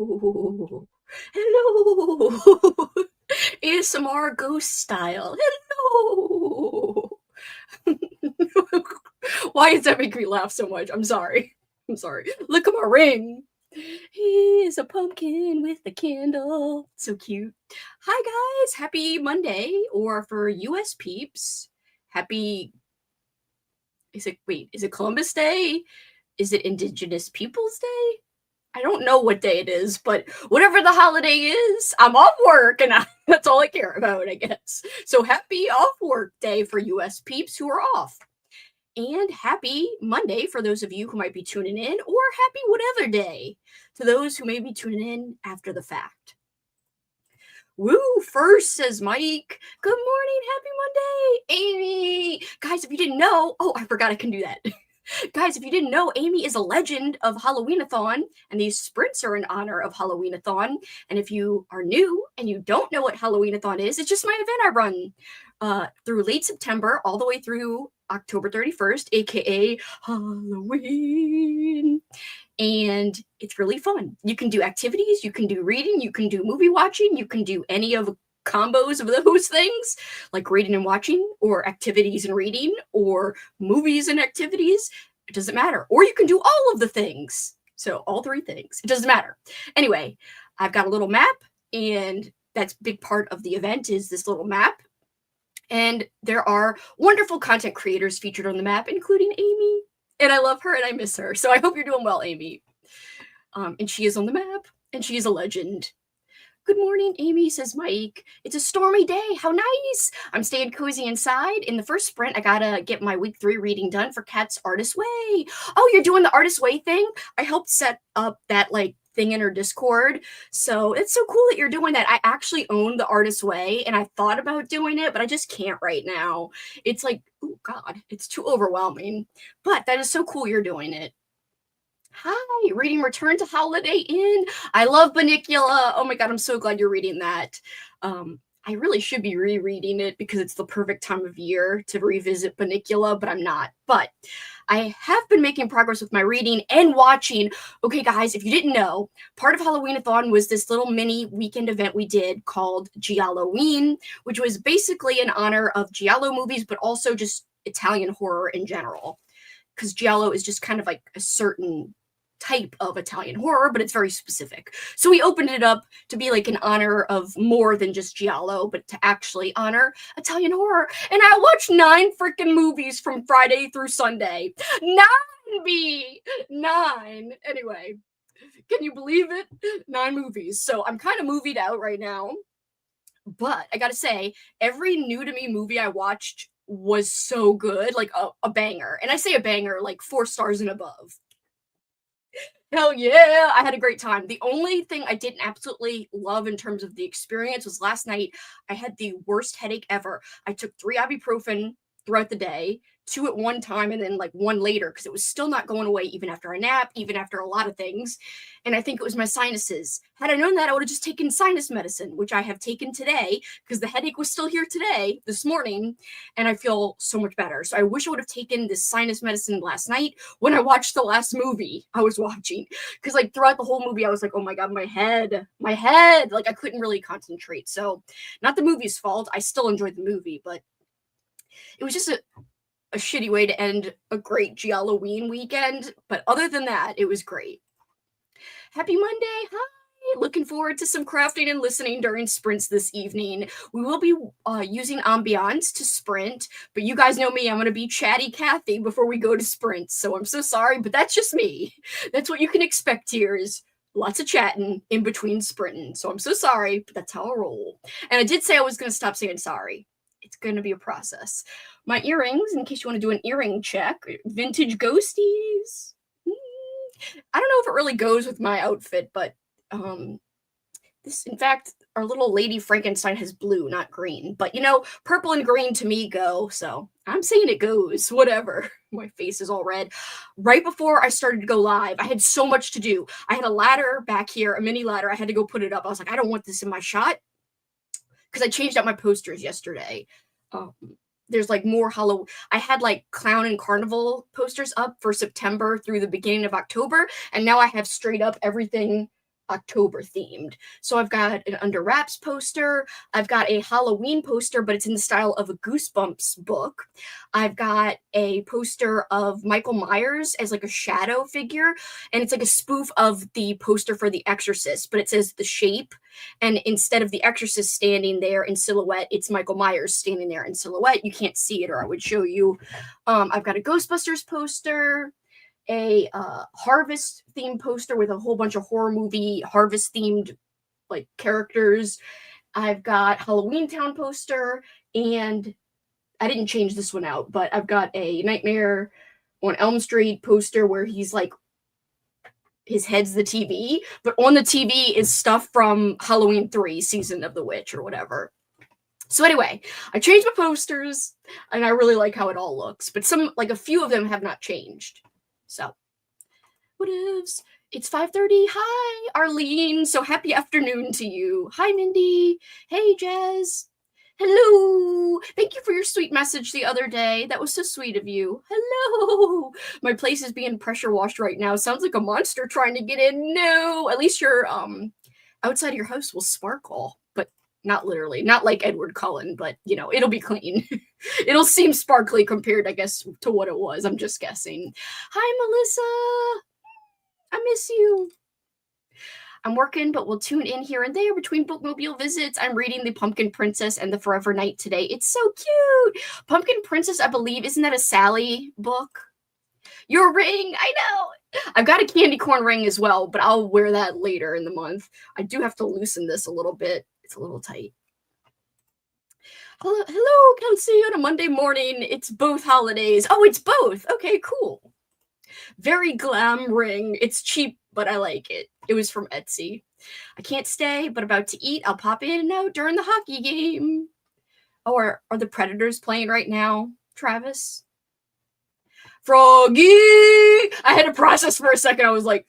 Hello. Hello. ASMR ghost style. Hello. Why does that make me laugh so much? I'm sorry. I'm sorry. Look at my ring. He is a pumpkin with a candle. So cute. Hi, guys. Happy Monday. Or for US peeps, happy. Is it Columbus Day? Is it Indigenous Peoples Day? I don't know what day it is, but whatever the holiday is, I'm off work, and that's all I care about, I guess. So happy off work day for US peeps who are off. And happy Monday for those of you who might be tuning in, or happy whatever day to those who may be tuning in after the fact. Woo, first, says Mike. Good morning, happy Monday, Amy. Guys, if you didn't know, I forgot I can do that. Guys, if you didn't know, Amy is a legend of Halloween-a-thon, and these sprints are in honor of Halloween-a-thon. And if you are new and you don't know what Halloween-a-thon is, it's just my event I run through late September all the way through October 31st, aka Halloween. And it's really fun. You can do activities, you can do reading, you can do movie watching, you can do any of combos of those things, like reading and watching, or activities and reading, or movies and activities. It doesn't matter. Or you can do all of the things. So all three things. It doesn't matter. Anyway, I've got a little map, and that's a big part of the event is this little map. And there are wonderful content creators featured on the map, including Amy. And I love her and I miss her. So I hope you're doing well, Amy. And she is on the map, and she is a legend. Good morning, Amy, says Mike. It's a stormy day. How nice. I'm staying cozy inside. In the first sprint, I gotta get my week 3 reading done for Kat's Artist Way. Oh, you're doing the Artist Way thing? I helped set up that, thing in her Discord. So it's so cool that you're doing that. I actually own the Artist Way, and I thought about doing it, but I just can't right now. It's oh God, it's too overwhelming. But that is so cool you're doing it. Hi, reading Return to Holiday Inn. I love Bunnicula. Oh my God, I'm so glad you're reading that. I really should be rereading it because it's the perfect time of year to revisit Bunnicula, but I'm not. But I have been making progress with my reading and watching. Okay, guys, if you didn't know, part of Halloween-a-thon was this little mini weekend event we did called Gialloween, which was basically in honor of Giallo movies, but also just Italian horror in general. Because Giallo is just kind of like a certain type of Italian horror, but it's very specific. So we opened it up to be in honor of more than just Giallo, but to actually honor Italian horror. And I watched 9 freaking movies from Friday through Sunday. 9. Anyway, can you believe it? 9 movies. So I'm kind of movied out right now. But I gotta say, every new to me movie I watched was so good, a banger. And I say a banger, 4 stars and above. Hell yeah, I had a great time. The only thing I didn't absolutely love in terms of the experience was last night I had the worst headache ever. I took 3 ibuprofen throughout the day, 2 at one time, and then 1 later, because it was still not going away even after a nap, even after a lot of things. And I think it was my sinuses. Had I known that, I would have just taken sinus medicine, which I have taken today, because the headache was still here today, this morning, and I feel so much better. So I wish I would have taken this sinus medicine last night when I watched the last movie I was watching. Because throughout the whole movie, I was like, oh my God, my head. I couldn't really concentrate. So not the movie's fault. I still enjoyed the movie, but it was just a shitty way to end a great Gialloween weekend. But other than that, it was great. Happy Monday. Hi. Looking forward to some crafting and listening during sprints this evening. We will be using ambiance to sprint, but you guys know me. I'm going to be chatty Cathy before we go to sprints. So I'm so sorry, but that's just me. That's what you can expect here is lots of chatting in between sprinting. So I'm so sorry, but that's how I roll. And I did say I was going to stop saying sorry. It's going to be a process. My earrings, in case you want to do an earring check, vintage ghosties. I don't know if it really goes with my outfit, but this, in fact, our little Lady Frankenstein has blue, not green. But, purple and green to me go, so I'm saying it goes, whatever. My face is all red. Right before I started to go live, I had so much to do. I had a ladder back here, a mini ladder. I had to go put it up. I was like, I don't want this in my shot. Because I changed out my posters yesterday. There's more Halloween. I had clown and carnival posters up for September through the beginning of October, and now I have straight up everything October themed. So I've got an Under Wraps poster. I've got a Halloween poster, but it's in the style of a Goosebumps book. I've got a poster of Michael Myers as like a shadow figure, and it's like a spoof of the poster for The Exorcist, but it says The Shape, and instead of The Exorcist standing there in silhouette, it's Michael Myers standing there in silhouette. You can't see it, or I would show you. I've got a Ghostbusters poster, a Harvest themed poster with a whole bunch of horror movie Harvest themed like characters. I've got Halloween-a-thon poster, and I didn't change this one out, but I've got a Nightmare on Elm Street poster where he's like, his head's the TV, but on the TV is stuff from Halloween 3, Season of the Witch or whatever. So anyway, I changed my posters, and I really like how it all looks, but a few of them have not changed. So, what ifs? It's 5:30. Hi, Arlene. So happy afternoon to you. Hi, Mindy. Hey, Jazz. Hello. Thank you for your sweet message the other day. That was so sweet of you. Hello. My place is being pressure washed right now. Sounds like a monster trying to get in. No. At least your outside of your house will sparkle, but not literally. Not like Edward Cullen, but it'll be clean. It'll seem sparkly compared, I guess, to what it was. I'm just guessing. Hi, Melissa. I miss you. I'm working, but we'll tune in here and there between bookmobile visits. I'm reading The Pumpkin Princess and The Forever Knight today. It's so cute. Pumpkin Princess, I believe, isn't that a Sally book? Your ring, I know. I've got a candy corn ring as well, but I'll wear that later in the month. I do have to loosen this a little bit. It's a little tight. Hello, Kelsi, on a Monday morning. It's both holidays. Oh, it's both. Okay, cool. Very glam ring. It's cheap, but I like it. It was from Etsy. I can't stay, but about to eat. I'll pop in and out during the hockey game. Oh, are the Predators playing right now, Travis? Froggy! I had to process for a second. I was like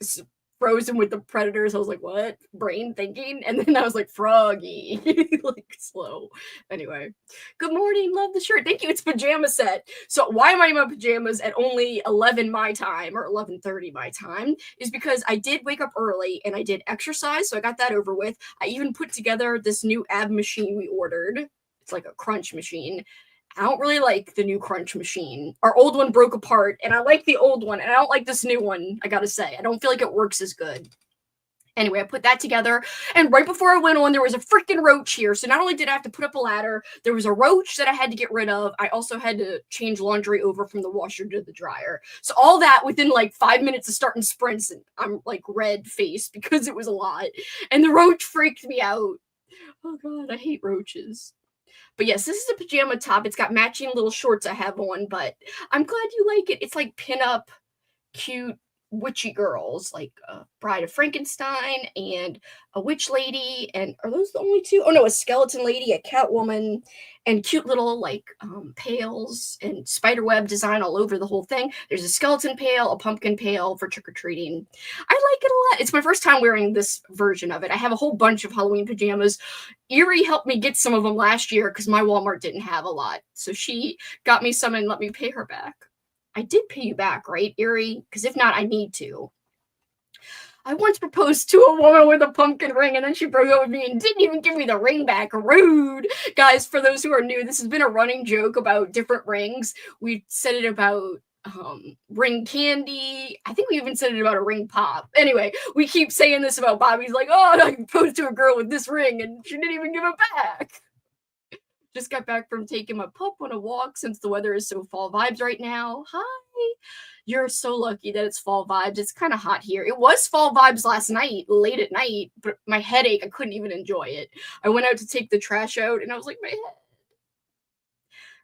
frozen with the Predators. I was like, what? Brain thinking? And then I was like, Froggy. Like slow. Anyway. Good morning. Love the shirt. Thank you. It's pajama set. So why am I in my pajamas at only 11 my time or 11:30 my time is because I did wake up early and I did exercise. So I got that over with. I even put together this new ab machine we ordered. It's like a crunch machine. I don't really like the new crunch machine. Our old one broke apart, and I like the old one, and I don't like this new one, I gotta say. I don't feel like it works as good. Anyway, I put that together, and right before I went on, there was a freaking roach here. So not only did I have to put up a ladder, there was a roach that I had to get rid of. I also had to change laundry over from the washer to the dryer. So all that within like 5 minutes of starting sprints, and I'm like red-faced because it was a lot. And the roach freaked me out. Oh god, I hate roaches. But yes, this is a pajama top. It's got matching little shorts I have on, but I'm glad you like it. It's like pin-up, cute, witchy girls, like Bride of Frankenstein and a witch lady. And are those the only two? Oh no, a skeleton lady, a Catwoman, and cute little like pails and spiderweb design all over the whole thing. There's a skeleton pail, a pumpkin pail for trick-or-treating. I like it a lot. It's my first time wearing this version of it. I have a whole bunch of Halloween pajamas. Erie helped me get some of them last year because my Walmart didn't have a lot. So she got me some and let me pay her back. I did pay you back, right, Erie? Because if not, I need to. I once proposed to a woman with a pumpkin ring, and then she broke up with me and didn't even give me the ring back. Rude. Guys, for those who are new, this has been a running joke about different rings. We said it about ring candy. I think we even said it about a ring pop. Anyway, we keep saying this about Bobby's like, oh, I proposed to a girl with this ring, and she didn't even give it back. Just got back from taking my pup on a walk since the weather is so fall vibes right now. Hi. You're so lucky that it's fall vibes. It's kind of hot here. It was fall vibes last night, late at night, but my headache, I couldn't even enjoy it. I went out to take the trash out, and I was like, my head.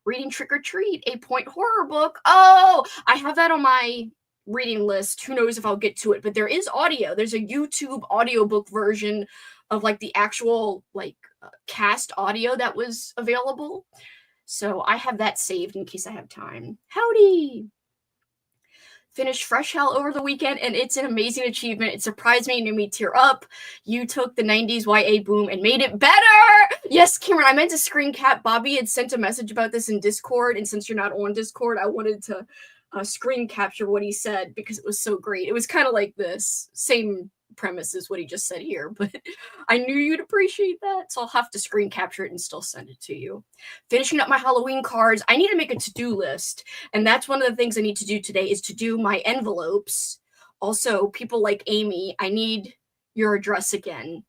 Reading Trick or Treat, 8-point horror book. Oh, I have that on my reading list. Who knows if I'll get to it, but there is audio. There's a YouTube audiobook version of like the actual like cast audio that was available. So I have that saved in case I have time. Howdy. Finished Fresh Hell over the weekend, and it's an amazing achievement. It surprised me and made me tear up. You took the 90s YA boom and made it better! Yes, Cameron, I meant to screen cap. Bobby had sent a message about this in Discord, and since you're not on Discord, I wanted to screen capture what he said because it was so great. It was kind of like this. Same premise is what he just said here, but I knew you'd appreciate that, so I'll have to screen capture it and still send it to you. Finishing up my Halloween cards. I need to make a to-do list, and that's one of the things I need to do today is to do my envelopes. Also, people like Amy, I need your address again.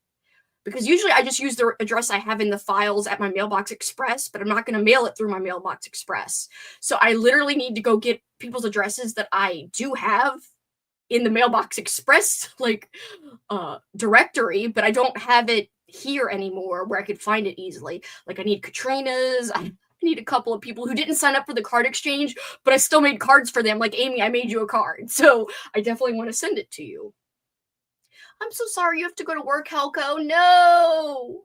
Because usually I just use the address I have in the files at my Mailbox Express, but I'm not going to mail it through my Mailbox Express. So I literally need to go get people's addresses that I do have in the Mailbox Express, like, directory, but I don't have it here anymore where I could find it easily. Like, I need Katrina's, I need a couple of people who didn't sign up for the card exchange, but I still made cards for them. Like, Amy, I made you a card. So I definitely want to send it to you. I'm so sorry you have to go to work, Helco. No!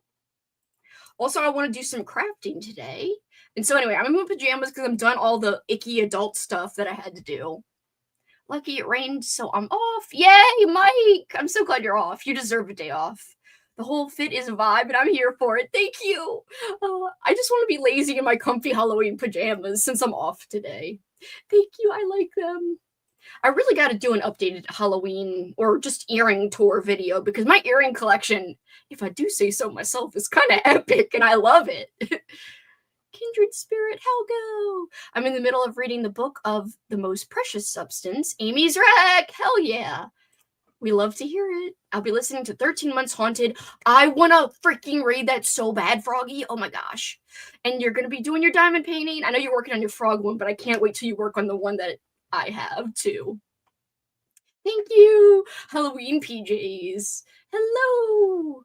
Also, I want to do some crafting today. And so anyway, I'm in my pajamas because I'm done all the icky adult stuff that I had to do. Lucky it rained, so I'm off. Yay, Mike! I'm so glad you're off. You deserve a day off. The whole fit is a vibe, and I'm here for it. Thank you. I just want to be lazy in my comfy Halloween pajamas since I'm off today. Thank you. I like them. I really got to do an updated Halloween or just earring tour video because my earring collection, if I do say so myself, is kind of epic and I love it. Kindred Spirit, Helgo! I'm in the middle of reading the book of The Most Precious Substance, Amy's Wreck! Hell yeah! We love to hear it. I'll be listening to 13 Months Haunted. I want to freaking read that so bad, Froggy. Oh my gosh. And you're going to be doing your diamond painting. I know you're working on your frog one, but I can't wait till you work on the one that I have too. Thank you. Halloween PJs. Hello.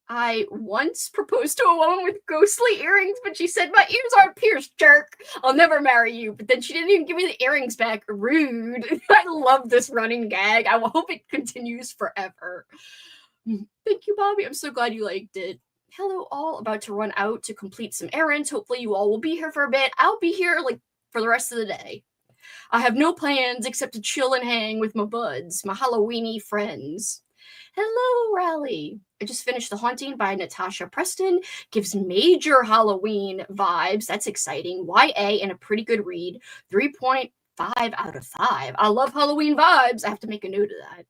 I once proposed to a woman with ghostly earrings, but she said my ears aren't pierced, jerk. I'll never marry you. But then she didn't even give me the earrings back. Rude. I love this running gag. I hope it continues forever. Thank you, Bobby. I'm so glad you liked it. Hello, all. About to run out to complete some errands. Hopefully you all will be here for a bit. I'll be here like for the rest of the day. I have no plans except to chill and hang with my buds, my Halloweeny friends. Hello, Rally. I just finished The Haunting by Natasha Preston. Gives major Halloween vibes. That's exciting. YA and a pretty good read. 3.5 out of 5. I love Halloween vibes. I have to make a note of that.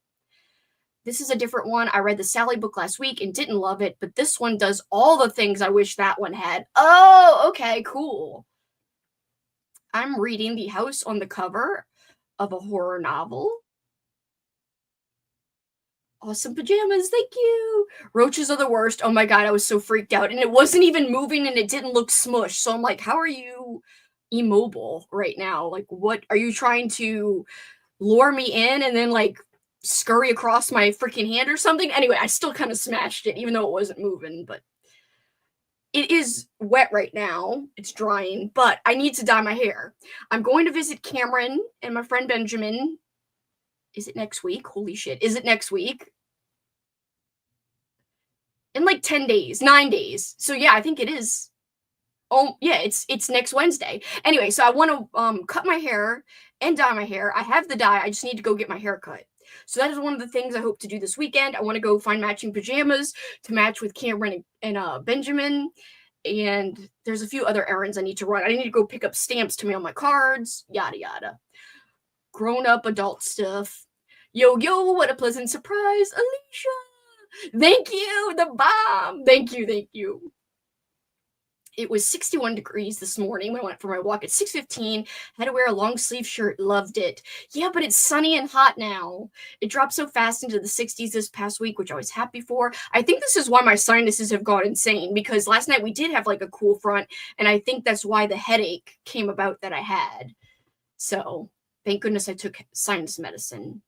This is a different one. I read the Sally book last week and didn't love it, but this one does all the things I wish that one had. Oh, okay, cool. I'm reading The House on the Cover of a horror novel. Awesome pajamas, thank you. Roaches are the worst. Oh my god, I was so freaked out. And it wasn't even moving and it didn't look smushed. So I'm like, how are you immobile right now? Like, what are you trying to lure me in and then like scurry across my freaking hand or something? Anyway, I still kind of smashed it even though it wasn't moving, but it is wet right now. It's drying, but I need to dye my hair. I'm going to visit Cameron and my friend Benjamin. Is it next week? Holy shit. Is it next week? In like 10 days, 9 days. So yeah, I think it is. Oh, yeah, it's next Wednesday. Anyway, so I want to cut my hair and dye my hair. I have the dye. I just need to go get my hair cut. So that is one of the things I hope to do this weekend. I want to go find matching pajamas to match with Cameron and Benjamin. And there's a few other errands I need to run. I need to go pick up stamps to mail my cards, yada, yada. Grown-up adult stuff. Yo, what a pleasant surprise. Alicia! Thank you, the bomb! Thank you. It was 61 degrees this morning when I went for my walk at 6:15. Had to wear a long sleeve shirt. Loved it. Yeah, but it's sunny and hot now. It dropped so fast into the 60s this past week, which I was happy for. I think this is why my sinuses have gone insane, because last night we did have like a cool front, and I think that's why the headache came about that I had. So thank goodness I took sinus medicine.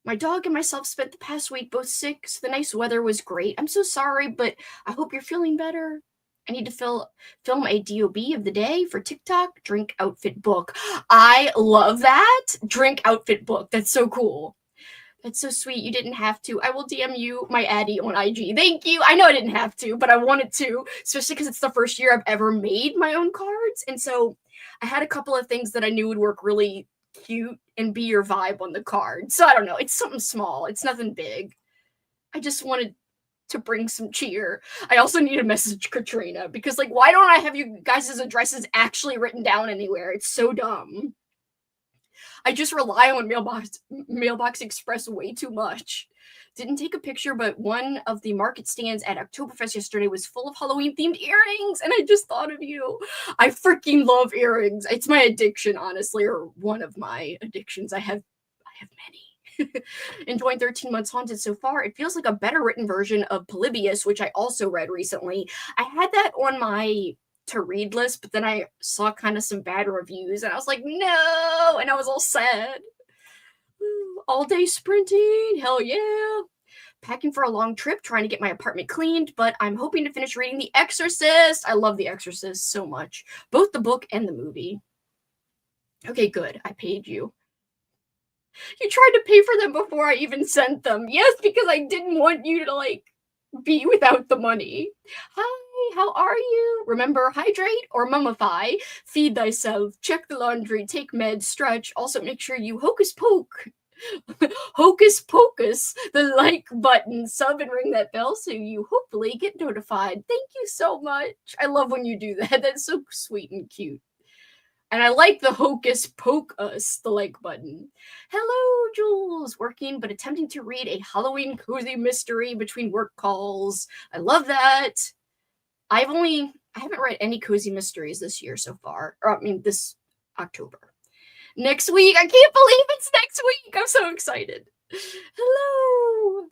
My dog and myself spent the past week both sick, so the nice weather was great. I'm so sorry, but I hope you're feeling better. I need to film a DOB of the day for TikTok. Drink outfit book. I love that. Drink outfit book. That's so cool. That's so sweet. You didn't have to. I will DM you my Addy on IG. Thank you. I know I didn't have to, but I wanted to, especially because it's the first year I've ever made my own cards. And so I had a couple of things that I knew would work really cute and be your vibe on the card. So I don't know. It's something small. It's nothing big. I just wanted to bring some cheer. I also need to message Katrina because, like, why don't I have you guys' addresses actually written down anywhere? It's so dumb. I just rely on Mailbox Express way too much. Didn't take a picture, but one of the market stands at Oktoberfest yesterday was full of Halloween-themed earrings, and I just thought of you. I freaking love earrings. It's my addiction, honestly, or one of my addictions. I have many. Enjoying 13 Months Haunted so far. It feels like a better written version of Polybius, which I also read recently. I had that on my to read list, but then I saw kind of some bad reviews, and I was like, no, and I was all sad. All day sprinting, hell yeah. Packing for a long trip, trying to get my apartment cleaned, but I'm hoping to finish reading The Exorcist. I love The Exorcist so much, both the book and the movie. Okay, good. I paid you. You tried to pay for them before I even sent them. Yes, because I didn't want you to, like, be without the money. Hi, how are you? Remember, hydrate or mummify. Feed thyself. Check the laundry. Take meds. Stretch. Also, make sure you hocus poke. Hocus pocus the like button, sub, and ring that bell so you hopefully get notified. Thank you so much. I love when you do that. That's so sweet and cute. And I like the hocus pocus, the like button. Hello, Jules. Working, but attempting to read a Halloween cozy mystery between work calls. I love that. I haven't read any cozy mysteries this year so far. Or, I mean, this October. Next week. I can't believe it's next week. I'm so excited. Hello.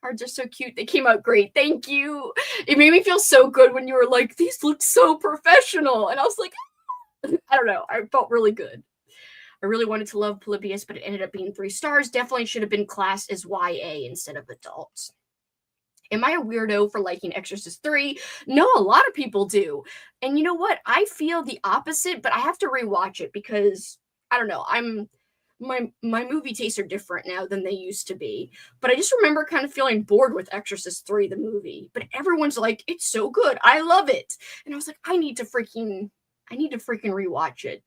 Cards are so cute. They came out great. Thank you. It made me feel so good when you were like, these look so professional. And I was like, I don't know. I felt really good. I really wanted to love Polybius, but it ended up being 3 stars. Definitely should have been classed as YA instead of adult. Am I a weirdo for liking Exorcist 3? No, a lot of people do. And you know what? I feel the opposite, but I have to rewatch it because I don't know. My movie tastes are different now than they used to be. But I just remember kind of feeling bored with Exorcist 3, the movie. But everyone's like, it's so good. I love it. And I was like, I need to freaking rewatch it.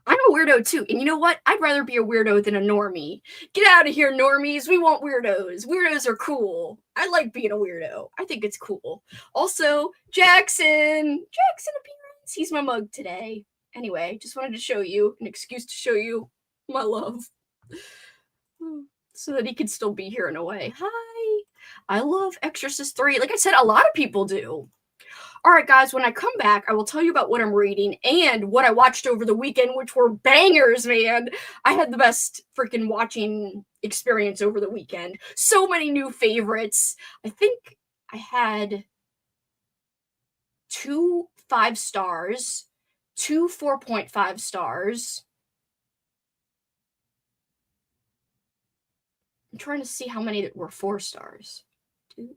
I'm a weirdo too. And you know what? I'd rather be a weirdo than a normie. Get out of here, normies. We want weirdos. Weirdos are cool. I like being a weirdo. I think it's cool. Also, Jackson appearance. He's my mug today. Anyway, just wanted to show you an excuse to show you my love. So that he could still be here in a way. Hi. I love Exorcist 3. Like I said, a lot of people do. All right, guys, when I come back, I will tell you about what I'm reading and what I watched over the weekend, which were bangers, man. I had the best freaking watching experience over the weekend. So many new favorites. I think I had 2 5 stars, 2 4.5 stars. I'm trying to see how many that were 4 stars. 2.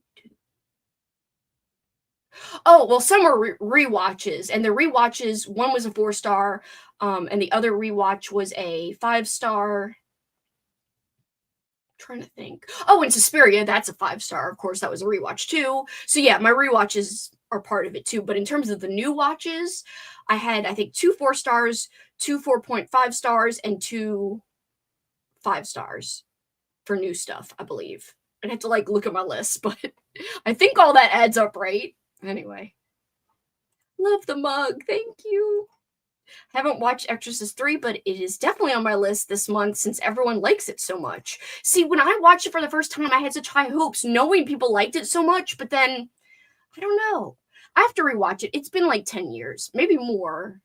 Oh, well, some were rewatches, and the rewatches, one was a 4 star, and the other rewatch was a 5 star. Trying to think. Oh, and Suspiria, that's a 5 star. Of course, that was a rewatch too. So yeah, my rewatches are part of it too. But in terms of the new watches, I had, I think, 2 4 stars, 2 4.5 stars, and 2 5 stars for new stuff, I believe. I'd have to like look at my list, but I think all that adds up, right? Anyway. Love the mug. Thank you. Haven't watched Exorcist 3, but it is definitely on my list this month since everyone likes it so much. See, when I watched it for the first time, I had such high hopes knowing people liked it so much, but then, I don't know. I have to rewatch it. It's been like 10 years, maybe more.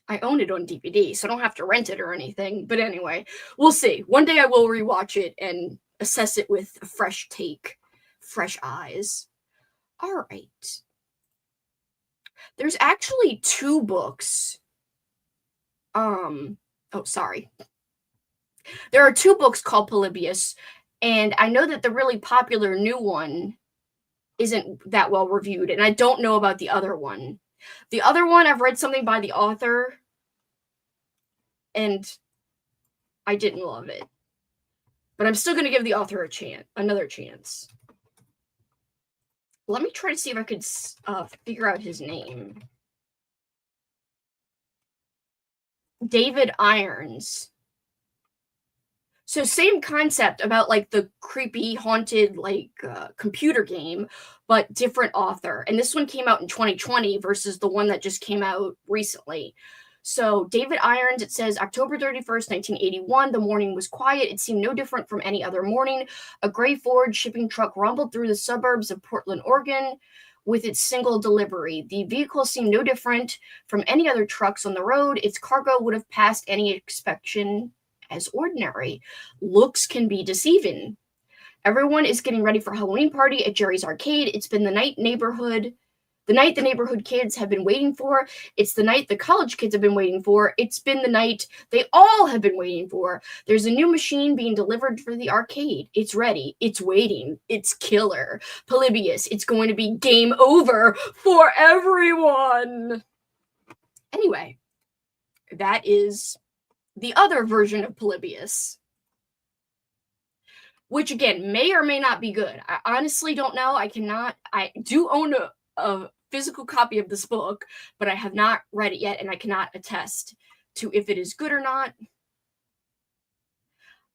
I own it on DVD, so I don't have to rent it or anything. But anyway, we'll see. One day I will rewatch it and assess it with a fresh take, fresh eyes. All right. There's actually 2 books. Sorry. There are 2 books called Polybius, and I know that the really popular new one isn't that well reviewed, and I don't know about the other one. The other one, I've read something by the author, and I didn't love it. But I'm still going to give the author another chance. Let me try to see if I could figure out his name. David Irons. So same concept about like the creepy, haunted, like computer game, but different author. And this one came out in 2020 versus the one that just came out recently. So David Irons, it says October 31st, 1981. The morning was quiet. It seemed no different from any other morning. A gray Ford shipping truck rumbled through the suburbs of Portland, Oregon with its single delivery. The vehicle seemed no different from any other trucks on the road. Its cargo would have passed any inspection as ordinary. Looks can be deceiving. Everyone is getting ready for Halloween party at Jerry's Arcade. It's been the night the neighborhood kids have been waiting for. It's the night the college kids have been waiting for. It's been the night they all have been waiting for. There's a new machine being delivered for the arcade. It's ready. It's waiting. It's killer. Polybius. It's going to be game over for everyone. Anyway, that is the other version of Polybius, which again may or may not be good. I honestly don't know. I do own a physical copy of this book, but I have not read it yet, and I cannot attest to if it is good or not.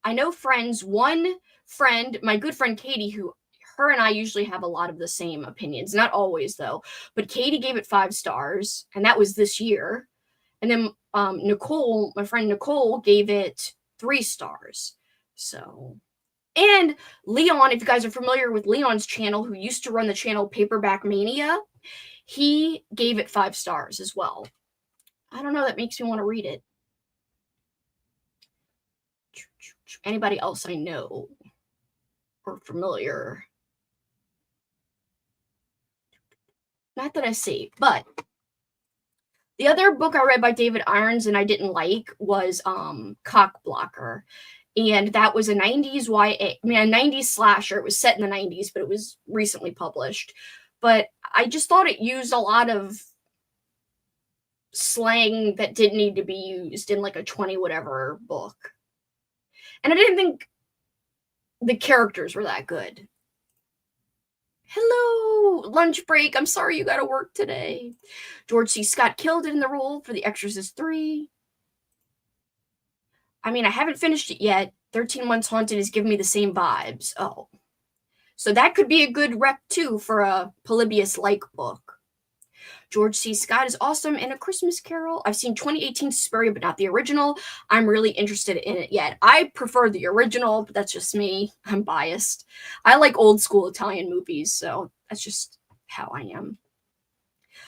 I know one friend, my good friend Katie, her and I usually have a lot of the same opinions. Not always, though. But Katie gave it 5 stars, and that was this year. And then Nicole, my friend Nicole, gave it 3 stars. So... And Leon, if you guys are familiar with Leon's channel, who used to run the channel Paperback Mania, he gave it 5 stars as well. I don't know, that makes me want to read it. Anybody else I know or familiar? Not that I see, but the other book I read by David Irons and I didn't like was Cock Blocker. And that was a 90s a 90s slasher. It was set in the 90s, but it was recently published. But I just thought it used a lot of slang that didn't need to be used in like a 20 whatever book. And I didn't think the characters were that good. Hello, lunch break. I'm sorry you got to work today. George C. Scott killed it in the role for The Exorcist 3. I mean, I haven't finished it yet. 13 Months Haunted is giving me the same vibes. Oh. So that could be a good rep, too, for a Polybius-like book. George C. Scott is awesome in A Christmas Carol. I've seen 2018 Suspiria, but not the original. I'm really interested in it yet. I prefer the original, but that's just me. I'm biased. I like old-school Italian movies, so that's just how I am.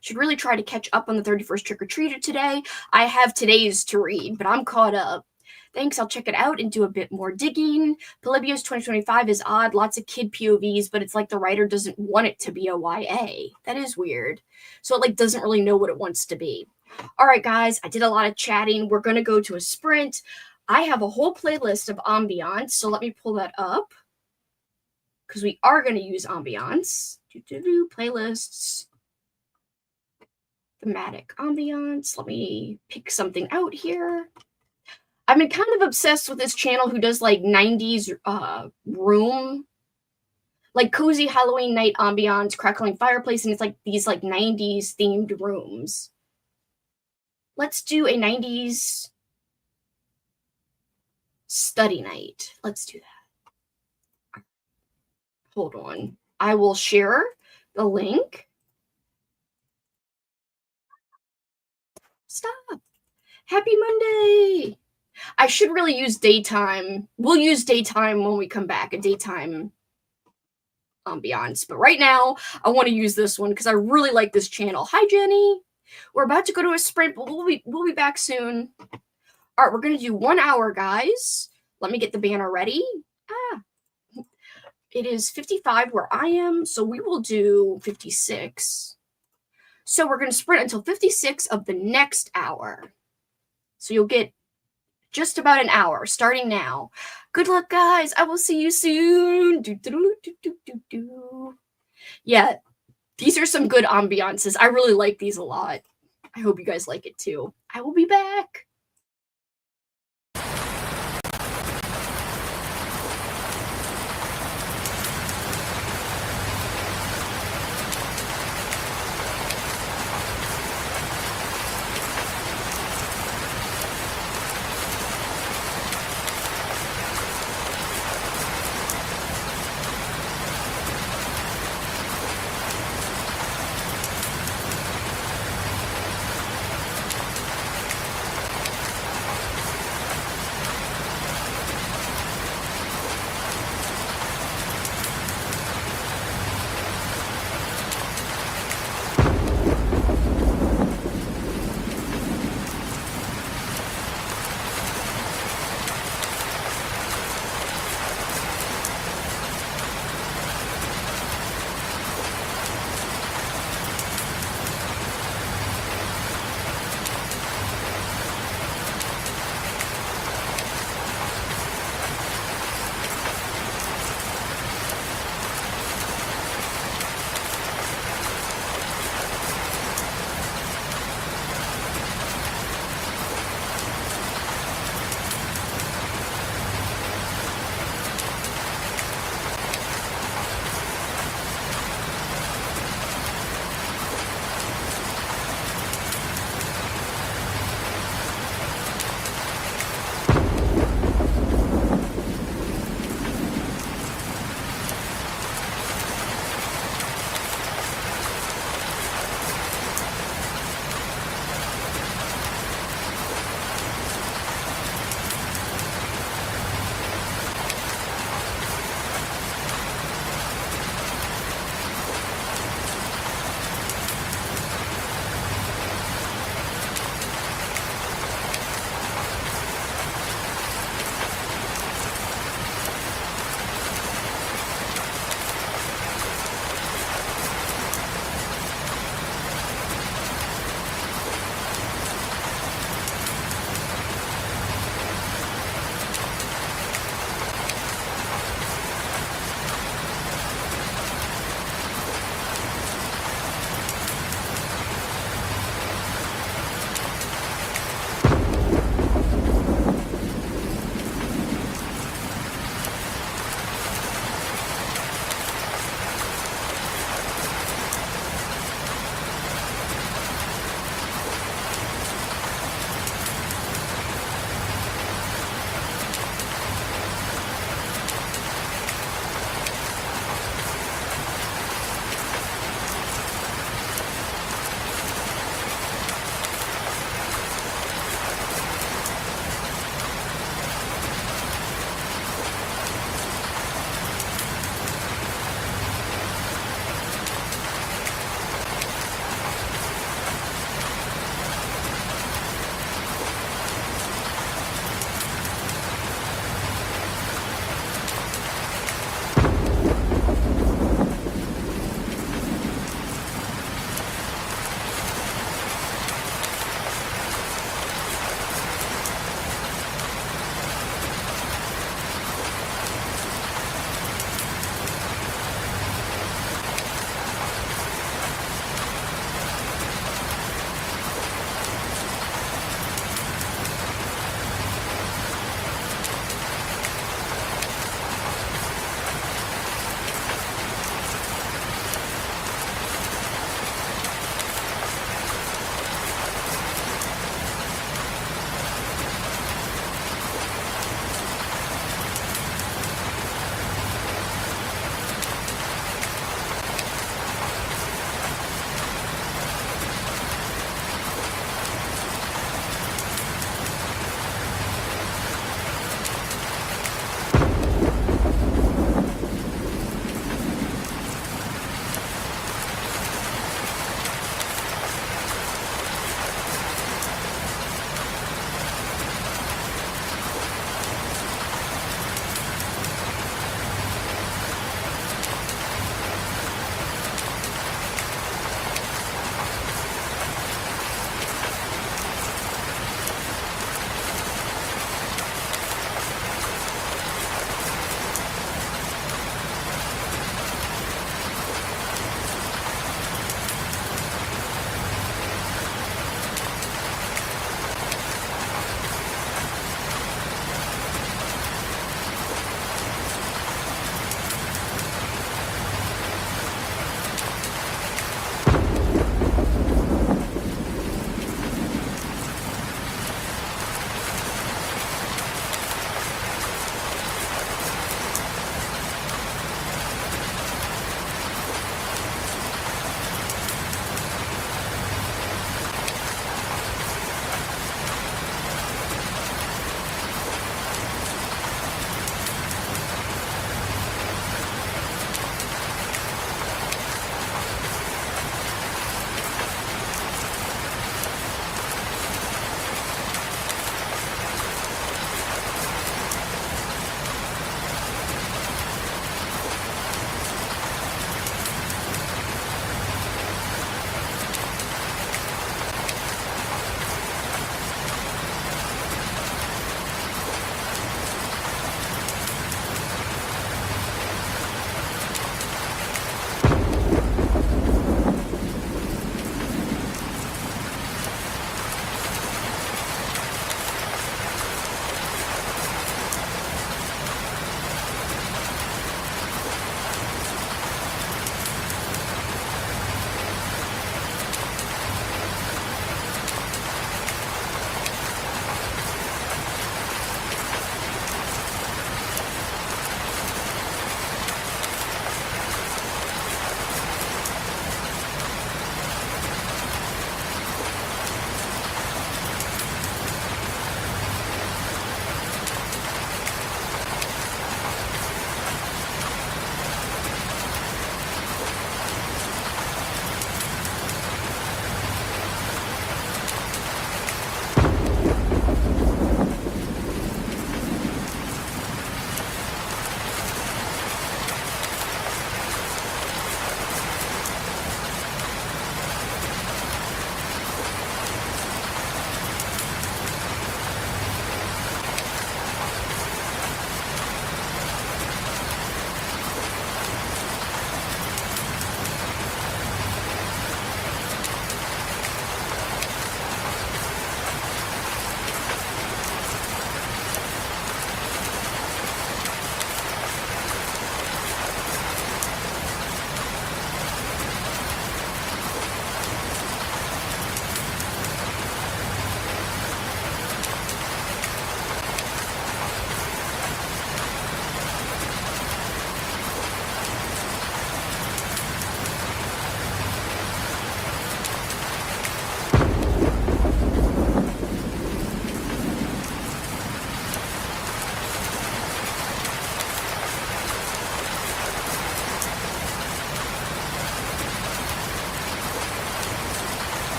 Should really try to catch up on the 31st Trick-or-Treater today. I have today's to read, but I'm caught up. Thanks, I'll check it out and do a bit more digging. Polybius 2025 is odd, lots of kid POVs, but it's like the writer doesn't want it to be a YA. That is weird. So it doesn't really know what it wants to be. All right, guys, I did a lot of chatting. We're going to go to a sprint. I have a whole playlist of ambiance, so let me pull that up because we are going to use ambiance. Playlists. Thematic ambiance. Let me pick something out here. I've been kind of obsessed with this channel who does like 90s room, like cozy Halloween night ambiance, crackling fireplace, and it's like these like 90s themed rooms. Let's do a 90s study night. Let's do that. Hold on. I will share the link. Stop. Happy Monday. I should really use daytime. We'll use daytime when we come back, a daytime ambiance. But right now, I want to use this one because I really like this channel. Hi, Jenny. We're about to go to a sprint, but we'll be back soon. All right, we're going to do 1 hour, guys. Let me get the banner ready. It is 55 where I am, so we will do 56. So we're going to sprint until 56 of the next hour. So you'll get just about an hour, starting now. Good luck, guys. I will see you soon. Yeah, these are some good ambiances. I really like these a lot. I hope you guys like it too. I will be back.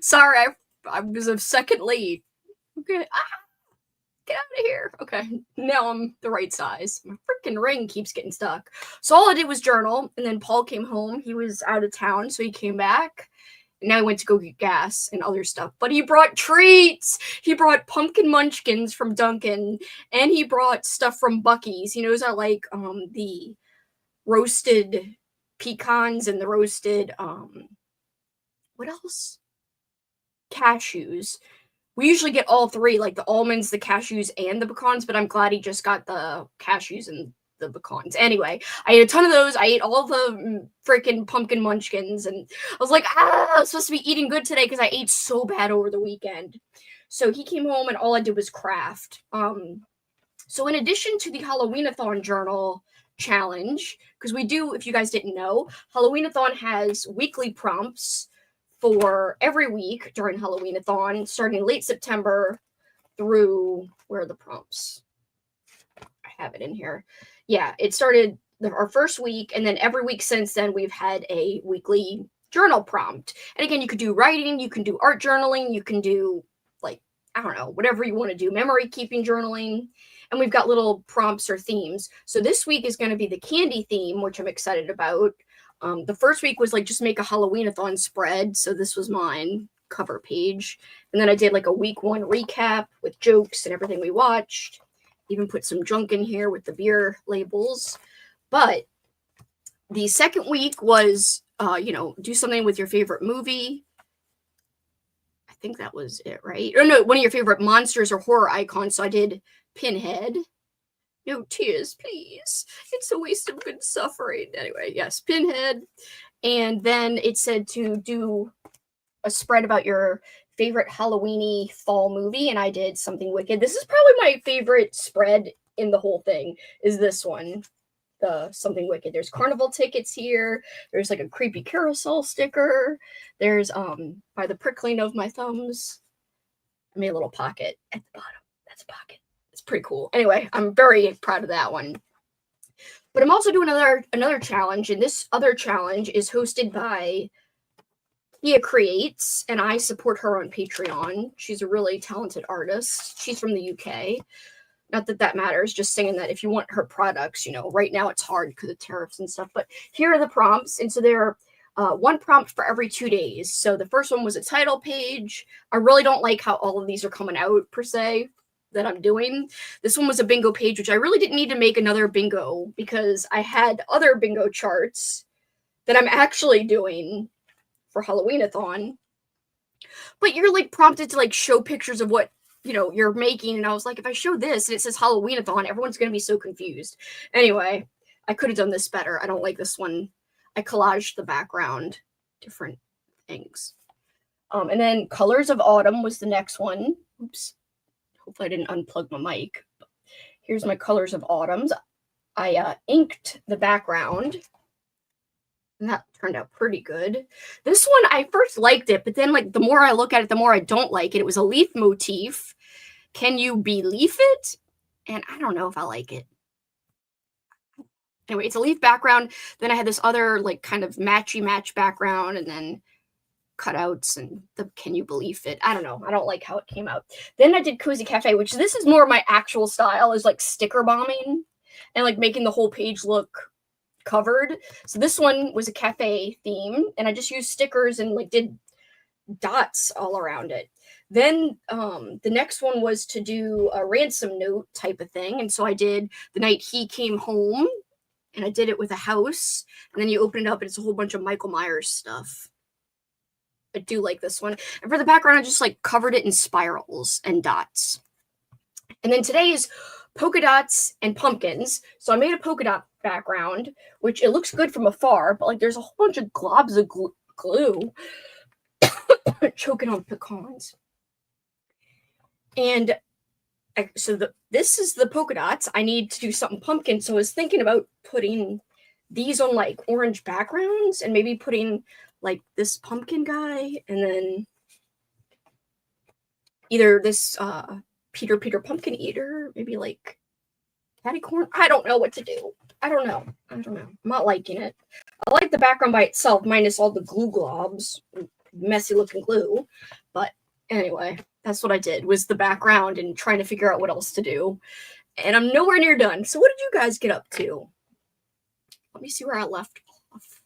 Sorry, I was a second late. Okay. Get out of here. Okay, now I'm the right size. My freaking ring keeps getting stuck. So all I did was journal, and then Paul came home. He was out of town, so he came back. And now he went to go get gas and other stuff. But he brought treats. He brought pumpkin munchkins from Dunkin', and he brought stuff from Buc-ee's. He knows I like the roasted pecans and the roasted what else? Cashews. We usually get all three, like the almonds, the cashews, and the pecans, but I'm glad he just got the cashews and the pecans. Anyway, I ate a ton of those. I ate all the freaking pumpkin munchkins, and I was like, I'm supposed to be eating good today because I ate so bad over the weekend. So he came home, and all I did was craft. So in addition to the Halloween-a-thon journal challenge, because we do, if you guys didn't know, Halloween-a-thon has weekly prompts for every week during Halloween-a-thon, starting late September through, where are the prompts? I have it in here. Yeah, it started our first week, and then every week since then, we've had a weekly journal prompt. And again, you could do writing, you can do art journaling, you can do, like, I don't know, whatever you want to do, memory keeping journaling. And we've got little prompts or themes. So this week is going to be the candy theme, which I'm excited about. The first week was like just make a Halloween-a-thon spread. So this was mine, cover page. And then I did like a week 1 recap with jokes and everything we watched. Even put some junk in here with the beer labels. But the second week was, do something with your favorite movie. I think that was it, right? Or no, one of your favorite monsters or horror icons. So I did Pinhead. No tears, please. It's a waste of good suffering. Anyway, yes, Pinhead. And then it said to do a spread about your favorite Halloween-y fall movie, and I did Something Wicked. This is probably my favorite spread in the whole thing, is this one, the Something Wicked. There's carnival tickets here. There's like a creepy carousel sticker. There's, by the prickling of my thumbs, I made a little pocket at the bottom. That's a pocket. It's pretty cool. Anyway, I'm very proud of that one. But I'm also doing another challenge, and this other challenge is hosted by Kia Creates, and I support her on Patreon. She's a really talented artist. She's from the UK. Not that that matters, just saying that if you want her products, right now it's hard because of tariffs and stuff. But here are the prompts, and so they're one prompt for every 2 days. So the first one was a title page. I really don't like how all of these are coming out, per se, that I'm doing. This one was a bingo page, which I really didn't need to make another bingo because I had other bingo charts that I'm actually doing for Halloween-a-thon. But you're like prompted to like show pictures of what you're making, and I was like, if I show this and it says Halloween-a-thon, everyone's gonna be so confused. Anyway, I could have done this better. I don't like this one. I collaged the background, different things. And then Colors of Autumn was the next one. Oops. Hopefully I didn't unplug my mic. Here's my Colors of Autumns. I inked the background, and that turned out pretty good. This one, I first liked it, but then like the more I look at it, the more I don't like it. It was a leaf motif. Can you believe it? And I don't know if I like it. Anyway, it's a leaf background. Then I had this other like kind of matchy-match background, and then cutouts and the can you believe it? I don't know. I don't like how it came out. Then I did Cozy Cafe, which this is more my actual style, is like sticker bombing and like making the whole page look covered. So this one was a cafe theme, and I just used stickers and like did dots all around it. Then the next one was to do a ransom note type of thing, and so I did The Night He Came Home, and I did it with a house, and then you open it up and it's a whole bunch of Michael Myers stuff. I do like this one. And for the background, I just like covered it in spirals and dots. And then today is polka dots and pumpkins. So I made a polka dot background, which it looks good from afar, but like there's a whole bunch of globs of glue choking on pecans. And so this is the polka dots. I need to do something pumpkin. So I was thinking about putting these on like orange backgrounds and maybe putting like this pumpkin guy, and then either this Peter Pumpkin Eater, maybe like catty corn. I don't know what to do. I don't know. I'm not liking it. I like the background by itself, minus all the glue globs. messy looking glue. But anyway, that's what I did, was the background and trying to figure out what else to do. And I'm nowhere near done. So what did you guys get up to? Let me see where I left off.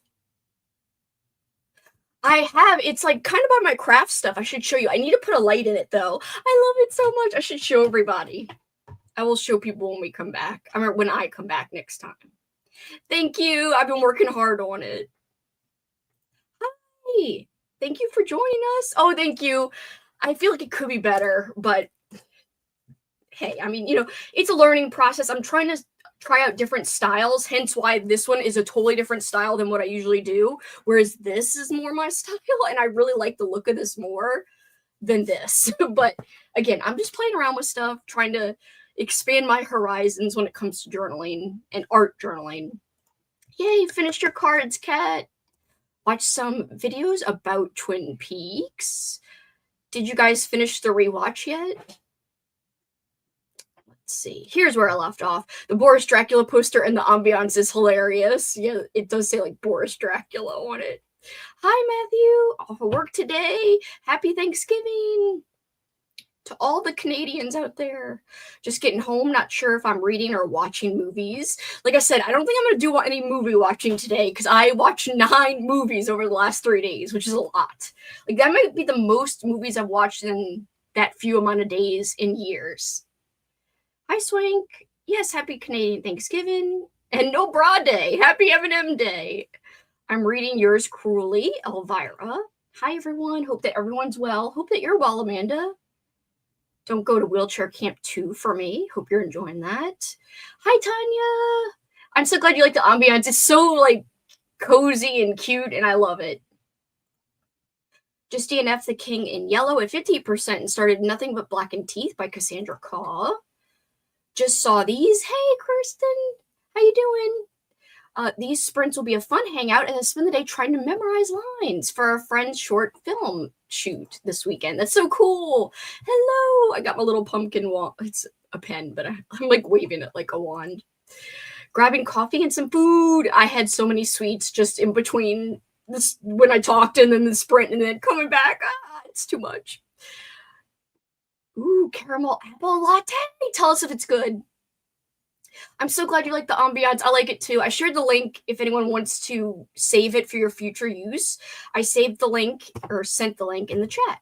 I have, it's like kind of on my craft stuff. I should show you. I need to put a light in it though. I love it so much. I should show everybody. I will show people when we come back. I mean, when I come back next time. Thank you. I've been working hard on it. Hi. Thank you for joining us. Oh, thank you. I feel like it could be better, but hey, I mean, it's a learning process. I'm trying to try out different styles, hence why this one is a totally different style than what I usually do, whereas this is more my style, and I really like the look of this more than this. But again, I'm just playing around with stuff, trying to expand my horizons when it comes to journaling and art journaling. Yay, finished your cards, Kat. Watch some videos about Twin Peaks. Did you guys finish the rewatch yet? Let's see. Here's where I left off. The Boris Dracula poster and the ambiance is hilarious. Yeah, it does say like Boris Dracula on it. Hi, Matthew. Off of work today. Happy Thanksgiving to all the Canadians out there. Just getting home, not sure if I'm reading or watching movies. Like I said, I don't think I'm going to do any movie watching today because I watched 9 movies over the last 3 days, which is a lot. Like that might be the most movies I've watched in that few amount of days in years. Hi, Swank. Yes, happy Canadian Thanksgiving. And no bra day. Happy M&M day. I'm reading Yours Cruelly, Elvira. Hi, everyone. Hope that everyone's well. Hope that you're well, Amanda. Don't go to Wheelchair Camp 2 for me. Hope you're enjoying that. Hi, Tanya. I'm so glad you like the ambiance. It's so, like, cozy and cute, and I love it. Just DNF The King in Yellow at 50% and started Nothing But Blackened Teeth by Cassandra Caw. Just saw these. Hey, Kirsten. How you doing? These sprints will be a fun hangout and I spend the day trying to memorize lines for our friend's short film shoot this weekend. That's so cool. Hello. I got my little pumpkin wand. It's a pen, but I'm like waving it like a wand. Grabbing coffee and some food. I had so many sweets just in between this when I talked and then the sprint and then coming back. It's too much. Ooh, caramel apple latte. Tell us if it's good. I'm so glad you like the ambiance. I like it too. I shared the link if anyone wants to save it for your future use. I saved the link or sent the link in the chat.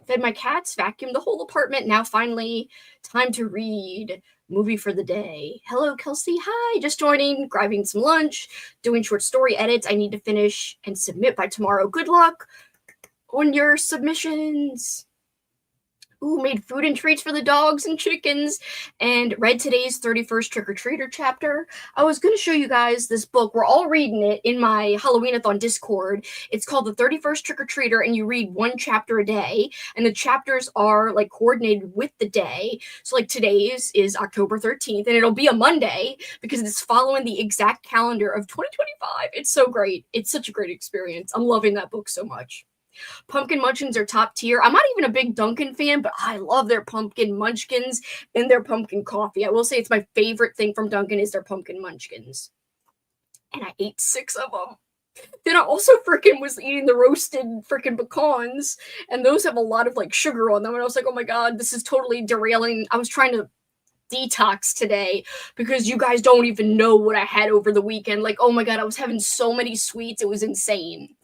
Fed my cats, vacuumed the whole apartment. Now finally, time to read. Movie for the day. Hello, Kelsi. Hi, just joining, grabbing some lunch, doing short story edits I need to finish and submit by tomorrow. Good luck on your submissions. Ooh, made food and treats for the dogs and chickens, and read today's 31st Trick-or-Treater chapter. I was going to show you guys this book. We're all reading it in my Halloween-a-thon Discord. It's called The 31st Trick-or-Treater, and you read 1 chapter a day, and the chapters are, like, coordinated with the day. So, like, today's is October 13th, and it'll be a Monday because it's following the exact calendar of 2025. It's so great. It's such a great experience. I'm loving that book so much. Pumpkin munchkins are top tier. I'm not even a big Dunkin' fan, but I love their pumpkin munchkins and their pumpkin coffee. I will say it's my favorite thing from Dunkin' is their pumpkin munchkins. And I ate 6 of them. Then I also freaking was eating the roasted freaking pecans, and those have a lot of like sugar on them. And I was like, oh my god, this is totally derailing. I was trying to detox today because you guys don't even know what I had over the weekend. Like, oh my god, I was having so many sweets. It was insane.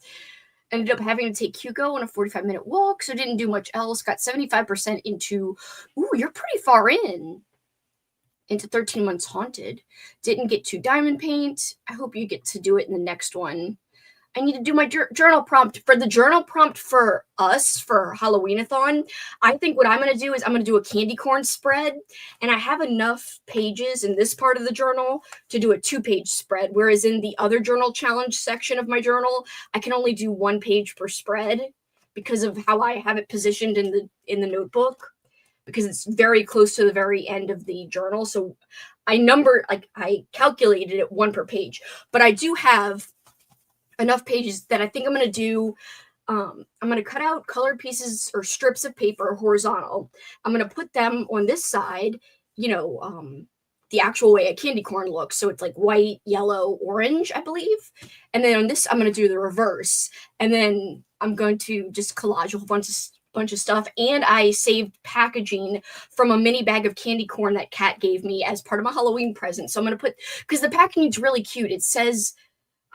Ended up having to take Hugo on a 45-minute walk, so didn't do much else. Got 75% into, ooh, you're pretty far into 13 Months Haunted. Didn't get to diamond paint. I hope you get to do it in the next one. I need to do my journal prompt. For the journal prompt for us, for Halloween-a-thon, I think what I'm going to do is I'm going to do a candy corn spread, and I have enough pages in this part of the journal to do a 2-page spread, whereas in the other journal challenge section of my journal, I can only do 1 page per spread because of how I have it positioned in the notebook, because it's very close to the very end of the journal. So I calculated it 1 per page, but I do have enough pages that I think I'm going to do. I'm going to cut out colored pieces or strips of paper horizontal. I'm going to put them on this side, the actual way a candy corn looks. So it's like white, yellow, orange, I believe. And then on this, I'm going to do the reverse. And then I'm going to just collage a whole bunch of stuff, and I saved packaging from a mini bag of candy corn that Kat gave me as part of my Halloween present. So I'm going to put, because the packaging's really cute. It says,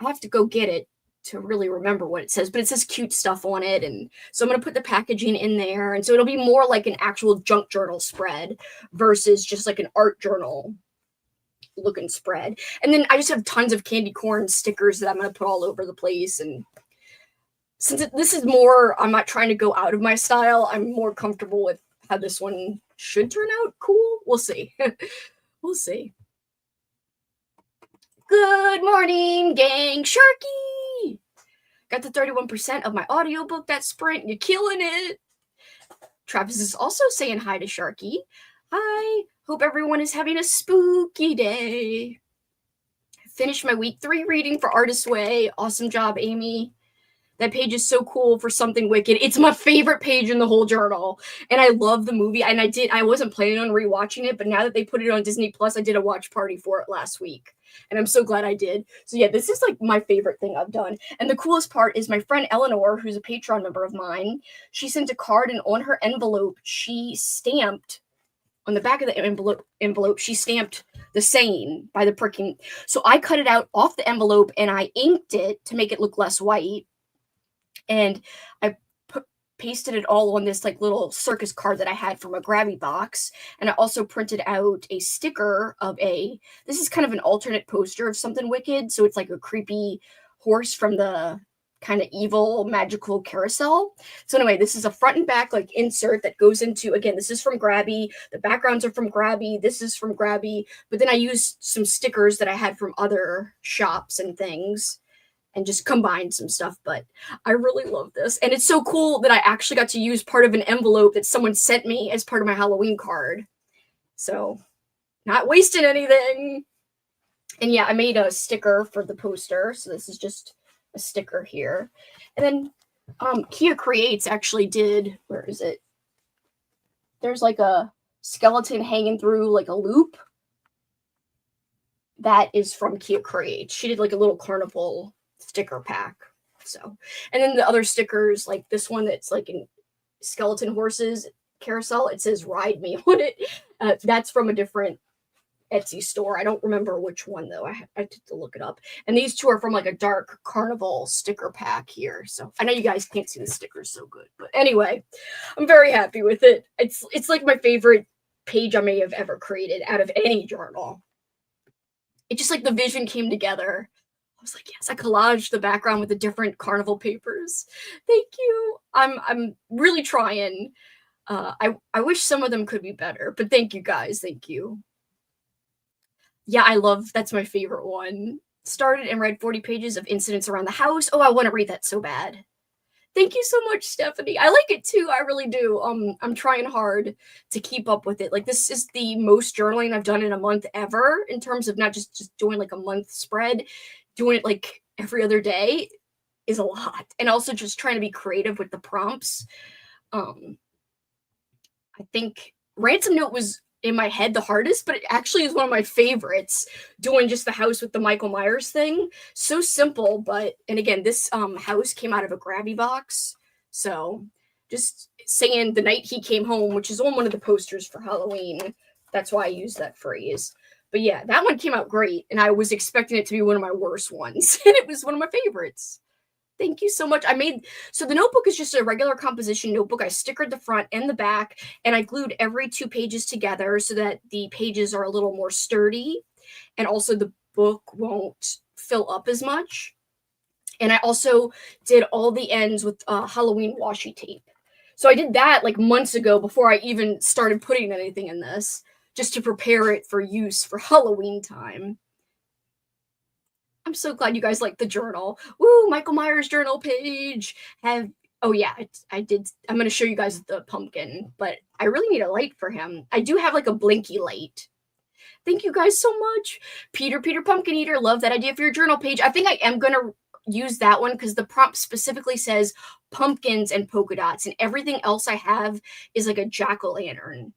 I have to go get it to really remember what it says, but it says cute stuff on it. And so I'm going to put the packaging in there. And so it'll be more like an actual junk journal spread versus just like an art journal looking spread. And then I just have tons of candy corn stickers that I'm going to put all over the place. And since this is more, I'm not trying to go out of my style, I'm more comfortable with how this one should turn out. Cool. We'll see. We'll see. Good morning, gang. Sharky! Got the 31% of my audiobook, that sprint. You're killing it. Travis is also saying hi to Sharky. Hi. Hope everyone is having a spooky day. Finished my week 3 reading for Artist's Way. Awesome job, Amy. That page is so cool for Something Wicked. It's my favorite page in the whole journal. And I love the movie. And I wasn't planning on rewatching it, but now that they put it on Disney Plus, I did a watch party for it last week. And I'm so glad I did. So yeah, this is like my favorite thing I've done. And the coolest part is my friend Eleanor, who's a Patreon member of mine, she sent a card, and on her envelope, she stamped, on the back of the envelope, she stamped the saying by the pricking. So I cut it out off the envelope and I inked it to make it look less white. And I pasted it all on this like little circus card that I had from a Grabby box. And I also printed out a sticker of this is kind of an alternate poster of Something Wicked. So it's like a creepy horse from the kind of evil magical carousel. So anyway, this is a front and back like insert that goes into, again, this is from Grabby. The backgrounds are from Grabby. This is from Grabby. But then I used some stickers that I had from other shops and things, and just combine some stuff. But I really love this. And it's so cool that I actually got to use part of an envelope that someone sent me as part of my Halloween card. So not wasting anything. And yeah, I made a sticker for the poster. So this is just a sticker here. And then Kia Creates actually did, where is it? There's like a skeleton hanging through like a loop. That is from Kia Creates. She did like a little carnival sticker pack. So, and then the other stickers, like this one that's like in skeleton horses carousel, it says ride me on it. That's from a different Etsy store. I don't remember which one though. I had to look it up. And these two are from like a dark carnival sticker pack here. So I know you guys can't see the stickers so good, but anyway, I'm very happy with it. It's like my favorite page I may have ever created out of any journal. It just like the vision came together. I was like, yes, I collaged the background with the different carnival papers. Thank you. I'm really trying. I wish some of them could be better, but thank you guys. Thank you. Yeah, that's my favorite one. Started and read 40 pages of incidents around the house. Oh, I want to read that so bad. Thank you so much, Stephanie. I like it too. I really do. I'm trying hard to keep up with it. Like, this is the most journaling I've done in a month ever, in terms of not just doing like a month spread. Doing it like every other day is a lot. And also just trying to be creative with the prompts. I think Ransom Note was in my head the hardest, but it actually is one of my favorites, doing just the house with the Michael Myers thing. So simple, and again, this house came out of a Grabby box. So just saying the night he came home, which is on one of the posters for Halloween. That's why I use that phrase. But yeah, that one came out great, and I was expecting it to be one of my worst ones, and it was one of my favorites. Thank you so much. So the notebook is just a regular composition notebook. I stickered the front and the back, and I glued every 2 pages together so that the pages are a little more sturdy, and also the book won't fill up as much. And I also did all the ends with Halloween washi tape. So I did that like months ago before I even started putting anything in this, just to prepare it for use for Halloween time. I'm so glad you guys like the journal. Woo, Michael Myers journal page. Oh yeah, I did. I'm going to show you guys the pumpkin, but I really need a light for him. I do have like a blinky light. Thank you guys so much. Peter Pumpkin Eater, love that idea for your journal page. I think I am going to use that one because the prompt specifically says pumpkins and polka dots, and everything else I have is like a jack-o'-lantern,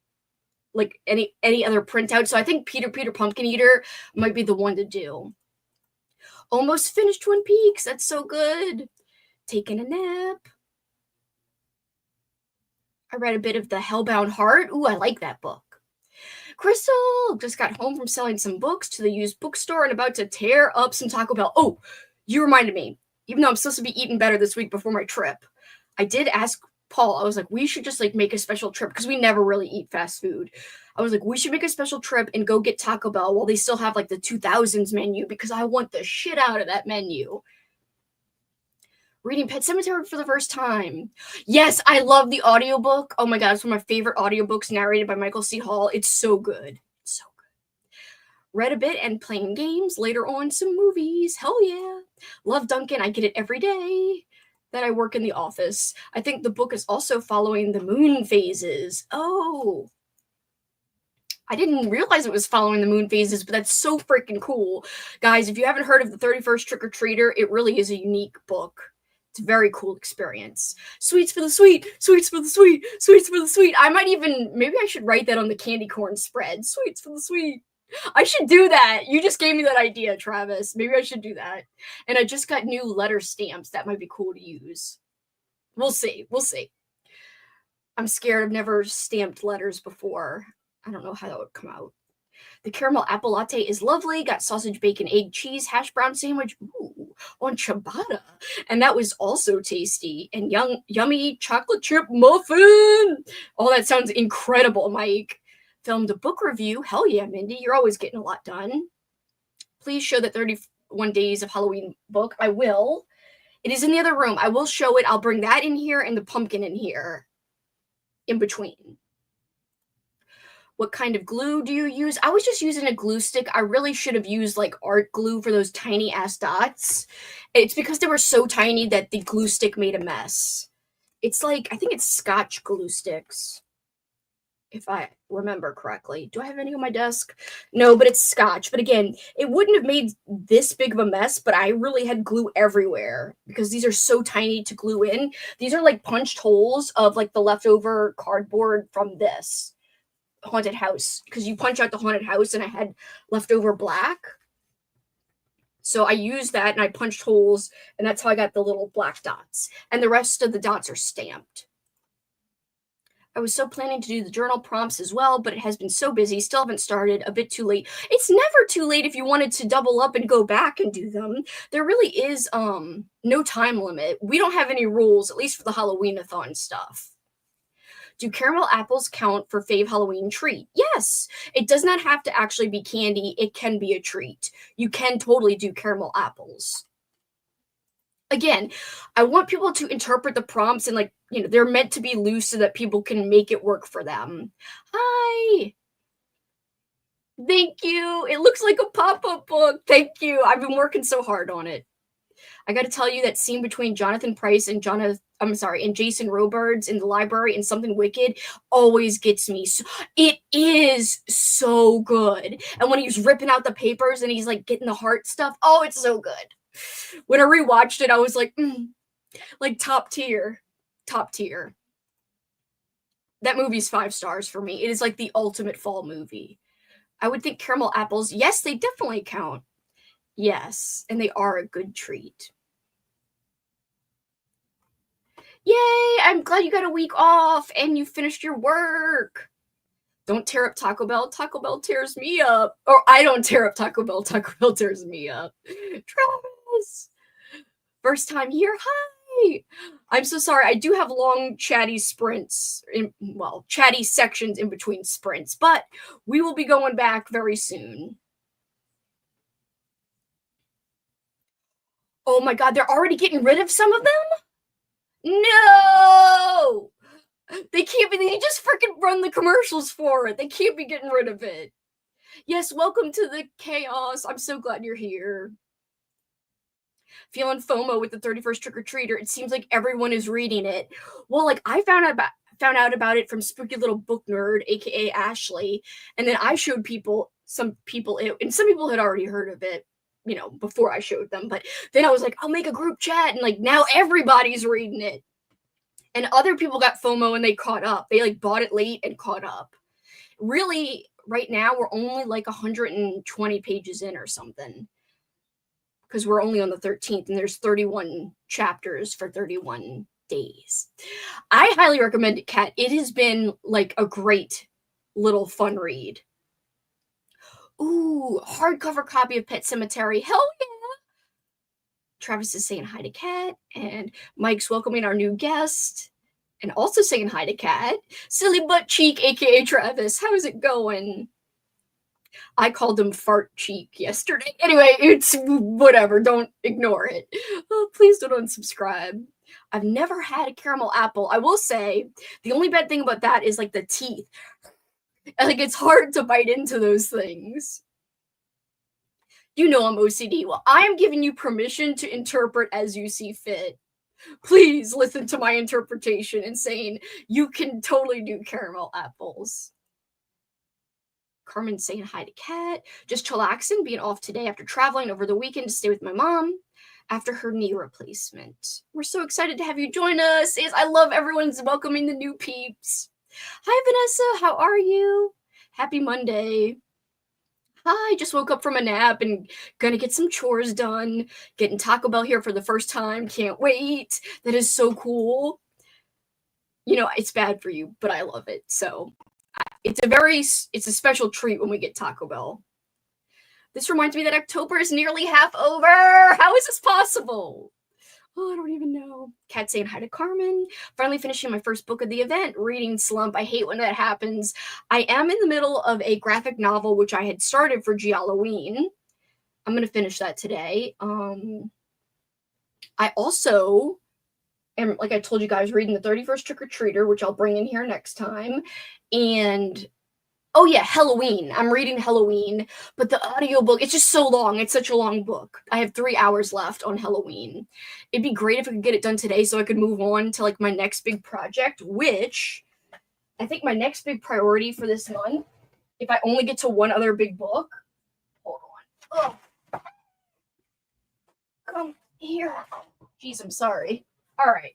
like any other printout. So I think Peter Pumpkin Eater might be the one to do. Almost finished Twin Peaks. That's so good. Taking a nap. I read a bit of The Hellbound Heart. Ooh, I like that book. Crystal just got home from selling some books to the used bookstore and about to tear up some Taco Bell. Oh, you reminded me. Even though I'm supposed to be eating better this week before my trip, I did ask Paul. I was like, we should just like make a special trip because we never really eat fast food. I was like, we should make a special trip and go get Taco Bell while they still have like the 2000s menu because I want the shit out of that menu. Reading Pet Sematary for the first time. Yes, I love the audiobook. Oh my god, it's one of my favorite audiobooks narrated by Michael C. Hall. It's so good. It's so good. Read a bit and playing games. Later on, some movies. Hell yeah. Love Duncan. I get it every day that I work in the office. I think the book is also following the moon phases. Oh. I didn't realize it was following the moon phases, but that's so freaking cool. Guys, if you haven't heard of the 31st Trick-or-Treater, it really is a unique book. It's a very cool experience. Sweets for the sweet, sweets for the sweet, sweets for the sweet. I might even, maybe I should write that on the candy corn spread. Sweets for the sweet. I should do that. You just gave me that idea, Travis. Maybe I should do that. And I just got new letter stamps. That might be cool to use. We'll see. We'll see. I'm scared. I've never stamped letters before. I don't know how that would come out. The caramel apple latte is lovely. Got sausage, bacon, egg, cheese, hash brown sandwich. Ooh, on ciabatta. And that was also tasty. And yummy chocolate chip muffin. Oh, that sounds incredible, Mike. Filmed a book review. Hell yeah, Mindy. You're always getting a lot done. Please show that 31 Days of Halloween book. I will. It is in the other room. I will show it. I'll bring that in here and the pumpkin in here. In between. What kind of glue do you use? I was just using a glue stick. I really should have used like art glue for those tiny ass dots. It's because they were so tiny that the glue stick made a mess. It's like, I think it's Scotch glue sticks. If I remember correctly. Do I have any on my desk? No, but it's Scotch. But again, it wouldn't have made this big of a mess, but I really had glue everywhere because these are so tiny to glue in. These are like punched holes of like the leftover cardboard from this haunted house because you punch out the haunted house and I had leftover black. So I used that and I punched holes and that's how I got the little black dots. And the rest of the dots are stamped. I was so planning to do the journal prompts as well, but it has been so busy. Still haven't started. A bit too late. It's never too late if you wanted to double up and go back and do them. There really is no time limit. We don't have any rules, at least for the Halloween-a-thon stuff. Do caramel apples count for fave Halloween treat? Yes. It does not have to actually be candy. It can be a treat. You can totally do caramel apples. Again, I want people to interpret the prompts and like, you know, they're meant to be loose so that people can make it work for them. Hi. Thank you. It looks like a pop-up book. Thank you. I've been working so hard on it. I got to tell you that scene between Jonathan Pryce and Jason Robards in the library in Something Wicked always gets me. It is so good. And when he's ripping out the papers and he's like getting the heart stuff, oh, it's so good. When I rewatched it, I was like, like top tier. Top tier. That movie's 5 stars for me. It is like the ultimate fall movie. I would think caramel apples, yes, they definitely count. Yes, and they are a good treat. Yay, I'm glad you got a week off and you finished your work. Don't tear up Taco Bell. Taco Bell tears me up. Or I don't tear up Taco Bell. Taco Bell tears me up. Travis. First time here. Hi. I'm so sorry. I do have long chatty sprints. Chatty sections in between sprints. But we will be going back very soon. Oh my god, they're already getting rid of some of them? No! They can't be, they just freaking run the commercials for it. They can't be getting rid of it. Yes, welcome to the chaos. I'm so glad you're here. Feeling FOMO with the 31st Trick-or-Treater. It seems like everyone is reading it. Well, like I found out about it from Spooky Little Book Nerd, aka Ashley, and then I showed some people it, and some people had already heard of it, you know, before I showed them. But then I was like, I'll make a group chat, and like now everybody's reading it. And other people got FOMO and they caught up. They like bought it late and caught up. Really, right now we're only like 120 pages in or something. Because we're only on the 13th and there's 31 chapters for 31 days. I highly recommend it, Kat. It has been like a great little fun read. Ooh, hardcover copy of Pet Sematary. Hell yeah! Travis is saying hi to Kat, and Mike's welcoming our new guest, and also saying hi to Kat. Silly Butt Cheek, aka Travis. How's it going? I called him Fart Cheek yesterday. Anyway, it's whatever. Don't ignore it. Oh, please don't unsubscribe. I've never had a caramel apple. I will say, the only bad thing about that is like the teeth. Like, it's hard to bite into those things. You know I'm OCD. Well, I am giving you permission to interpret as you see fit. Please listen to my interpretation and saying you can totally do caramel apples. Carmen saying hi to Kat. Just chillaxing, being off today after traveling over the weekend to stay with my mom after her knee replacement. We're so excited to have you join us. I love everyone's welcoming the new peeps. Hi, Vanessa. How are you? Happy Monday. Hi, just woke up from a nap and gonna get some chores done. Getting Taco Bell here for the first time. Can't wait. That is so cool. You know, it's bad for you, but I love it. So it's a special treat when we get Taco Bell. This reminds me that October is nearly half over. How is this possible? Oh, I don't even know. Kat saying hi to Carmen. Finally finishing my first book of the event. Reading slump. I hate when that happens. I am in the middle of a graphic novel, which I had started for Halloween. I'm going to finish that today. I also am, like I told you guys, reading the 31st Trick-or-Treater, which I'll bring in here next time. And oh yeah, Halloween. I'm reading Halloween, but the audiobook, it's just so long. It's such a long book. I have 3 hours left on Halloween. It'd be great if I could get it done today so I could move on to like my next big project, which I think my next big priority for this month, if I only get to one other big book, hold on. Oh, come here. Jeez, I'm sorry. All right.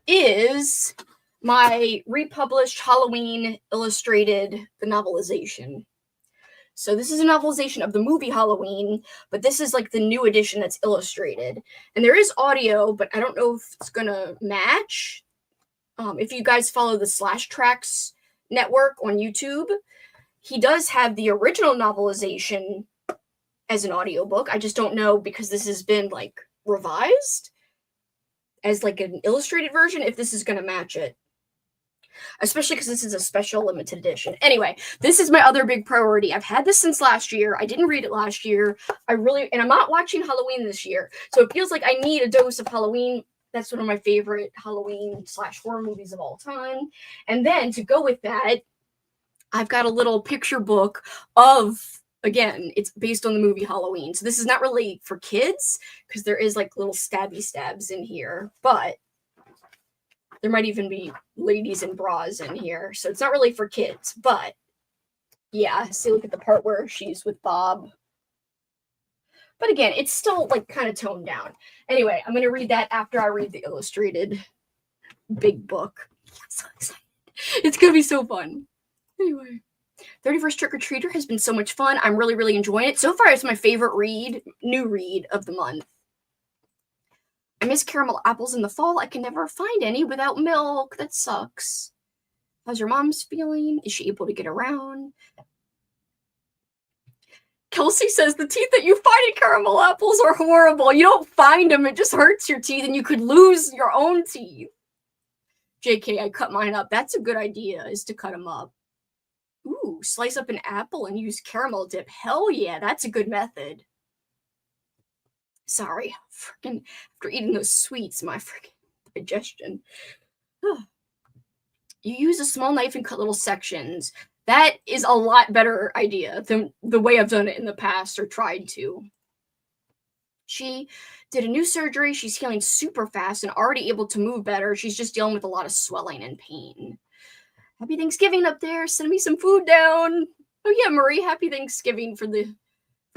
Is my republished Halloween illustrated, the novelization. So this is a novelization of the movie Halloween, but this is like the new edition that's illustrated. And there is audio, but I don't know if it's gonna match. If you guys follow the Slash Tracks network on YouTube, he does have the original novelization as an audiobook. I just don't know, because this has been like revised as like an illustrated version, if this is gonna match it. Especially because this is a special limited edition. Anyway, this is my other big priority. I've had this since last year. I didn't read it last year. And I'm not watching Halloween this year. So it feels like I need a dose of Halloween. That's one of my favorite Halloween/horror movies of all time. And then to go with that, I've got a little picture book of, again, it's based on the movie Halloween. So this is not really for kids, because there is like little stabby stabs in here, but there might even be ladies in bras in here. So it's not really for kids, but yeah, see, look at the part where she's with Bob. But again, it's still like kind of toned down. Anyway, I'm going to read that after I read the illustrated big book. I'm so excited. It's going to be so fun. Anyway, 31st Trick-or-Treater has been so much fun. I'm really, really enjoying it. So far, it's my favorite new read of the month. I miss caramel apples in the fall. I can never find any without milk. That sucks. How's your mom's feeling? Is she able to get around? Kelsi says the teeth that you find in caramel apples are horrible. You don't find them. It just hurts your teeth, and you could lose your own teeth. JK, I cut mine up. That's a good idea, is to cut them up. Ooh, slice up an apple and use caramel dip. Hell yeah, that's a good method. Sorry, freaking after eating those sweets, my freaking digestion. You use a small knife and cut little sections. That is a lot better idea than the way I've done it in the past, or tried to. She did a new surgery. She's healing super fast and already able to move better. She's just dealing with a lot of swelling and pain. Happy Thanksgiving up there. Send me some food down. Oh yeah, Marie, happy Thanksgiving for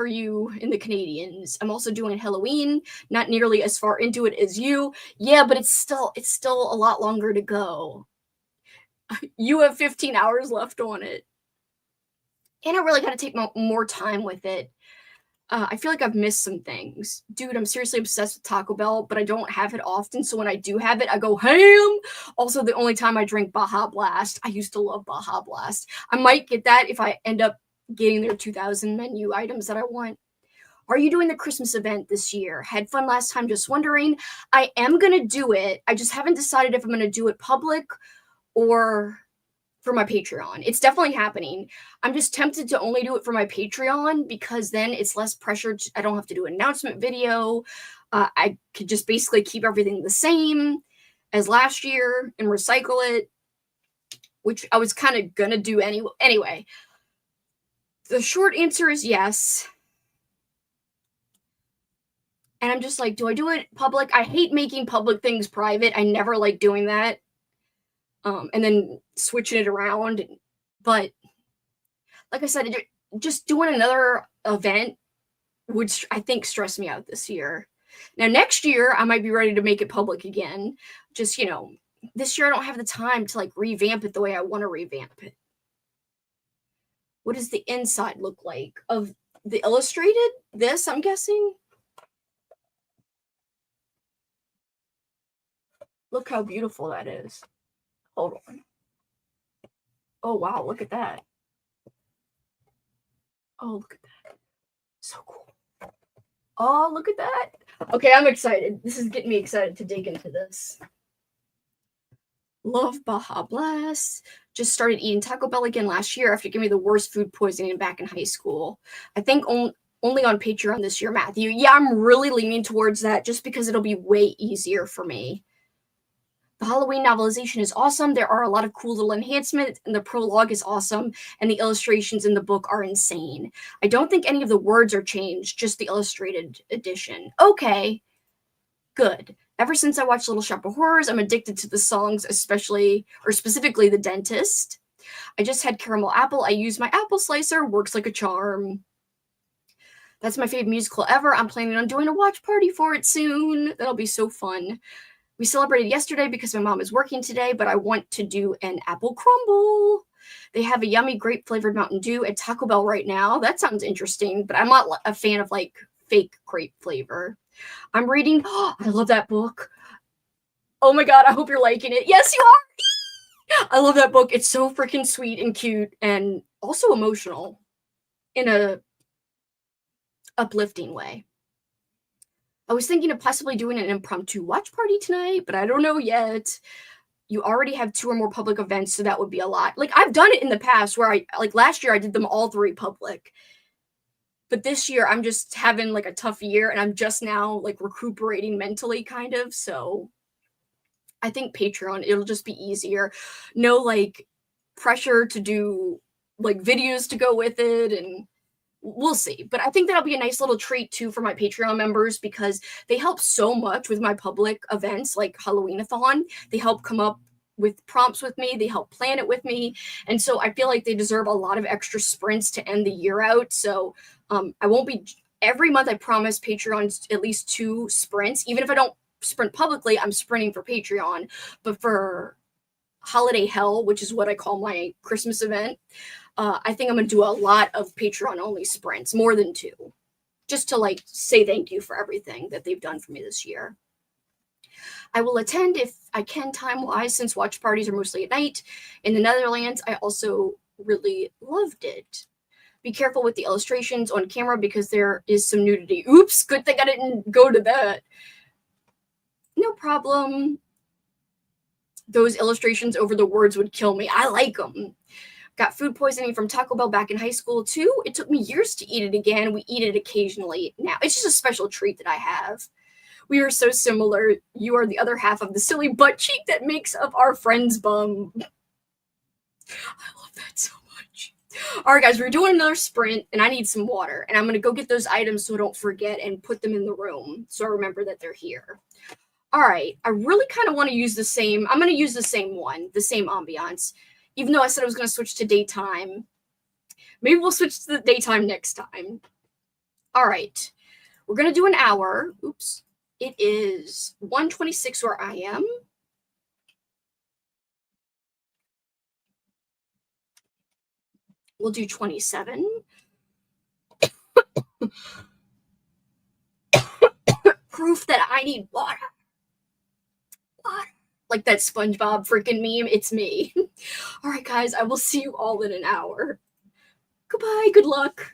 you and the Canadians. I'm also doing Halloween, not nearly as far into it as you. Yeah, but it's still a lot longer to go. You have 15 hours left on it. And I really got to take more time with it. I feel like I've missed some things. Dude, I'm seriously obsessed with Taco Bell, but I don't have it often, so when I do have it, I go ham! Also, the only time I drink Baja Blast. I used to love Baja Blast. I might get that if I end up getting their 2000 menu items that I want. Are you doing the Christmas event this year? Had fun last time, just wondering. I am gonna do it. I just haven't decided if I'm gonna do it public or for my Patreon. It's definitely happening. I'm just tempted to only do it for my Patreon because then it's less pressure. I don't have to do an announcement video. I could just basically keep everything the same as last year and recycle it, which I was kind of gonna do anyway. Anyway, the short answer is yes. And I'm just like, do I do it public? I hate making public things private. I never like doing that. And then switching it around. But like I said, just doing another event would, I think, stress me out this year. Now, next year, I might be ready to make it public again. Just, this year I don't have the time to like revamp it the way I want to revamp it. What does the inside look like of the illustrated? This, I'm guessing. Look how beautiful that is. Hold on. Oh, wow, look at that. Oh, look at that. So cool. Oh, look at that. Okay, I'm excited. This is getting me excited to dig into this. Love Baja Blast. Just started eating Taco Bell again last year after giving me the worst food poisoning back in high school. I think only on Patreon this year, Matthew. Yeah, I'm really leaning towards that just because it'll be way easier for me. The Halloween novelization is awesome. There are a lot of cool little enhancements, and the prologue is awesome, and the illustrations in the book are insane. I don't think any of the words are changed, just the illustrated edition. Okay, good. Ever since I watched Little Shop of Horrors, I'm addicted to the songs, specifically The Dentist. I just had caramel apple. I use my apple slicer, works like a charm. That's my favorite musical ever. I'm planning on doing a watch party for it soon. That'll be so fun. We celebrated yesterday because my mom is working today, but I want to do an apple crumble. They have a yummy grape-flavored Mountain Dew at Taco Bell right now. That sounds interesting, but I'm not a fan of, like, fake grape flavor. I'm reading... Oh, I love that book. Oh my god, I hope you're liking it. Yes, you are! I love that book. It's so freaking sweet and cute and also emotional in a uplifting way. I was thinking of possibly doing an impromptu watch party tonight, but I don't know yet. You already have 2 or more public events, so that would be a lot. Like, I've done it in the past where last year I did them all 3 public. But this year I'm just having like a tough year and I'm just now like recuperating mentally kind of. So I think Patreon, it'll just be easier. No like pressure to do like videos to go with it, and we'll see. But I think that'll be a nice little treat too for my Patreon members because they help so much with my public events like Halloween-a-thon. They help come up with prompts with me, they help plan it with me, and so I feel like they deserve a lot of extra sprints to end the year out. So I won't be every month. I promise Patreon's at least 2 sprints. Even if I don't sprint publicly, I'm sprinting for Patreon. But for Holiday Hell, which is what I call my Christmas event, I think I'm going to do a lot of Patreon only sprints, more than 2, just to like say thank you for everything that they've done for me this year. I will attend if I can time-wise, since watch parties are mostly at night. In the Netherlands, I also really loved it. Be careful with the illustrations on camera because there is some nudity. Oops, good thing I didn't go to that. No problem. Those illustrations over the words would kill me. I like them. Got food poisoning from Taco Bell back in high school too. It took me years to eat it again. We eat it occasionally now. It's just a special treat that I have. We are so similar. You are the other half of the silly butt cheek that makes up our friend's bum. I love that so much. All right, guys, we're doing another sprint, and I need some water. And I'm going to go get those items so I don't forget and put them in the room so I remember that they're here. All right, I really kind of want to use the same. I'm going to use the same one, the same ambiance. Even though I said I was going to switch to daytime. Maybe we'll switch to the daytime next time. All right, we're going to do an hour. Oops. It is 1:26 where I am. We'll do 27. proof that I need water. Water. Like that SpongeBob freaking meme, it's me. All right, guys, I will see you all in an hour. Goodbye, good luck.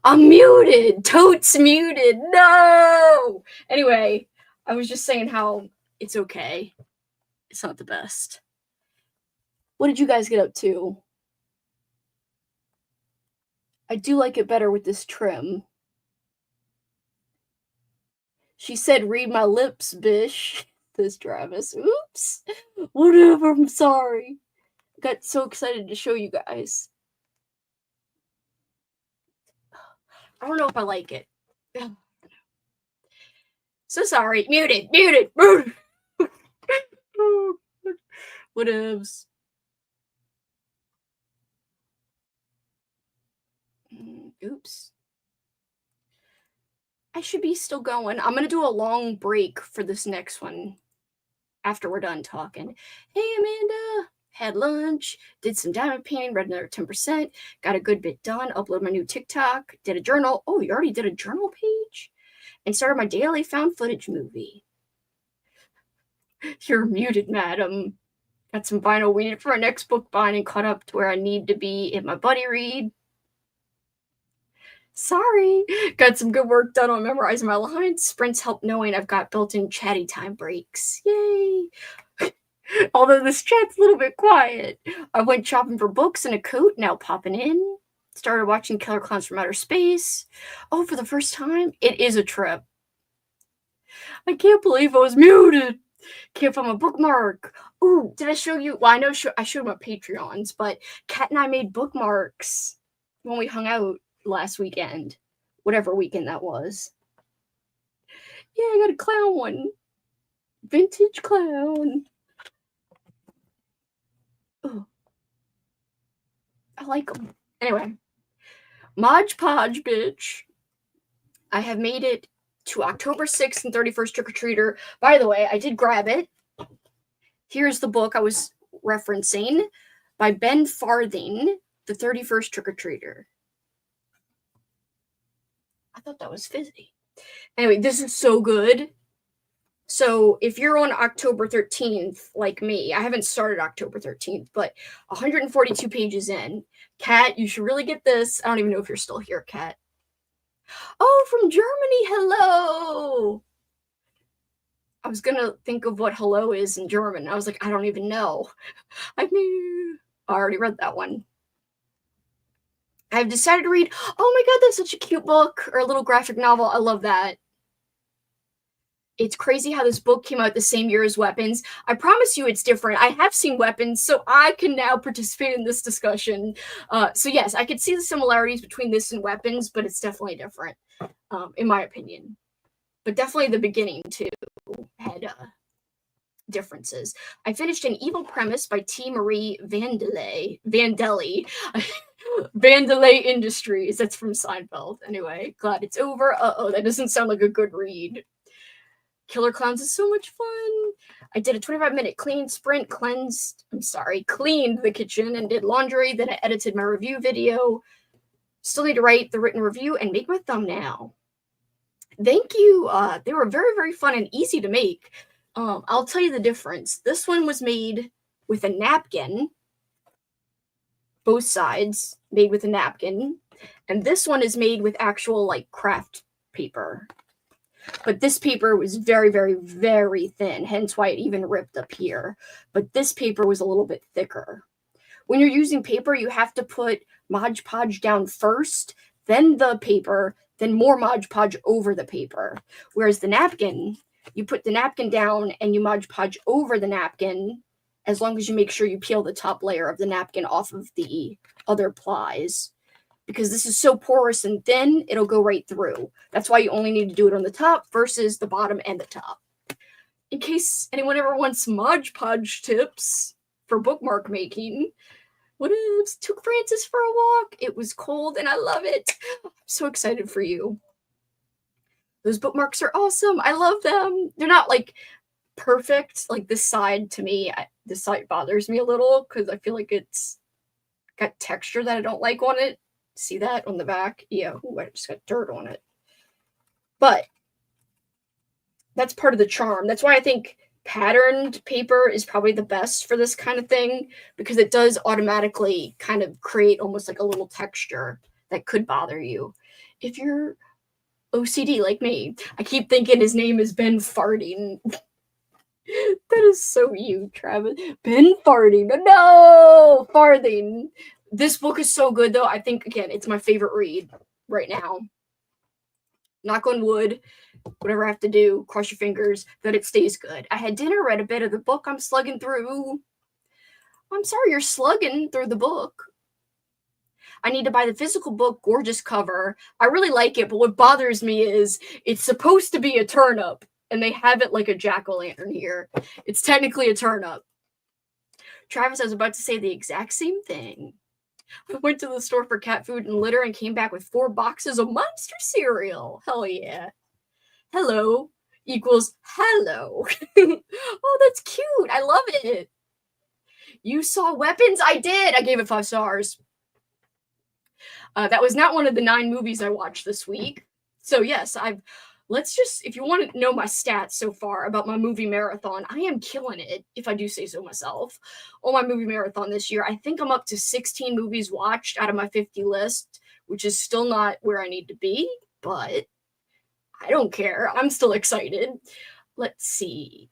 I'm muted. Totes muted. No. Anyway, I was just saying how it's okay. It's not the best. What did you guys get up to? I do like it better with this trim. She said, read my lips, bish. This Travis. Oops. Whatever, I'm sorry. Got so excited to show you guys. I don't know if I like it. So sorry. Muted. Whatevs. Oops. I should be still going. I'm going to do a long break for this next one after we're done talking. Hey, Amanda. Had lunch, did some diamond painting, read another 10%, got a good bit done, uploaded my new TikTok, did a journal. Oh, you already did a journal page? And started my daily found footage movie. You're muted, madam. Got some vinyl weeded for our next book binding, caught up to where I need to be in my buddy read. Sorry. Got some good work done on memorizing my lines. Sprints help knowing I've got built-in chatty time breaks. Yay. Although this chat's a little bit quiet. I went shopping for books and a coat, now popping in. Started watching Killer Clowns from Outer Space. Oh, for the first time? It is a trip. I can't believe I was muted. Can't find my bookmark. Ooh, did I show you? Well, I know I showed my Patreons, but Kat and I made bookmarks when we hung out last weekend. Whatever weekend that was. Yeah, I got a clown one. Vintage clown. Ooh. I like them. Anyway. Mod Podge, bitch. I have made it to October 6th and 31st Trick-or-Treater. By the way, I did grab it. Here's the book I was referencing by Ben Farthing, The 31st Trick-or-Treater. I thought that was fizzy. Anyway, this is so good. So if you're on October 13th, like me, I haven't started October 13th, but 142 pages in. Kat, you should really get this. I don't even know if you're still here, Kat. Oh, from Germany, hello. I was going to think of what hello is in German. I was like, I don't even know. I already read that one. I've decided to read, oh my god, that's such a cute book, or a little graphic novel. I love that. It's crazy how this book came out the same year as Weapons. I promise you it's different. I have seen Weapons, so I can now participate in this discussion. So yes, I could see the similarities between this and Weapons, but it's definitely different, in my opinion. But definitely the beginning, too, had differences. I finished An Evil Premise by T. Marie Vandelay. Vandelay Industries. That's from Seinfeld. Anyway, glad it's over. Uh-oh, that doesn't sound like a good read. Killer Clowns is so much fun. I did a 25-minute clean sprint, cleaned the kitchen and did laundry. Then I edited my review video. Still need to write the written review and make my thumbnail. Thank you. They were very, very fun and easy to make. I'll tell you the difference. This one was made with a napkin. Both sides made with a napkin. And this one is made with actual, like, craft paper. But this paper was very, very, very thin, hence why it even ripped up here. But this paper was a little bit thicker. When you're using paper, you have to put Mod Podge down first, then the paper, then more Mod Podge over the paper. Whereas the napkin, you put the napkin down and you Mod Podge over the napkin, as long as you make sure you peel the top layer of the napkin off of the other plies. Because this is so porous and thin, it'll go right through. That's why you only need to do it on the top versus the bottom and the top. In case anyone ever wants Mod Podge tips for bookmark making, what if took Francis for a walk? It was cold and I love it. I'm so excited for you. Those bookmarks are awesome. I love them. They're not like perfect. Like this side to me, this side bothers me a little because I feel like it's got texture that I don't like on it. See that on the back? Yeah, ooh, I just got dirt on it. But that's part of the charm. That's why I think patterned paper is probably the best for this kind of thing, because it does automatically kind of create almost like a little texture that could bother you. If you're OCD like me, I keep thinking his name is Ben Farting. That is so you, Travis. Ben Farting. No! Farthing. This book is so good, though. I think, again, it's my favorite read right now. Knock on wood, whatever I have to do, cross your fingers, that it stays good. I had dinner, read a bit of the book I'm slugging through. I'm sorry you're slugging through the book. I need to buy the physical book, gorgeous cover. I really like it, but what bothers me is it's supposed to be a turnip, and they have it like a jack-o'-lantern here. It's technically a turnip. Travis, I was about to say the exact same thing. I went to the store for cat food and litter and came back with 4 boxes of monster cereal. Hell yeah. Hello equals hello. Oh, that's cute. I love it. You saw Weapons? I did. I gave it 5 stars. That was not one of the 9 movies I watched this week. So yes, let's just, if you want to know my stats so far about my movie marathon, I am killing it, if I do say so myself, on my movie marathon this year. I think I'm up to 16 movies watched out of my 50 list, which is still not where I need to be, but I don't care. I'm still excited. Let's see.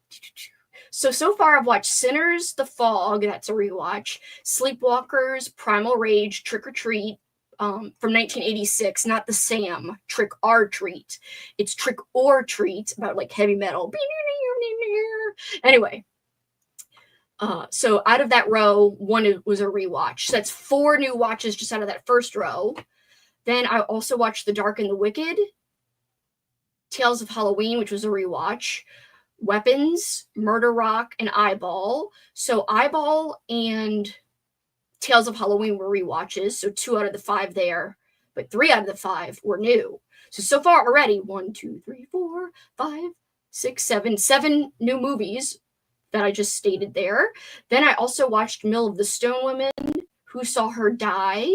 So far I've watched Sinners, The Fog, that's a rewatch, Sleepwalkers, Primal Rage, Trick or Treat, from 1986, not the Sam, Trick or Treat. It's Trick or Treat, about like heavy metal. Anyway, so out of that row, 1 was a rewatch. So that's 4 new watches just out of that first row. Then I also watched The Dark and the Wicked, Tales of Halloween, which was a rewatch, Weapons, Murder Rock, and Eyeball. So Eyeball and Tales of Halloween were rewatches, so 2 out of the 5 there, but 3 out of the 5 were new. So far already, 1, 2, 3, 4, 5, 6, 7 new movies that I just stated there. Then I also watched Mill of the Stone Women, Who Saw Her Die,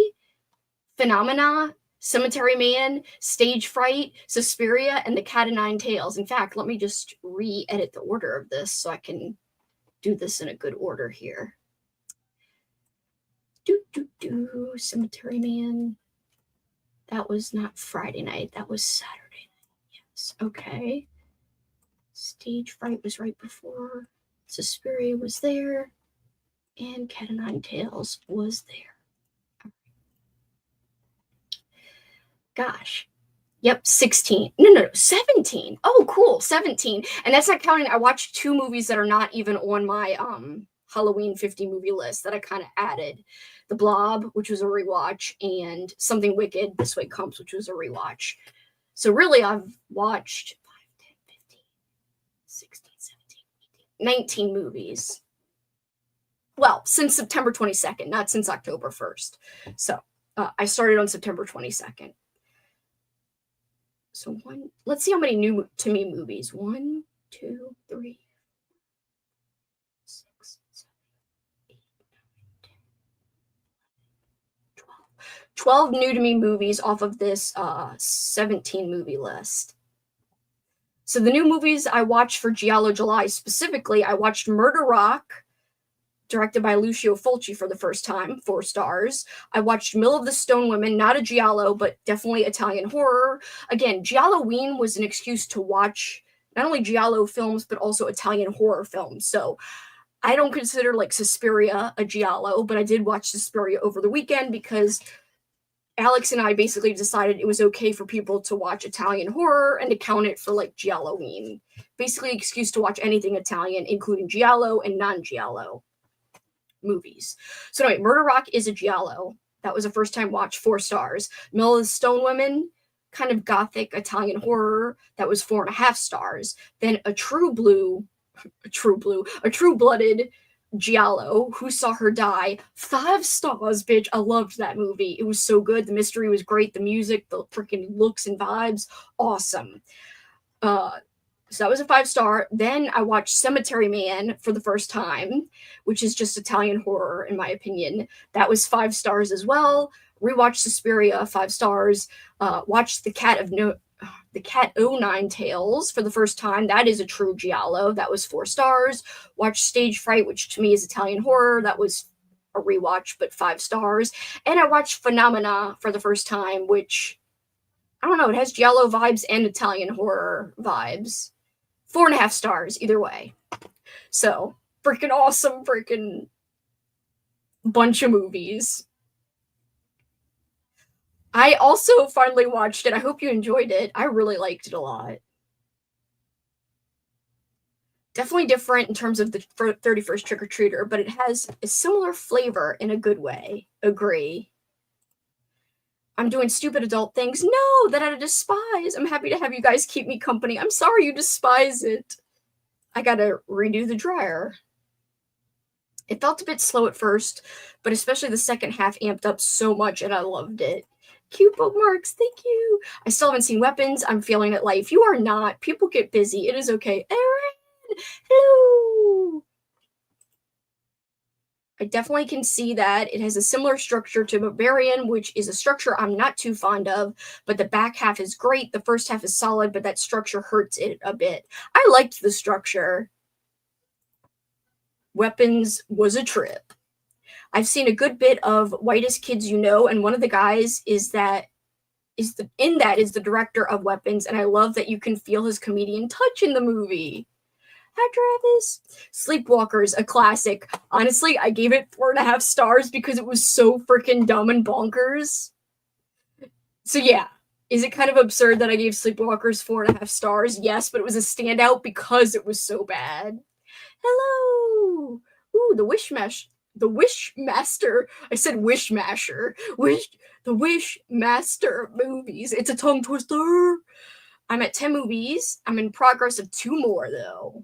Phenomena, Cemetery Man, Stage Fright, Suspiria, and The Cat o' Nine Tails. In fact, let me just re-edit the order of this so I can do this in a good order here. Cemetery Man. That was not Friday night. That was Saturday night. Yes. Okay. Stage Fright was right before. Suspiria was there. And Cat o' Nine Tails was there. Gosh. Yep, 16. No, 17. Oh, cool. 17. And that's not counting. I watched 2 movies that are not even on my Halloween 50 movie list that I kind of added. The Blob, which was a rewatch, and Something Wicked, This Way Comes, which was a rewatch. So really, I've watched 5, 10, 15, 16, 17, 18, 19 movies. Well, since September 22nd, not since October 1st. So I started on September 22nd. So let's see how many new to me movies. 1, 2, 3, 6, 7, 8, 9, 10, 12 new to me movies off of this 17 movie list. So the new movies I watched for Giallo July specifically, I watched Murder Rock, directed by Lucio Fulci for the first time, 4 stars. I watched Mill of the Stone Women, not a Giallo, but definitely Italian horror. Again, Gialloween was an excuse to watch not only Giallo films, but also Italian horror films. So I don't consider like Suspiria a Giallo, but I did watch Suspiria over the weekend because Alex and I basically decided it was okay for people to watch Italian horror and to count it for like Gialloween. Basically, an excuse to watch anything Italian, including Giallo and non-Giallo movies. So anyway, Murder Rock is a Giallo. That was a first time watch, 4 stars. Mill of the Stone Women, kind of gothic Italian horror. That was 4.5 stars. Then a true-blooded Giallo, Who Saw Her Die, 5 stars, bitch. I loved that movie. It was so good. The mystery was great. The music, the freaking looks and vibes, awesome. So that was a 5-star. Then I watched Cemetery Man for the first time, which is just Italian horror, in my opinion. That was 5 stars as well. Rewatched Suspiria, 5 stars. Watched The Cat o' Nine Tails for the first time. That is a true Giallo. That was 4 stars. Watched Stage Fright, which to me is Italian horror. That was a rewatch, but 5 stars. And I watched Phenomena for the first time, which, I don't know, it has giallo vibes and Italian horror vibes. 4.5 stars, either way. So, freaking awesome, freaking bunch of movies. I also finally watched it. I hope you enjoyed it. I really liked it a lot. Definitely different in terms of the 31st Trick or Treater, but it has a similar flavor in a good way. Agree. I'm doing stupid adult things. No, that I despise. I'm happy to have you guys keep me company. I'm sorry you despise it. I gotta redo the dryer. It felt a bit slow at first, but especially the second half amped up so much and I loved it. Cute bookmarks, thank you. I still haven't seen Weapons. I'm feeling it life. You are not. People get busy. It is okay. Erin, hello. I definitely can see that. It has a similar structure to Barbarian, which is a structure I'm not too fond of, but the back half is great. The first half is solid, but that structure hurts it a bit. I liked the structure. Weapons was a trip. I've seen a good bit of Whitest Kids You Know, and one of the guys is the director of Weapons, and I love that you can feel his comedian touch in the movie. Hi, Travis. Sleepwalkers, a classic. Honestly, I gave it 4.5 stars because it was so freaking dumb and bonkers. So yeah, is it kind of absurd that I gave Sleepwalkers 4.5 stars? Yes, but it was a standout because it was so bad. Hello. Ooh, the Wishmaster. I said Wishmasher. The Wishmaster movies. It's a tongue twister. I'm at 10 movies. I'm in progress of 2 more though.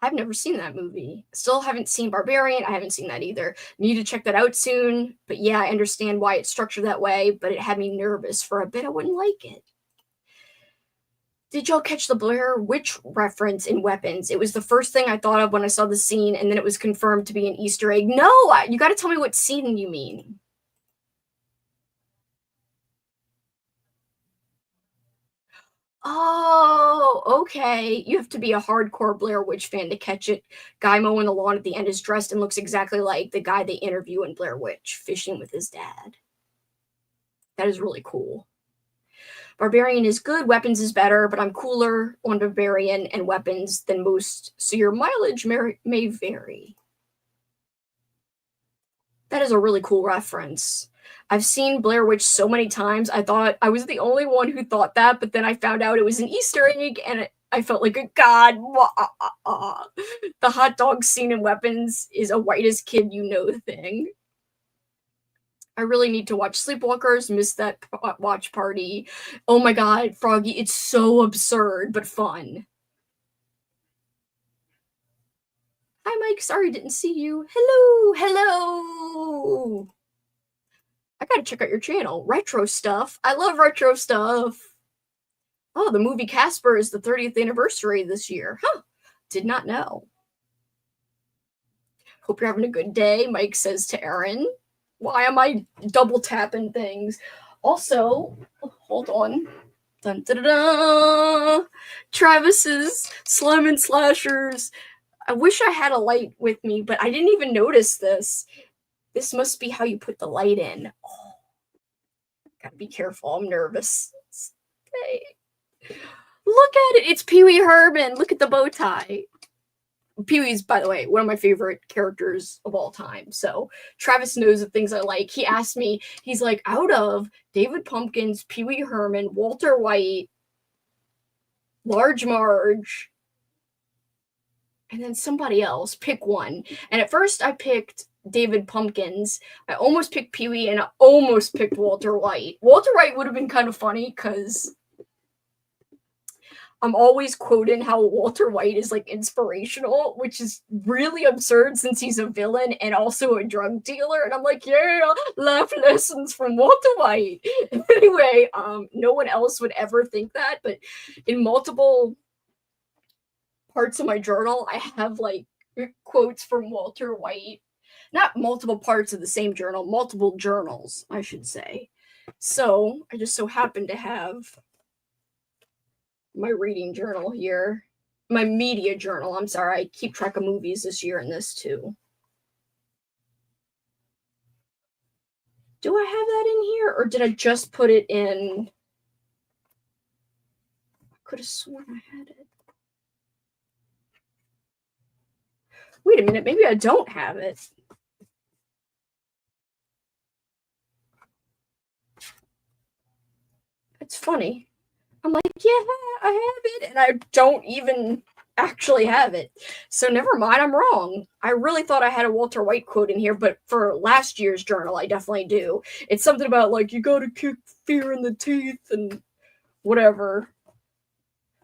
I've never seen that movie. Still haven't seen Barbarian. I haven't seen that either. Need to check that out soon. But yeah, I understand why it's structured that way, but it had me nervous for a bit. I wouldn't like it. Did y'all catch the Blair Witch reference in Weapons? It was the first thing I thought of when I saw the scene, and then it was confirmed to be an Easter egg. No, you got to tell me what scene you mean. Oh, okay. You have to be a hardcore Blair Witch fan to catch it. Guy mowing the lawn at the end is dressed and looks exactly like the guy they interview in Blair Witch, fishing with his dad. That is really cool. Barbarian is good, Weapons is better, but I'm cooler on Barbarian and Weapons than most, so your mileage may vary. That is a really cool reference. I've seen Blair Witch so many times. I thought I was the only one who thought that, but then I found out it was an Easter egg, and I felt like a god. The hot dog scene in Weapons is a Whitest Kid You Know thing. I really need to watch Sleepwalkers. Missed that watch party. Oh my god, Froggy, it's so absurd, but fun. Hi, Mike. Sorry, didn't see you. Hello, hello. I gotta check out your channel. Retro stuff. I love retro stuff. Oh, the movie Casper is the 30th anniversary this year. Huh. Did not know. Hope you're having a good day, Mike says to Erin. Why am I double tapping things? Also, hold on. Dun, dun, dun, dun. Travis's Slime and Slashers. I wish I had a light with me, but I didn't even notice this. This must be how you put the light in. Oh, gotta be careful. I'm nervous. Hey. Look at it. It's Pee Wee Herman. Look at the bow tie. Pee Wee's, by the way, one of my favorite characters of all time. So Travis knows the things I like. He asked me, he's like, out of David Pumpkins, Pee Wee Herman, Walter White, Large Marge, and then somebody else, pick one. And at first I picked David Pumpkins. I almost picked Pee Wee, and I almost picked Walter White. Walter White would have been kind of funny because I'm always quoting how Walter White is like inspirational, which is really absurd since he's a villain and also a drug dealer. And I'm like, yeah, life lessons from Walter White. Anyway, no one else would ever think that, but in multiple parts of my journal, I have like quotes from Walter White. Not multiple parts of the same journal, multiple journals, I should say. So I just so happen to have my reading journal here. My media journal. I'm sorry. I keep track of movies this year in this too. Do I have that in here, or did I just put it in? I could have sworn I had it. Wait a minute, maybe I don't have it. It's funny. I'm like, yeah, I have it, and I don't even actually have it. So never mind, I'm wrong. I really thought I had a Walter White quote in here, but for last year's journal, I definitely do. It's something about, like, you gotta kick fear in the teeth and whatever.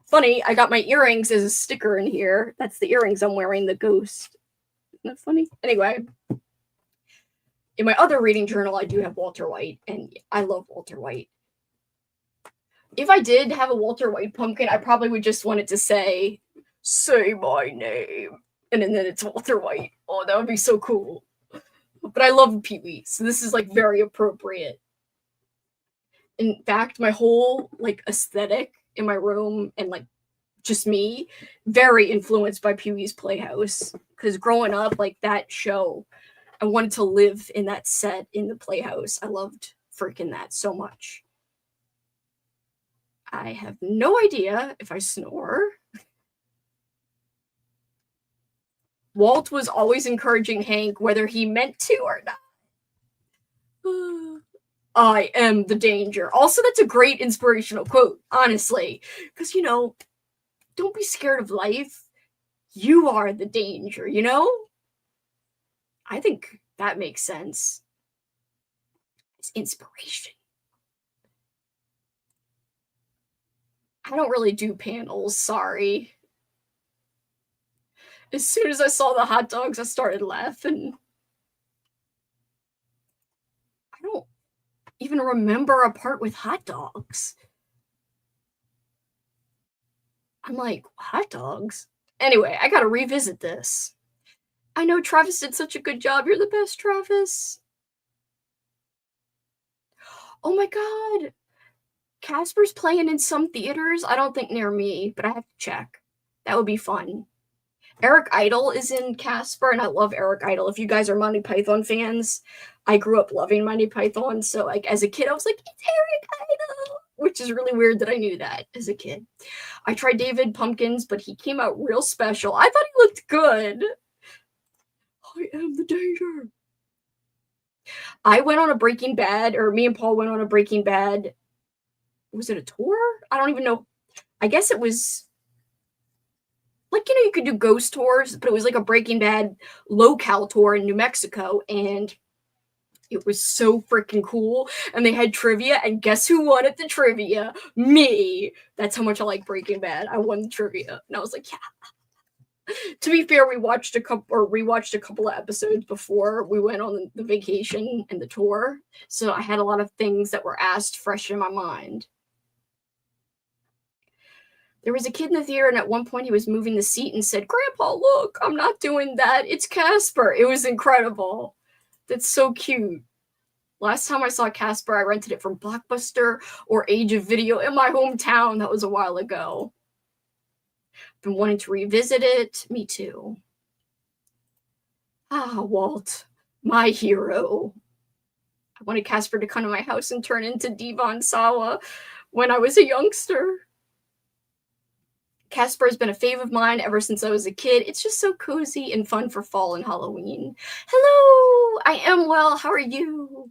Funny, I got my earrings as a sticker in here. That's the earrings I'm wearing, the ghost. Isn't that funny? Anyway, in my other reading journal, I do have Walter White, and I love Walter White. If I did have a Walter White pumpkin, I probably would just want it to say my name. And then it's Walter White. Oh, that would be so cool. But I love Pee-wee, so this is, like, very appropriate. In fact, my whole, like, aesthetic in my room and, like, just me, very influenced by Pee-wee's Playhouse. Because growing up, like, that show, I wanted to live in that set in the Playhouse. I loved freaking that so much. I have no idea if I snore. Walt was always encouraging Hank, whether he meant to or not. I am the danger. Also, that's a great inspirational quote, honestly. Because, you know, don't be scared of life. You are the danger, you know? I think that makes sense. It's inspiration. I don't really do panels, sorry. As soon as I saw the hot dogs, I started laughing. I don't even remember a part with hot dogs. I'm like, hot dogs? Anyway, I gotta revisit this. I know Travis did such a good job. You're the best, Travis. Oh my god. Casper's playing in some theaters. I don't think near me, but I have to check. That would be fun. Eric Idle is in Casper, and I love Eric Idle. If you guys are Monty Python fans, I grew up loving Monty Python. So, like, as a kid, I was like, it's Eric Idle, which is really weird that I knew that as a kid. I tried David Pumpkins, but he came out real special. I thought he looked good. I am the danger. I went on a Breaking Bad, or me and Paul went on a Breaking Bad. Was it a tour? I don't even know. I guess it was, like, you know, you could do ghost tours, but it was like a Breaking Bad locale tour in New Mexico, and it was so freaking cool. And they had trivia, and guess who won at the trivia? Me. That's how much I like Breaking Bad. I won the trivia, and I was like, yeah. To be fair, we rewatched a couple of episodes before we went on the vacation and the tour, so I had a lot of things that were asked fresh in my mind. There was a kid in the theater, and at one point he was moving the seat and said, "Grandpa, look, I'm not doing that. It's Casper." It was incredible. That's so cute. Last time I saw Casper, I rented it from Blockbuster or Age of Video in my hometown. That was a while ago. Been wanting to revisit it. Me too. Ah, Walt, my hero. I wanted Casper to come to my house and turn into Devon Sawa when I was a youngster. Casper has been a fave of mine ever since I was a kid. It's just so cozy and fun for fall and Halloween. Hello, I am well. How are you?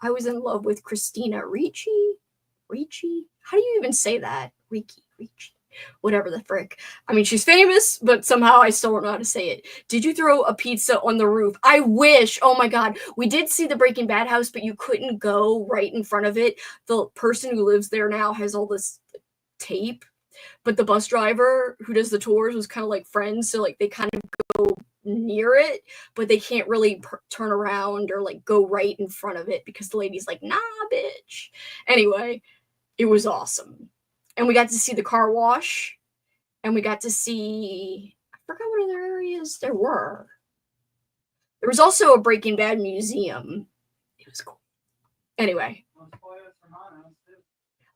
I was in love with Christina Ricci. Ricci? How do you even say that? Ricci. Whatever the frick. I mean, she's famous, but somehow I still don't know how to say it. Did you throw a pizza on the roof? I wish. Oh my god. We did see the Breaking Bad house, but you couldn't go right in front of it. The person who lives there now has all this tape, but the bus driver who does the tours was kind of like friends, so like they kind of go near it, but they can't really turn around or like go right in front of it because the lady's like, nah, bitch. Anyway, it was awesome. And we got to see the car wash, and we got to see, I forgot what other areas there were. There was also a Breaking Bad museum. It was cool. Anyway.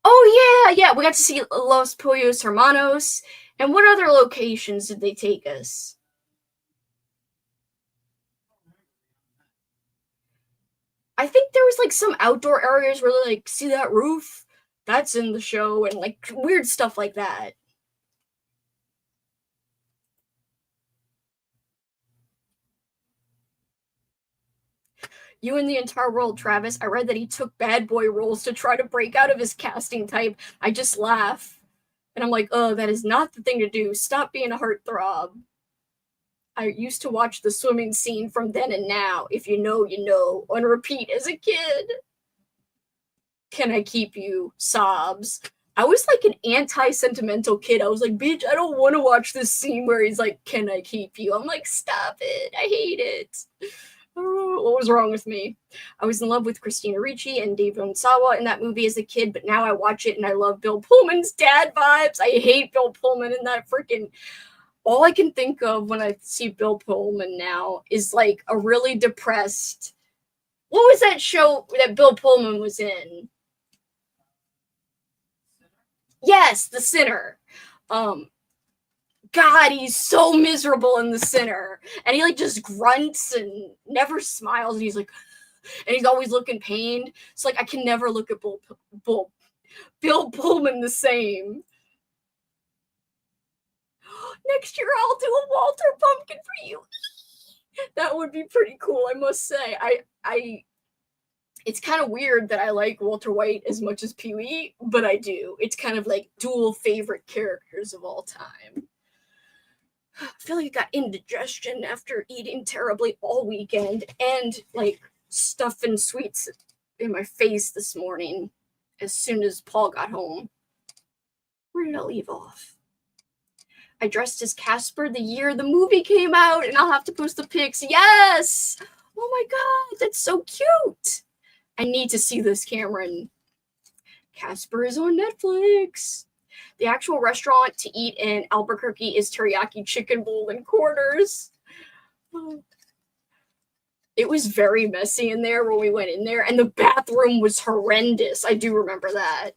Oh, yeah. We got to see Los Pollos Hermanos. And what other locations did they take us? I think there was like some outdoor areas where like, see that roof? That's in the show, and like weird stuff like that. You and the entire world, Travis. I read that he took bad boy roles to try to break out of his casting type. I just laugh. And I'm like, oh, that is not the thing to do. Stop being a heartthrob. I used to watch the swimming scene from then and now. If you know, you know. On repeat as a kid. Can I keep you? Sobs. I was like an anti-sentimental kid. I was like, bitch, I don't want to watch this scene where he's like, can I keep you? I'm like, stop it. I hate it. Oh, what was wrong with me? I was in love with Christina Ricci and Dave Onsawa in that movie as a kid, but now I watch it and I love Bill Pullman's dad vibes. I hate Bill Pullman in that freaking. All I can think of when I see Bill Pullman now is like a really depressed. What was that show that Bill Pullman was in? Yes, The Sinner. God, he's so miserable in The Sinner. And he like just grunts and never smiles. And he's like, and he's always looking pained. It's like I can never look at Bill Pullman the same. Next year I'll do a Walter Pumpkin for you. That would be pretty cool, I must say. I it's kind of weird that I like Walter White as much as Pee-wee, but I do. It's kind of like dual favorite characters of all time. I feel like I got indigestion after eating terribly all weekend and like stuff and sweets in my face this morning as soon as Paul got home. Where did I leave off? I dressed as Casper the year the movie came out, and I'll have to post the pics. Yes! Oh my god, that's so cute! I need to see this, Cameron. Casper is on Netflix. The actual restaurant to eat in Albuquerque is Teriyaki Chicken Bowl and Quarters. It was very messy in there when we went in there, and the bathroom was horrendous. I do remember that.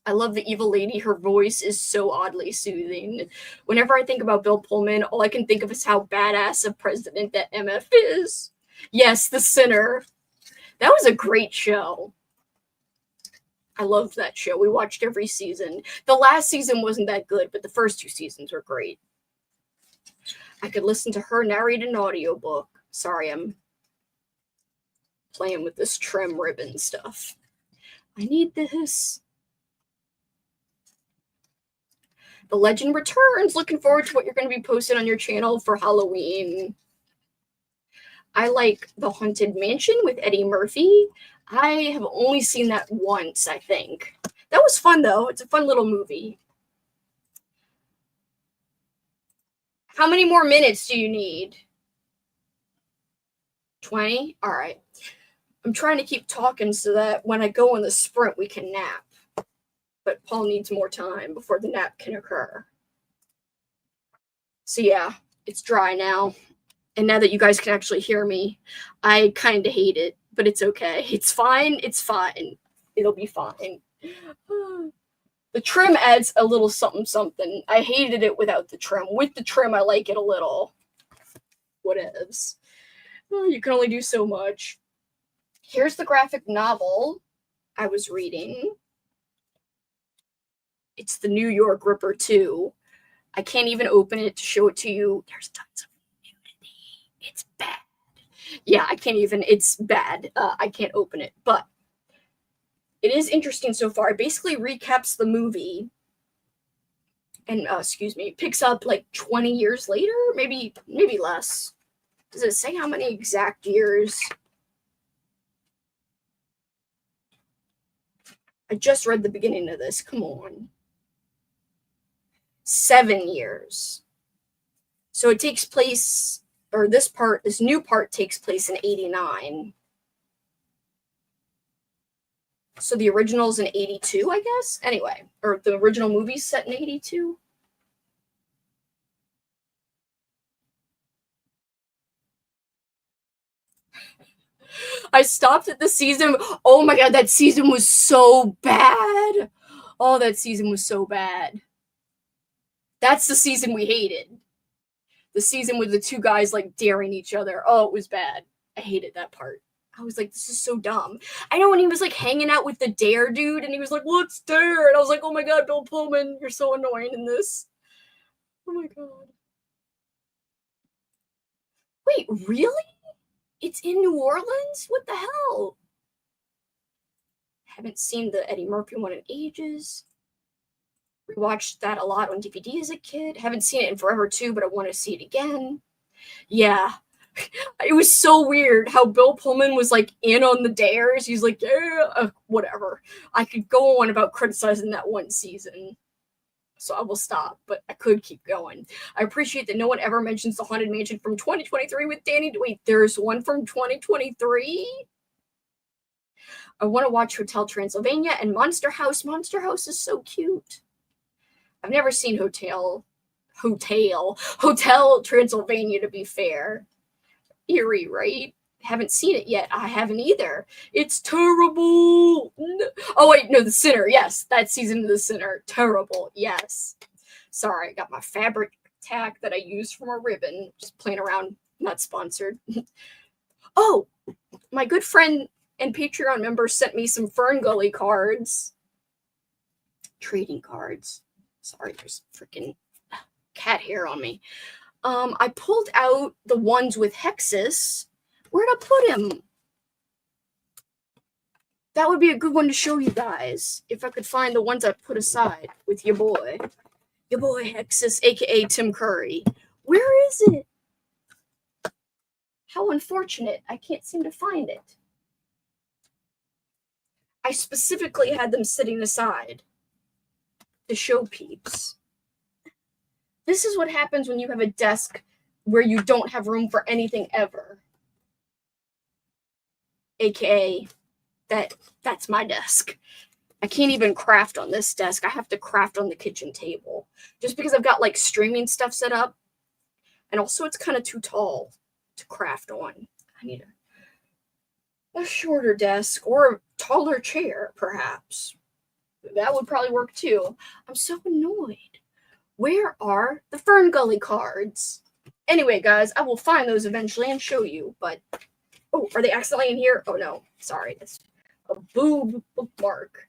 I love the evil lady. Her voice is so oddly soothing. Whenever I think about Bill Pullman, all I can think of is how badass a president that MF is. Yes, The Sinner. That was a great show. I loved that show. We watched every season. The last season wasn't that good, but the first 2 seasons were great. I could listen to her narrate an audiobook. Sorry, I'm playing with this trim ribbon stuff. I need this. The Legend returns. Looking forward to what you're going to be posting on your channel for Halloween. I like The Haunted Mansion with Eddie Murphy. I have only seen that once, I think. That was fun, though. It's a fun little movie. How many more minutes do you need? 20? All right. I'm trying to keep talking so that when I go on the sprint, we can nap. But Paul needs more time before the nap can occur. So yeah, it's dry now. And now that you guys can actually hear me, I kind of hate it, but it's okay. It's fine. It's fine. It'll be fine. The trim adds a little something something. I hated it without the trim. With the trim, I like it a little. Whatevs. You can only do so much. Here's the graphic novel I was reading. It's the New York Ripper 2. I can't even open it to show it to you. There's tons of nudity. It's bad. Yeah, I can't even. It's bad. I can't open it. But it is interesting so far. It basically recaps the movie. And, picks up like 20 years later. Maybe less. Does it say how many exact years? I just read the beginning of this. Come on. 7 years. So it takes place, or this new part takes place in 89. So the original's in 82, I guess? Anyway, or the original movie's set in 82. I stopped at the season. Oh my god, that season was so bad. Oh, that season was so bad. That's the season we hated. The season with the 2 guys like daring each other. Oh, it was bad. I hated that part. I was like, this is so dumb. I know when he was like hanging out with the Dare dude and he was like, let's dare. And I was like, oh my god, Bill Pullman, you're so annoying in this. Oh my god. Wait, really? It's in New Orleans? What the hell? Haven't seen the Eddie Murphy one in ages. Rewatched that a lot on DVD as a kid. Haven't seen it in forever too, but I want to see it again. Yeah. It was so weird how Bill Pullman was like in on the dares. He's like, yeah, whatever. I could go on about criticizing that one season. So I will stop, but I could keep going. I appreciate that no one ever mentions the Haunted Mansion from 2023 with Danny. Wait, there's one from 2023? I want to watch Hotel Transylvania and Monster House. Monster House is so cute. I've never seen Hotel Transylvania, to be fair. Eerie, right? Haven't seen it yet. I haven't either. It's terrible. No. Oh wait, no, The Sinner. Yes, that season of The Sinner. Terrible. Yes. Sorry, I got my fabric tack that I used for my ribbon. Just playing around. Not sponsored. Oh, my good friend and Patreon member sent me some Fern Gully cards. Trading cards. Sorry, there's freaking cat hair on me. I pulled out the ones with Hexus. Where'd I put him? That would be a good one to show you guys. If I could find the ones I put aside with your boy. Your boy Hexus, aka Tim Curry. Where is it? How unfortunate. I can't seem to find it. I specifically had them sitting aside to show peeps. This is what happens when you have a desk where you don't have room for anything ever. AKA, that's my desk. I can't even craft on this desk. I have to craft on the kitchen table. Just because I've got like streaming stuff set up. And also it's kind of too tall to craft on. I need a shorter desk or a taller chair, perhaps. That would probably work too. I'm so annoyed. Where are the Fern Gully cards? Anyway, guys, I will find those eventually and show you, but... Oh, are they accidentally in here? Oh, no. Sorry. It's a boob bookmark.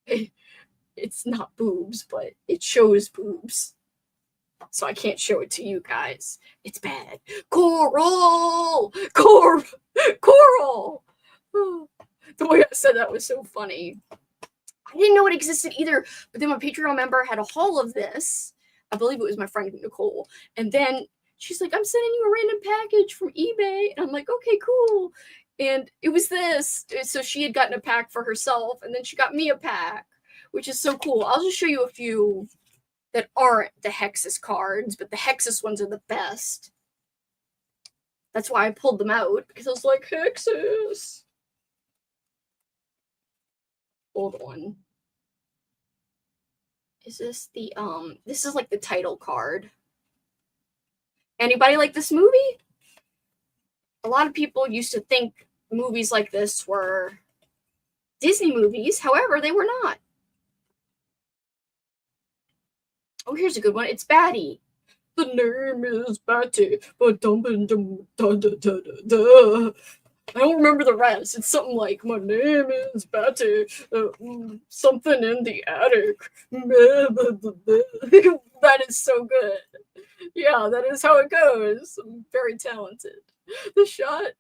It's not boobs, but it shows boobs. So I can't show it to you guys. It's bad. Coral! Coral! The way I said that was so funny. I didn't know it existed either, but then my Patreon member had a haul of this. I believe it was my friend Nicole. And then she's like, I'm sending you a random package from eBay. And I'm like, okay, cool. And it was this. So she had gotten a pack for herself, and then she got me a pack, which is so cool. I'll just show you a few that aren't the Hexus cards, but the Hexus ones are the best. That's why I pulled them out, because I was like, Hexus. Hold on. Is this the, this is like the title card. Anybody like this movie? A lot of people used to think movies like this were Disney movies. However, they were not. Oh, here's a good one. It's Batty. The name is Batty. I don't remember the rest. It's something like, my name is Batty. Something in the attic. That is so good. Yeah, that is how it goes. I'm very talented. The shot.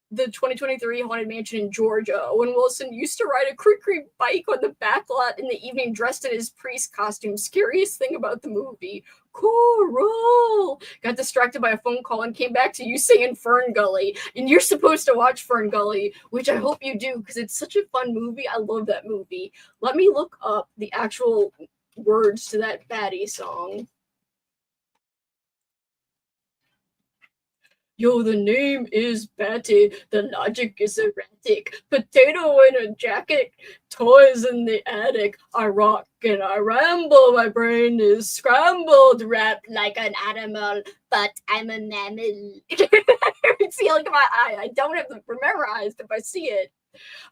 The 2023 Haunted Mansion in Georgia. Owen Wilson used to ride a creek bike on the back lot in the evening dressed in his priest costume. Scariest thing about the movie. Coral! Got distracted by a phone call and came back to you saying Fern Gully. And you're supposed to watch Fern Gully, which I hope you do, because it's such a fun movie. I love that movie. Let me look up the actual words to that Batty song. Yo, the name is Batty. The logic is erratic. Potato in a jacket. Toys in the attic. I rock and I ramble. My brain is scrambled. Wrapped like an animal. But I'm a mammal. See, look at my eye. I don't have it memorized if I see it.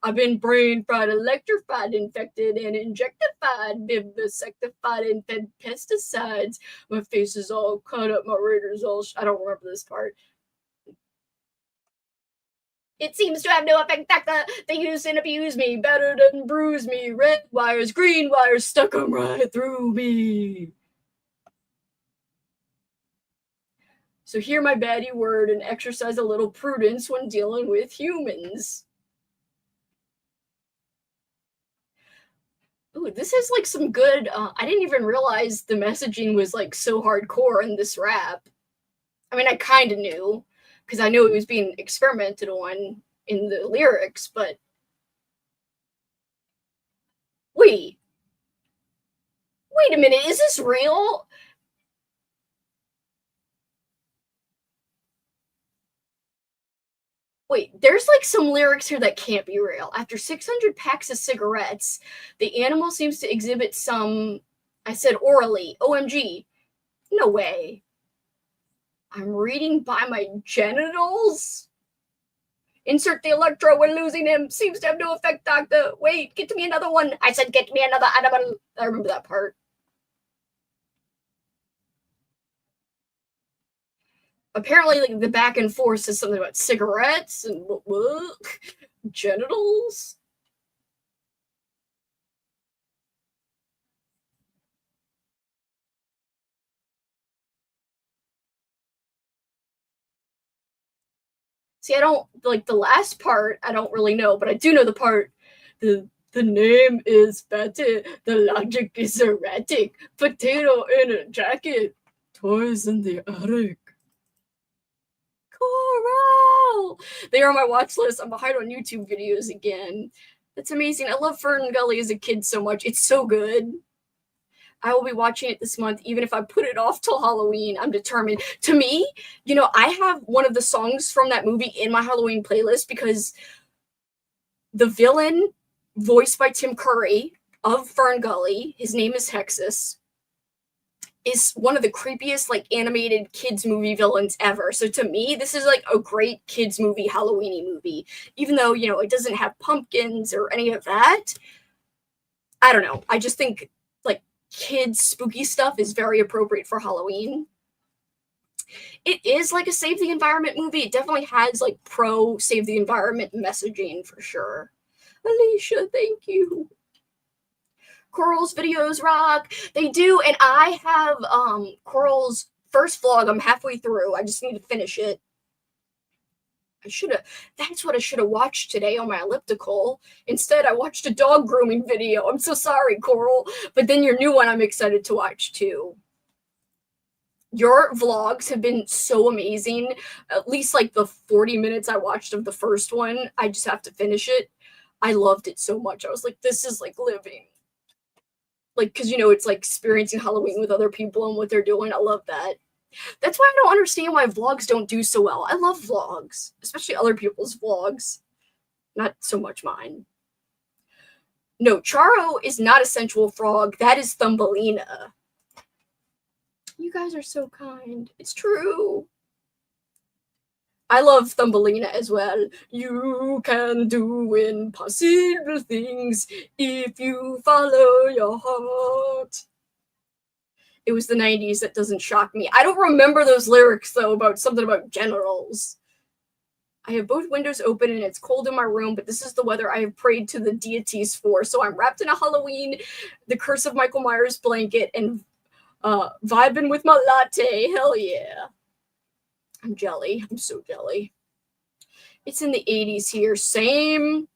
I've been brain fried, electrified, infected, and injectified, vivisectified, and fed pesticides. My face is all cut up. My reader's all... I don't remember this part. It seems to have no effect, doctor. They use and abuse me better than bruise me. Red wires, green wires, stuck 'em right through me. So hear my baddie word and exercise a little prudence when dealing with humans. Ooh, this is like some good. I didn't even realize the messaging was like so hardcore in this rap. I mean, I kind of knew because I knew it was being experimented on in the lyrics, but wait, wait a minute, is this real? Wait, there's like some lyrics here that can't be real. After 600 packs of cigarettes, the animal seems to exhibit some. I said orally. OMG. No way. I'm reading by my genitals? Insert the electro when losing him. Seems to have no effect, doctor. Wait, get me another one. I said get me another animal. I remember that part. Apparently, like the back and forth says something about cigarettes and what? Genitals. See, I don't like the last part. I don't really know, but I do know the part. The name is Betty. The logic is erratic. Potato in a jacket. Toys in the attic. Coral. They are on my watch list. I'm behind on YouTube videos again. That's amazing. I love Fern Gully as a kid so much. It's so good. I will be watching it this month, even if I put it off till Halloween. I'm determined. To me, I have one of the songs from that movie in my Halloween playlist because the villain, voiced by Tim Curry of Fern Gully, his name is Hexus, is one of the creepiest like animated kids movie villains ever. So to me, this is like a great kids movie, Halloweeny movie. Even though, it doesn't have pumpkins or any of that. I don't know. I just think like kids spooky stuff is very appropriate for Halloween. It is like a save the environment movie. It definitely has like pro save the environment messaging for sure. Alicia, thank you. Coral's videos rock. They do, and I have Coral's first vlog. I'm halfway through. I just need to finish it. That's what I should have watched today on my elliptical. Instead, I watched a dog grooming video. I'm so sorry, Coral. But then your new one I'm excited to watch too. Your vlogs have been so amazing. At least like the 40 minutes I watched of the first one. I just have to finish it. I loved it so much. I was like, this is like living. Like, because it's like experiencing Halloween with other people and what they're doing. I love that. That's why I don't understand why vlogs don't do so well. I love vlogs, especially other people's vlogs. Not so much mine. No, Charo is not a sensual frog. That is Thumbelina. You guys are so kind. It's true. I love Thumbelina as well. You can do impossible things if you follow your heart. It was the 90s. That doesn't shock me. I don't remember those lyrics, though, about something about generals. I have both windows open and it's cold in my room, but this is the weather I have prayed to the deities for. So I'm wrapped in a Halloween, the Curse of Michael Myers blanket, and vibing with my latte. Hell yeah. I'm jelly. I'm so jelly. It's in the 80s here. Same.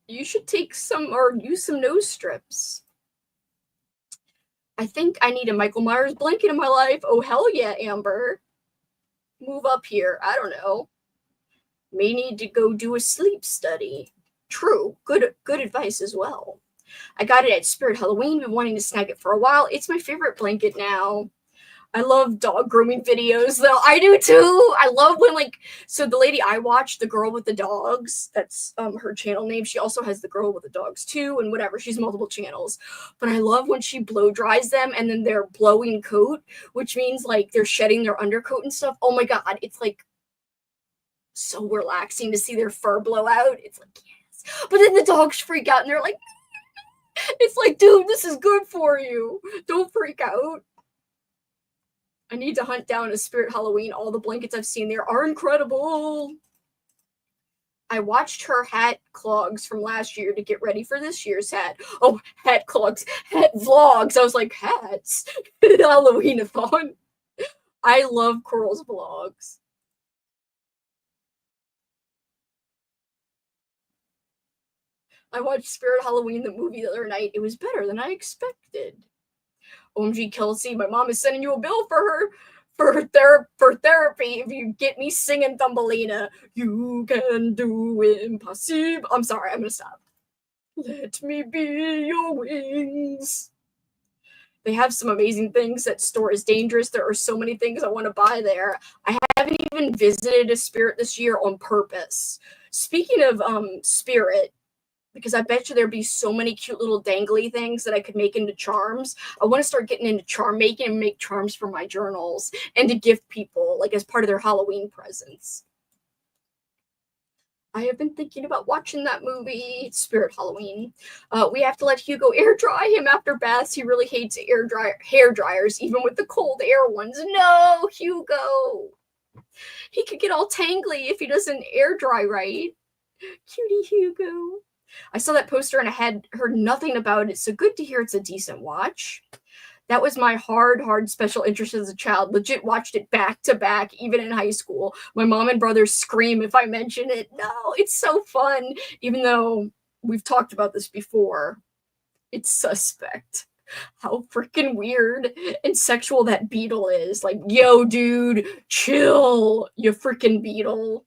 You should take some or use some nose strips. I think I need a Michael Myers blanket in my life. Oh, hell yeah, Amber. Move up here. I don't know. May need to go do a sleep study. True. Good advice as well. I got it at Spirit Halloween. Been wanting to snag it for a while. It's my favorite blanket now. I love dog grooming videos, though. I do too. I love when so the lady I watch, the girl with the dogs, that's her channel name. She also has the girl with the dogs too, and whatever. She's multiple channels. But I love when she blow dries them and then they're blowing coat, which means like they're shedding their undercoat and stuff. Oh my god, it's like so relaxing to see their fur blow out. It's like yes. But then the dogs freak out and they're like, it's like, dude, this is good for you. Don't freak out. I need to hunt down a Spirit Halloween. All the blankets I've seen there are incredible. I watched her hat clogs from last year to get ready for this year's hat. Oh, hat clogs, hat vlogs. I was like, hats? Halloween-a-thon. I love Coral's vlogs. I watched Spirit Halloween, the movie, the other night. It was better than I expected. OMG, Kelsi, my mom is sending you a bill for therapy if you get me singing Thumbelina. You can do impossible. I'm sorry, I'm gonna stop. Let me be your wings. They have some amazing things. That store is dangerous. There are so many things I want to buy there. I haven't even visited a Spirit this year on purpose. Speaking of Spirit, because I bet you there'd be so many cute little dangly things that I could make into charms. I want to start getting into charm making and make charms for my journals and to give people, like, as part of their Halloween presents. I have been thinking about watching that movie, Spirit Halloween. We have to let Hugo air dry him after baths. He really hates hair dryers, even with the cold air ones. No, Hugo. He could get all tangly if he doesn't air dry right. Cutie Hugo. I saw that poster and I had heard nothing about it, so good to hear it's a decent watch. That was my hard special interest as a child. Legit watched it back to back, even in high school. My mom and brother scream if I mention it. No, it's so fun. Even though we've talked about this before, it's suspect how freaking weird and sexual that beetle is. Like, yo, dude, chill, you freaking beetle.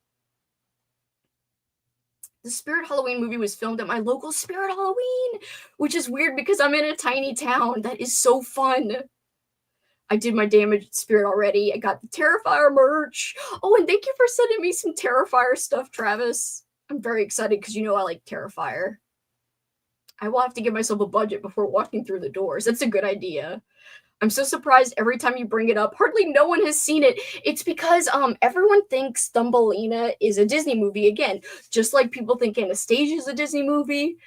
The Spirit Halloween movie was filmed at my local Spirit Halloween, which is weird because I'm in a tiny town. That is so fun. I did my damaged spirit already. I got the Terrifier merch. Oh, and thank you for sending me some Terrifier stuff, Travis. I'm very excited because you know I like Terrifier. I will have to give myself a budget before walking through the doors. That's a good idea. I'm so surprised every time you bring it up. Hardly no one has seen it. It's because everyone thinks Thumbelina is a Disney movie again, just like people think Anastasia is a Disney movie.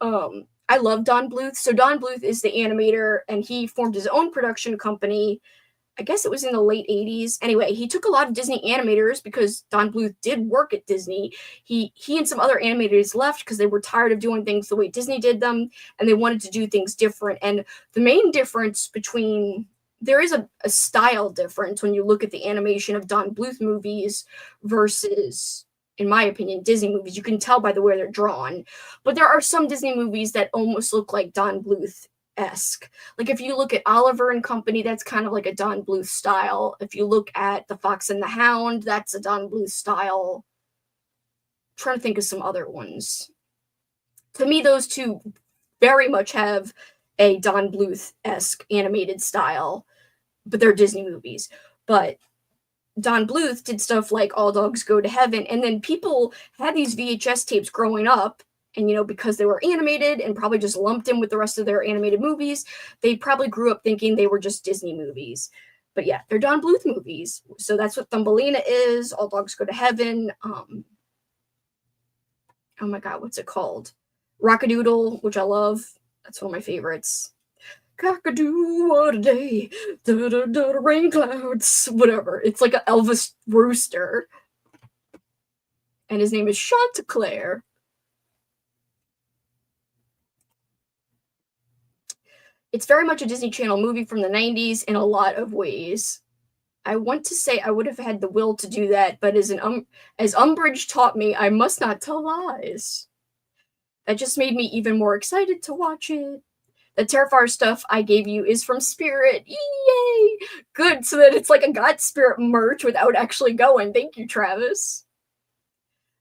I love Don Bluth. So Don Bluth is the animator, and he formed his own production company. I guess it was in the late 80s. Anyway, he took a lot of Disney animators because Don Bluth did work at Disney. He and some other animators left because they were tired of doing things the way Disney did them, and they wanted to do things different. And the main difference between there is a style difference when you look at the animation of Don Bluth movies versus, in my opinion, Disney movies. You can tell by the way they're drawn. But there are some Disney movies that almost look like Don Bluth-esque. Like if you look at Oliver and Company, that's kind of like a Don Bluth style. If you look at The Fox and the Hound, that's a Don Bluth style. I'm trying to think of some other ones. To me, those two very much have a Don Bluth-esque animated style, but they're Disney movies. But Don Bluth did stuff like All Dogs Go to Heaven, and then people had these VHS tapes growing up, and because they were animated and probably just lumped in with the rest of their animated movies, they probably grew up thinking they were just Disney movies. But yeah, they're Don Bluth movies. So that's what Thumbelina is, All Dogs Go to Heaven. Oh my god, what's it called? Rockadoodle, which I love. That's one of my favorites. Cockadoo, what a day. Da, da, da, rain clouds. Whatever. It's like an Elvis rooster. And his name is Chanticleer. It's very much a Disney Channel movie from the 90s in a lot of ways. I want to say I would have had the will to do that, but as Umbridge taught me, I must not tell lies. That just made me even more excited to watch it. The Terrifier stuff I gave you is from Spirit. Yay! Good, so that it's like a Got Spirit merch without actually going. Thank you, Travis.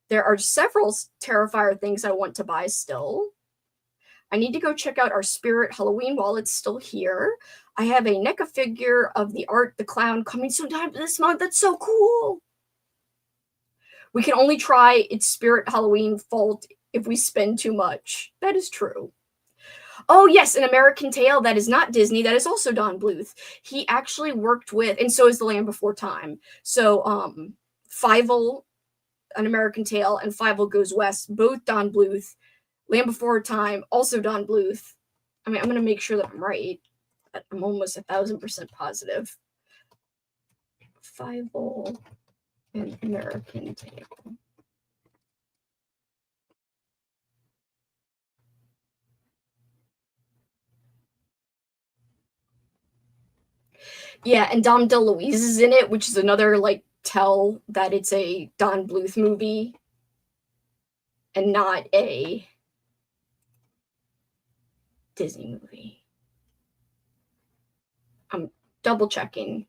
There are several Terrifier things I want to buy still. I need to go check out our Spirit Halloween while it's still here. I have a NECA figure of the Art the Clown coming sometime this month. That's so cool. We can only try its Spirit Halloween fault if we spend too much. That is true. Oh, yes, An American Tail. That is not Disney. That is also Don Bluth. He actually worked with, and so is The Land Before Time. So, Fievel, An American Tail, and Fievel Goes West, both Don Bluth. Land Before Time, also Don Bluth. I mean, I'm going to make sure that I'm right. I'm almost 1,000% positive. Fievel and American Tail. Yeah, and Dom DeLuise is in it, which is another, like, tell that it's a Don Bluth movie and not a Disney movie. I'm double checking.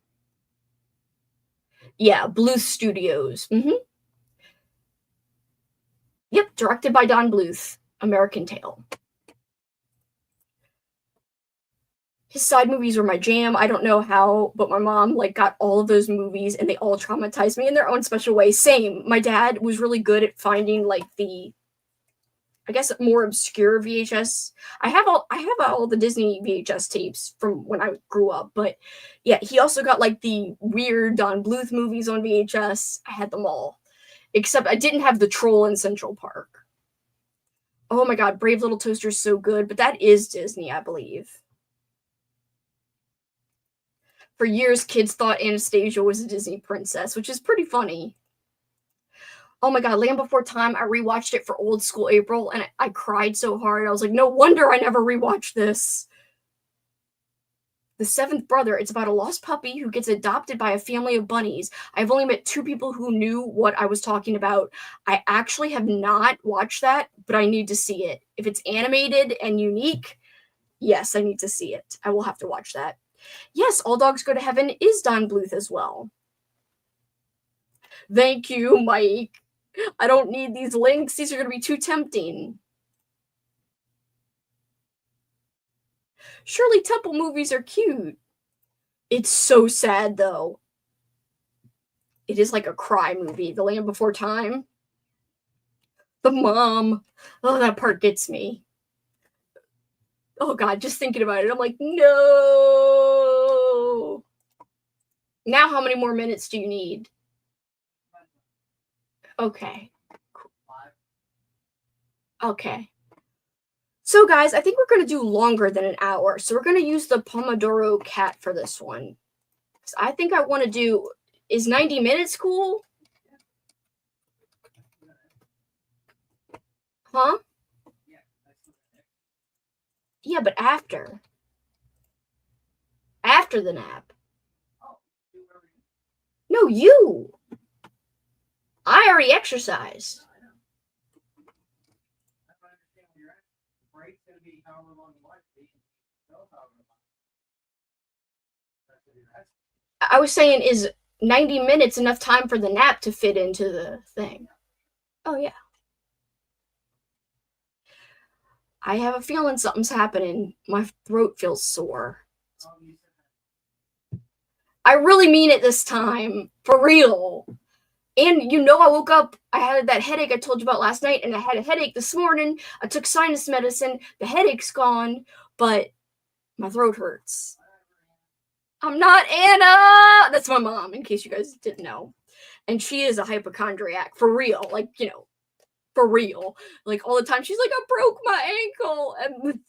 Yeah, Bluth Studios. Yep, directed by Don Bluth. American Tail. His side movies were my jam. I don't know how, but my mom, like, got all of those movies and they all traumatized me in their own special way. Same. My dad was really good at finding, like, the, I guess, more obscure VHS. I have all the Disney VHS tapes from when I grew up, but yeah, he also got, like, the weird Don Bluth movies on VHS. I had them all, except I didn't have the Troll in Central Park. Oh my god, Brave Little Toaster is so good, but that is Disney, I believe. For years, kids thought Anastasia was a Disney princess, which is pretty funny. Oh my god, Land Before Time, I rewatched it for Old School April, and I cried so hard. I was like, no wonder I never rewatched this. The Seventh Brother, it's about a lost puppy who gets adopted by a family of bunnies. I've only met 2 people who knew what I was talking about. I actually have not watched that, but I need to see it. If it's animated and unique, yes, I need to see it. I will have to watch that. Yes, All Dogs Go to Heaven is Don Bluth as well. Thank you, Mike. I don't need these links. These are going to be too tempting. Shirley Temple movies are cute. It's so sad, though. It is like a cry movie. The Land Before Time. The mom. Oh, that part gets me. Oh, God, just thinking about it, I'm like, no. Now, how many more minutes do you need? Okay. Okay. So, guys, I think we're going to do longer than an hour. So we're going to use the Pomodoro cat for this one. So I think I want to do, is 90 minutes cool? Huh? Yeah, but after. After the nap. No, you. I already exercised. I was saying, is 90 minutes enough time for the nap to fit into the thing? Oh, yeah. I have a feeling something's happening. My throat feels sore. I really mean it this time. For real. And I woke up, I had that headache I told you about last night, and I had a headache this morning. I took sinus medicine. The headache's gone, but my throat hurts. I'm not Anna! That's my mom, in case you guys didn't know. And she is a hypochondriac, for real. Like, for real. Like, all the time, she's like, I broke my ankle. And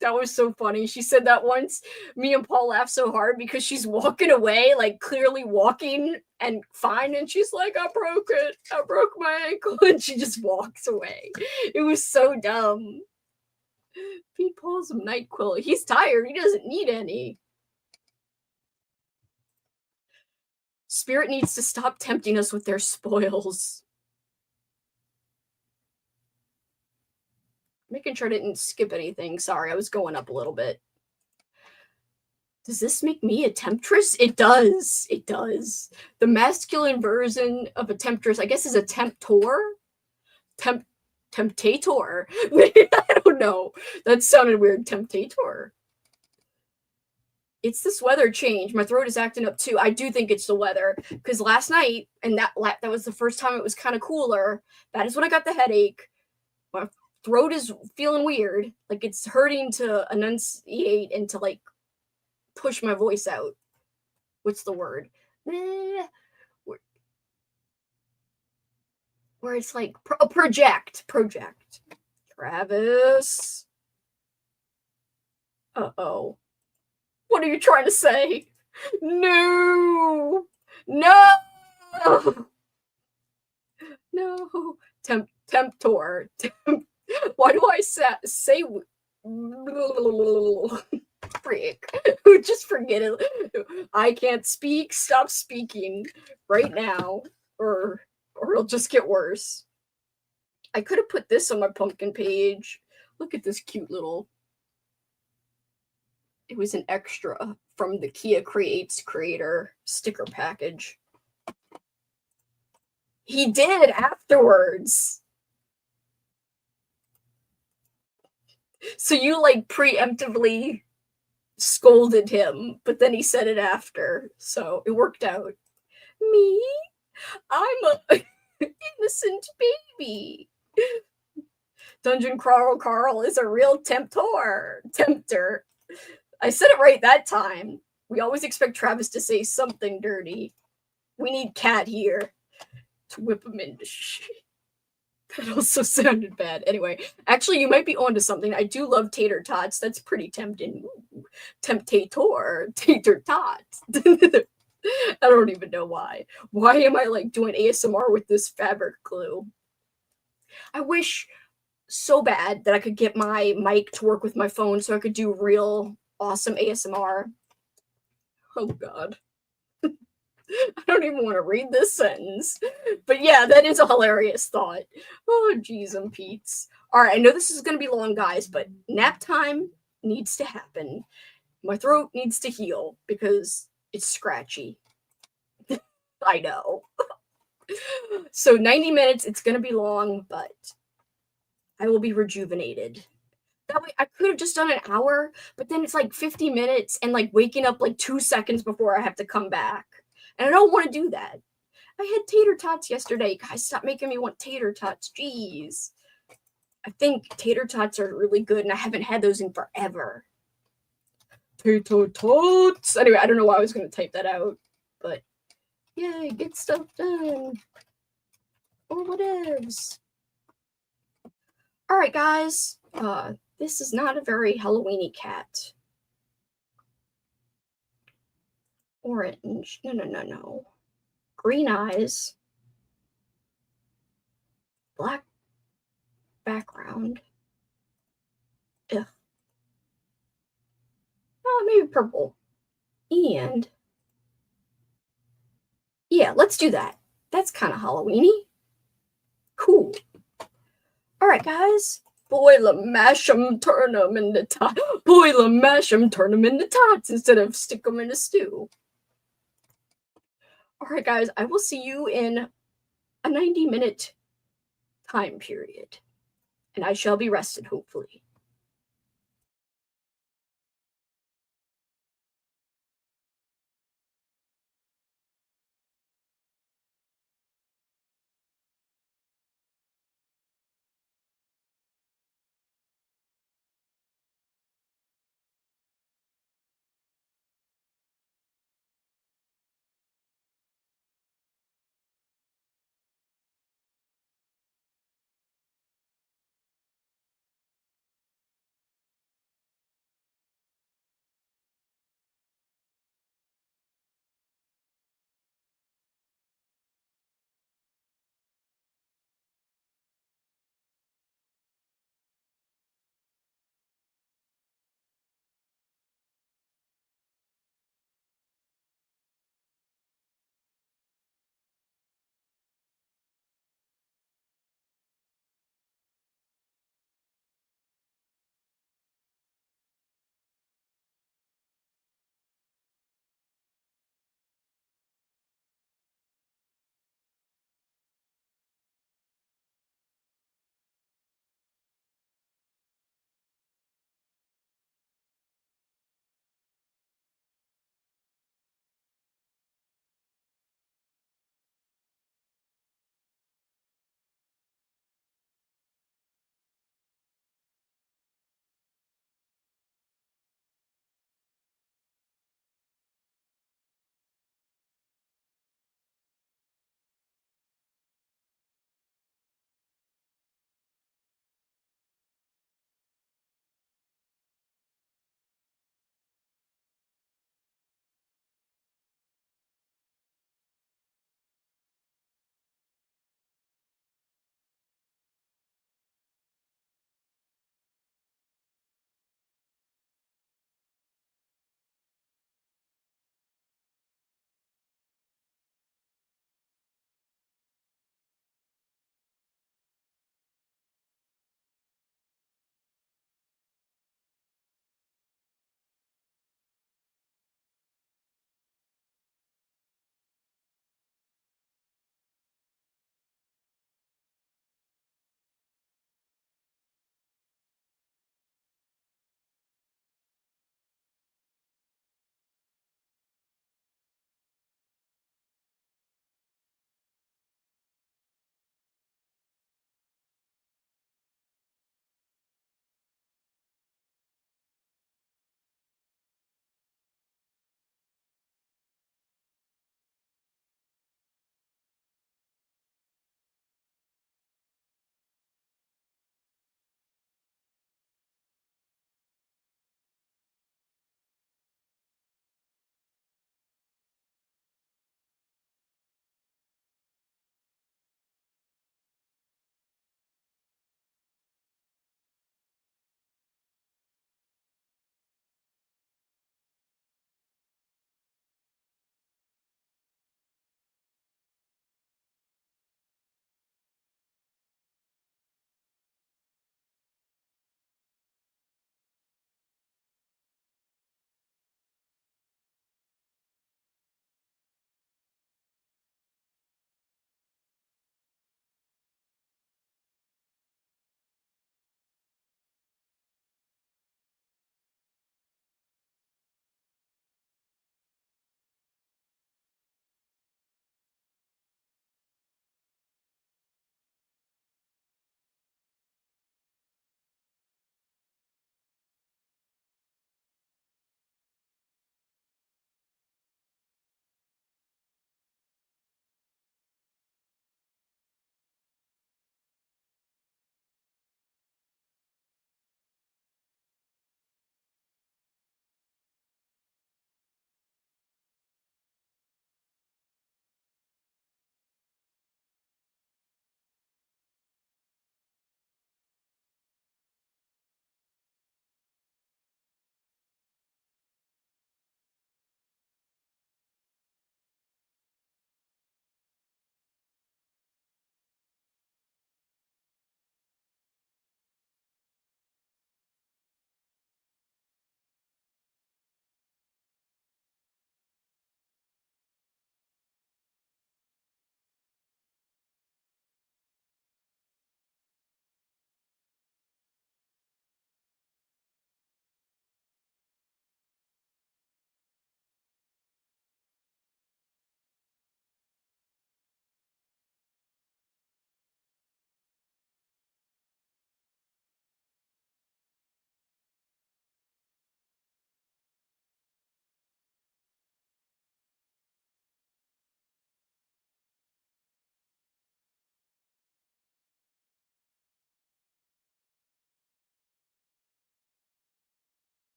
that was so funny. She said that once. Me and Paul laughed so hard because she's walking away, like, clearly walking and fine. And she's like, I broke it. I broke my ankle. And she just walks away. It was so dumb. Feed Paul some NyQuil. He's tired. He doesn't need any. Spirit needs to stop tempting us with their spoils. Making sure I didn't skip anything. Sorry, I was going up a little bit. Does this make me a temptress? It does. It does. The masculine version of a temptress, I guess, is a temptor? Temptator. I don't know. That sounded weird. Temptator. It's this weather change. My throat is acting up too. I do think it's the weather, because last night, and that was the first time it was kind of cooler. That is when I got the headache. My throat is feeling weird. Like, it's hurting to enunciate and to, like, push my voice out. What's the word? Where it's like project. Travis. Uh-oh. What are you trying to say? No. No! No. Temptor. Why do I say freak? Just forget it. I can't speak. Stop speaking right now, or it'll just get worse. I could have put this on my pumpkin page. Look at this cute little. It was an extra from the Kia Creates creator sticker package. He did afterwards. So you like preemptively scolded him, but then he said it after. So it worked out. Me? I'm a innocent baby. Dungeon Crawl Carl is a real tempter. I said it right that time. We always expect Travis to say something dirty. We need Cat here to whip him into shit. That also sounded bad. Anyway, actually, you might be onto something. I do love tater tots. That's pretty tempting. Ooh, temptator, tater tots. I don't even know why. Why am I like doing ASMR with this fabric glue? I wish so bad that I could get my mic to work with my phone so I could do real awesome ASMR. Oh God. I don't even want to read this sentence. But yeah, that is a hilarious thought. Oh, geez, and Pete's. All right, I know this is going to be long, guys, but nap time needs to happen. My throat needs to heal because it's scratchy. I know. So 90 minutes, it's going to be long, but I will be rejuvenated. That way, I could have just done an hour, but then it's like 50 minutes and like waking up like 2 seconds before I have to come back. And I don't want to do that. I had tater tots yesterday. Guys, stop making me want tater tots. Jeez. I think tater tots are really good, and I haven't had those in forever. Tater tots. Anyway, I don't know why I was going to type that out, but yay, get stuff done. Or whatevs. All right, guys. This is not a very Halloween-y cat. Orange. No. Green eyes. Black background. Ugh. Oh, maybe purple. And yeah, let's do that. That's kind of Halloween-y. Cool. All right, guys. Boil 'em, mash 'em, turn 'em into tots. Boil 'em, mash 'em, turn 'em into tots instead of stick 'em in a stew. All right, guys. I will see you in a 90-minute time period. And I shall be rested, hopefully.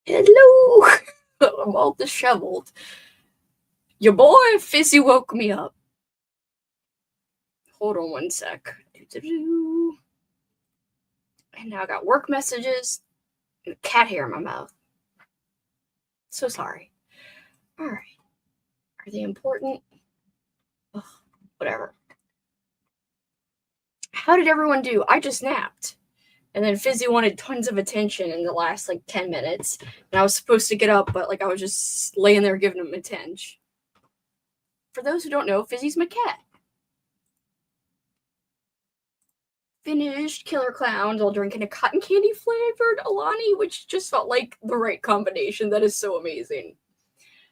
Hello! I'm all disheveled. Your boy Fizzy woke me up. Hold on one sec. And now I got work messages and cat hair in my mouth. So sorry. Alright. Are they important? Ugh, whatever. How did everyone do? I just napped. And then Fizzy wanted tons of attention in the last 10 minutes. And I was supposed to get up, but I was just laying there giving him attention. For those who don't know, Fizzy's my cat. Finished Killer Clowns while drinking a cotton candy flavored Alani, which just felt like the right combination. That is so amazing.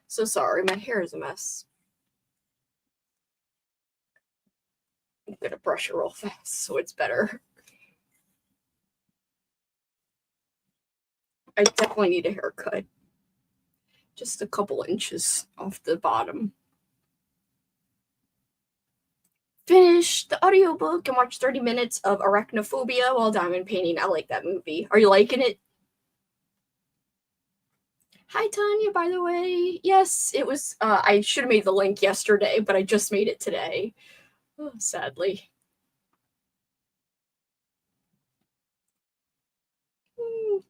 So sorry, my hair is a mess. I'm gonna brush it real fast so it's better. I definitely need a haircut. Just a couple inches off the bottom. Finished the audiobook and watched 30 minutes of Arachnophobia while diamond painting. I like that movie. Are you liking it? Hi, Tanya, by the way. Yes, it was, I should have made the link yesterday, but I just made it today. Oh, sadly.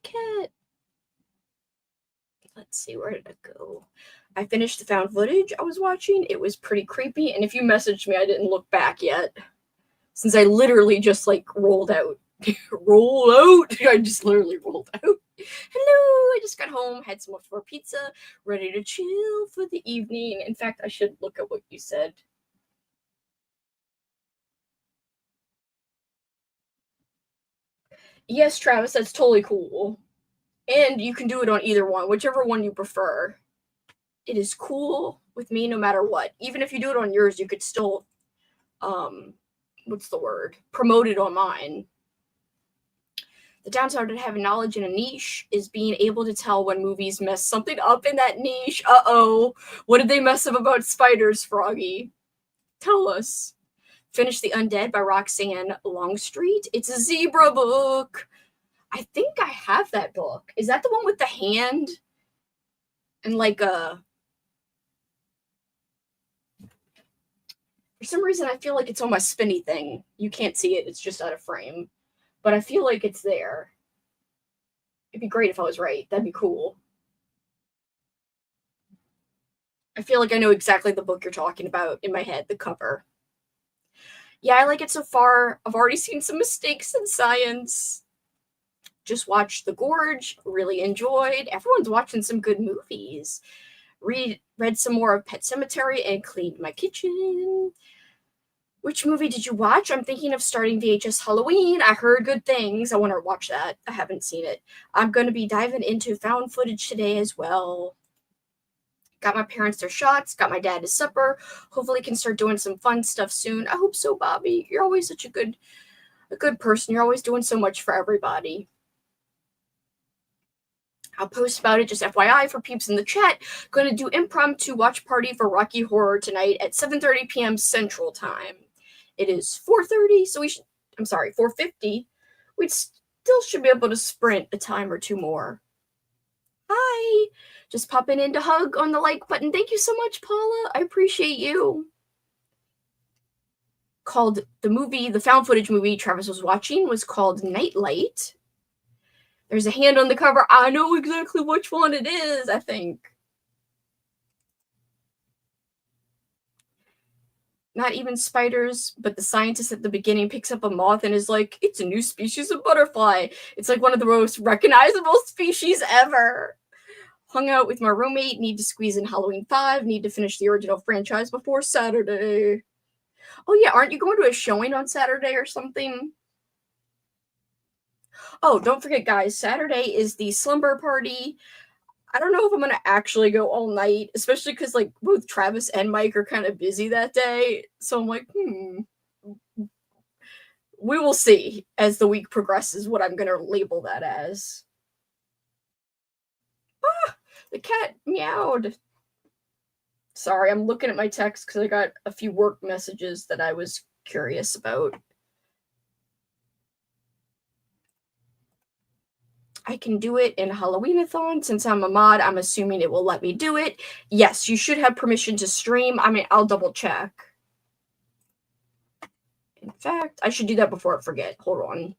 Cat. Let's see, where did it go? I finished the found footage I was watching. It was pretty creepy, and if you messaged me, I didn't look back yet. Since I literally just, rolled out. Roll out? I just literally rolled out. Hello, I just got home, had some more pizza, ready to chill for the evening. In fact, I should look at what you said. Yes, Travis, that's totally cool. And you can do it on either one, whichever one you prefer. It is cool with me no matter what. Even if you do it on yours, you could still, what's the word? Promote it on mine. The downside to having knowledge in a niche is being able to tell when movies mess something up in that niche. Uh-oh. What did they mess up about spiders, Froggy? Tell us. Finish The Undead by Roxanne Longstreet. It's a zebra book. I think I have that book. Is that the one with the hand? And for some reason, I feel like it's on my spinny thing. You can't see it. It's just out of frame. But I feel like it's there. It'd be great if I was right. That'd be cool. I feel like I know exactly the book you're talking about in my head, the cover. Yeah, I like it so far. I've already seen some mistakes in science. Just watched The Gorge. Really enjoyed. Everyone's watching some good movies. Read some more of Pet Sematary and cleaned my kitchen. Which movie did you watch? I'm thinking of starting VHS Halloween. I heard good things. I want to watch that. I haven't seen it. I'm going to be diving into found footage today as well. Got my parents their shots. Got my dad his supper. Hopefully can start doing some fun stuff soon. I hope so, Bobby. You're always such a good person. You're always doing so much for everybody. I'll post about it, just FYI for peeps in the chat. Going to do impromptu watch party for Rocky Horror tonight at 7:30 p.m. Central Time. It is 4:30, so 4:50. We still should be able to sprint a time or two more. Hi! Just popping in to hug on the like button. Thank you so much, Paula. I appreciate you. Called the found footage movie Travis was watching was called Nightlight. There's a hand on the cover. I know exactly which one it is, I think. Not even spiders, but the scientist at the beginning picks up a moth and is like, it's a new species of butterfly. It's like one of the most recognizable species ever. Hung out with my roommate, need to squeeze in Halloween 5, need to finish the original franchise before Saturday. Oh yeah, aren't you going to a showing on Saturday or something? Oh, don't forget, guys, Saturday is the slumber party. I don't know if I'm going to actually go all night, especially because, both Travis and Mike are kind of busy that day. So I'm like, we will see as the week progresses what I'm going to label that as. Ah, the cat meowed. Sorry, I'm looking at my text because I got a few work messages that I was curious about. I can do it in Halloween-a-thon. Since I'm a mod, I'm assuming it will let me do it. Yes, you should have permission to stream. I mean, I'll double check. In fact, I should do that before I forget. Hold on.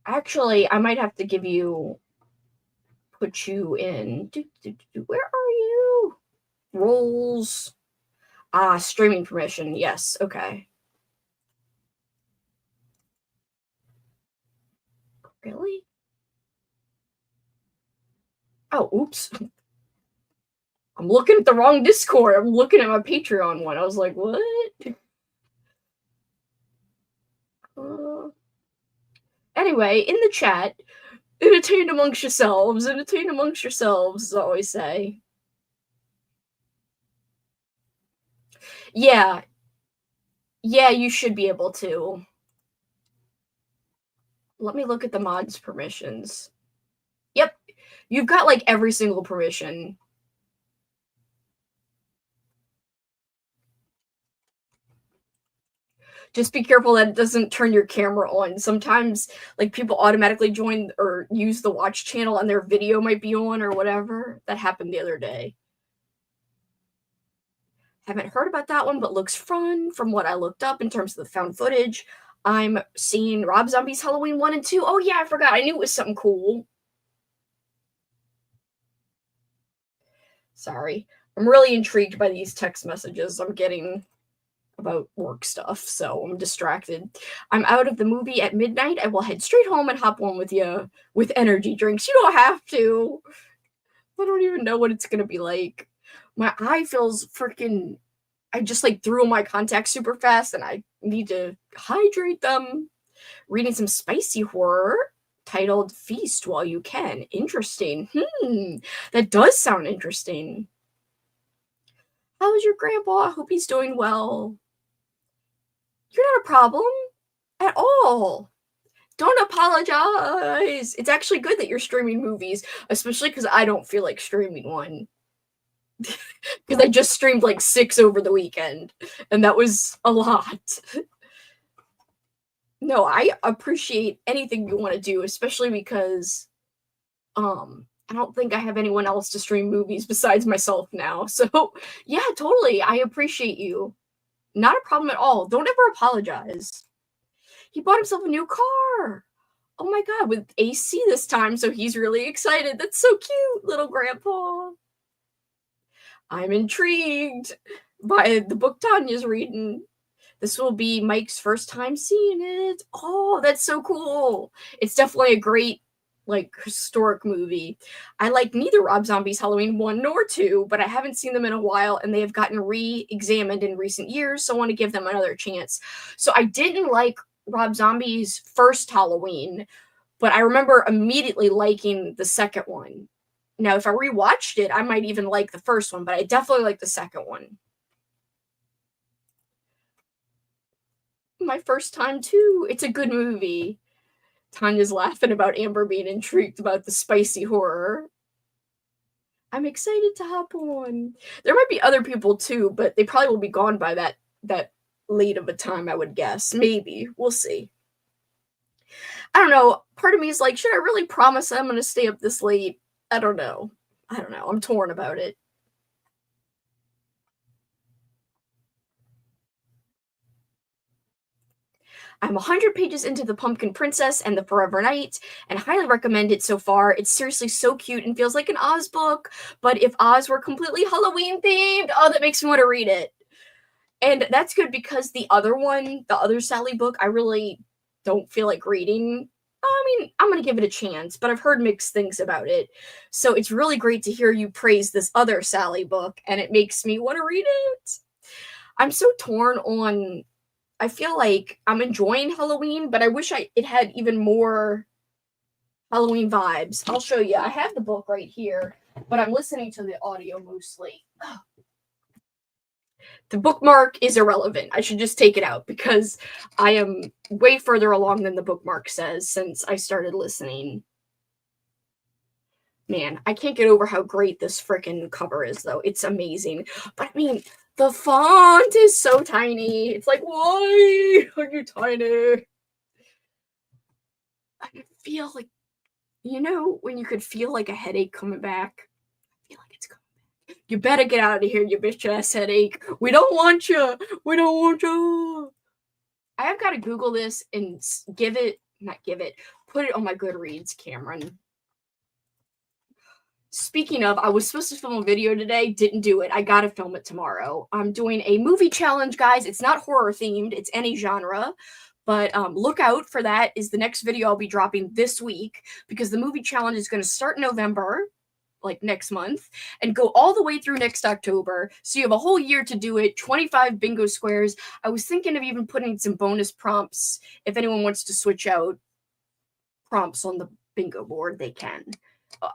Actually, I might have to give you, put you in. Where are you? Roles. Streaming permission. Yes, okay. Really? Oh, oops. I'm looking at the wrong Discord. I'm looking at my Patreon one. I was like, what? Anyway, in the chat, entertain amongst yourselves. Entertain amongst yourselves, as I always say. Yeah. Yeah, you should be able to. Let me look at the mods permissions. Yep. You've got, like, every single permission. Just be careful that it doesn't turn your camera on. Sometimes, like, people automatically join or use the watch channel and their video might be on or whatever. That happened the other day. Haven't heard about that one, but looks fun from what I looked up in terms of the found footage. I'm seeing Rob Zombie's Halloween 1 and 2. Oh, yeah, I forgot. I knew it was something cool. Sorry. I'm really intrigued by these text messages I'm getting about work stuff, so I'm distracted. I'm out of the movie at midnight. I will head straight home and hop on with you with energy drinks. You don't have to. I don't even know what it's gonna be like. My eye feels freaking. I just like threw my contacts super fast and I need to hydrate them. Reading some spicy horror titled Feast While You Can. Interesting. That does sound interesting. How is your grandpa? I hope he's doing well. You're not a problem at all. Don't apologize. It's actually good that you're streaming movies, especially because I don't feel like streaming one. Because I just streamed like 6 over the weekend, and that was a lot. No, I appreciate anything you want to do, especially because I don't think I have anyone else to stream movies besides myself now. So, yeah, totally. I appreciate you. Not a problem at all. Don't ever apologize. He bought himself a new car. Oh my god, with AC this time, so he's really excited. That's so cute, little grandpa. I'm intrigued by the book Tanya's reading. This will be Mike's first time seeing it. Oh, that's so cool. It's definitely a great, like, historic movie. I like neither Rob Zombie's Halloween 1 nor 2, but I haven't seen them in a while, and they have gotten re-examined in recent years, so I want to give them another chance. So I didn't like Rob Zombie's first Halloween, but I remember immediately liking the second one. Now, if I rewatched it, I might even like the first one, but I definitely like the second one. My first time, too. It's a good movie. Tanya's laughing about Amber being intrigued about the spicy horror. I'm excited to hop on. There might be other people, too, but they probably will be gone by that late of a time, I would guess. Maybe. We'll see. I don't know. Part of me is like, should I really promise I'm going to stay up this late? I don't know. I'm torn about it. I'm 100 pages into The Pumpkin Princess and The Forever Knight, and highly recommend it so far. It's seriously so cute and feels like an Oz book, but if Oz were completely Halloween themed, oh, that makes me want to read it. And that's good because the other one, the other Sally book, I really don't feel like reading. I mean, I'm going to give it a chance, but I've heard mixed things about it. So it's really great to hear you praise this other Sally book, and it makes me want to read it. I'm so torn on. I feel like I'm enjoying Halloween, but I wish it had even more Halloween vibes. I'll show you. I have the book right here, but I'm listening to the audio mostly. The bookmark is irrelevant. I should just take it out because I am way further along than the bookmark says since I started listening. Man, I can't get over how great this freaking cover is, though. It's amazing. But I mean, The font is so tiny. It's like, why are you tiny? I feel like, you know, when you could feel like a headache coming back? I feel like it's coming back. You better get out of here, you bitch-ass headache. We don't want you. We don't want you. I have got to Google this and put it on my Goodreads, Cameron. Speaking of, I was supposed to film a video today, didn't do it. I gotta film it tomorrow. I'm doing a movie challenge, guys. It's not horror themed, it's any genre. But look out for that is the next video I'll be dropping this week, because the movie challenge is going to start in November, like next month, and go all the way through next October. So you have a whole year to do it, 25 bingo squares. I was thinking of even putting some bonus prompts. If anyone wants to switch out prompts on the bingo board, they can.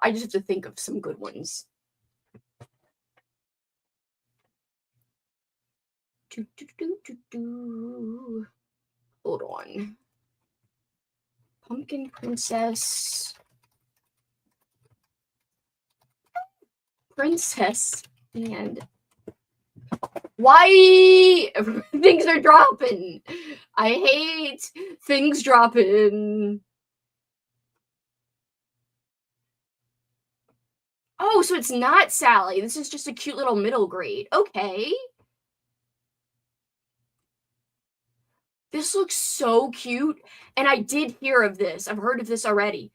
I just have to think of some good ones. Hold on. Pumpkin Princess. And why things are dropping. I hate things dropping. Oh, so it's not Sally. This is just a cute little middle grade. Okay. This looks so cute. And I did hear of this. I've heard of this already.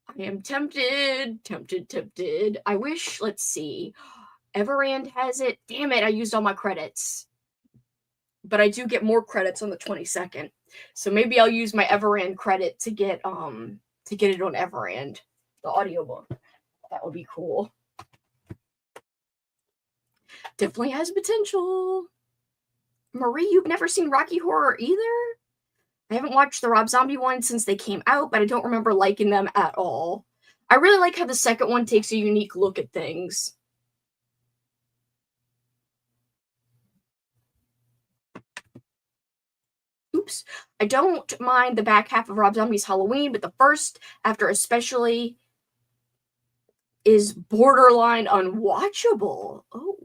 I am tempted. I wish, let's see. Everand has it. Damn it, I used all my credits. But I do get more credits on the 22nd. So maybe I'll use my Everand credit to get it on Everand, the audiobook. That would be cool. Definitely has potential. Marie, you've never seen Rocky Horror either? I haven't watched the Rob Zombie one since they came out, but I don't remember liking them at all. I really like how the second one takes a unique look at things. Oops. I don't mind the back half of Rob Zombie's Halloween, but the first, after especially, is borderline unwatchable. Oh.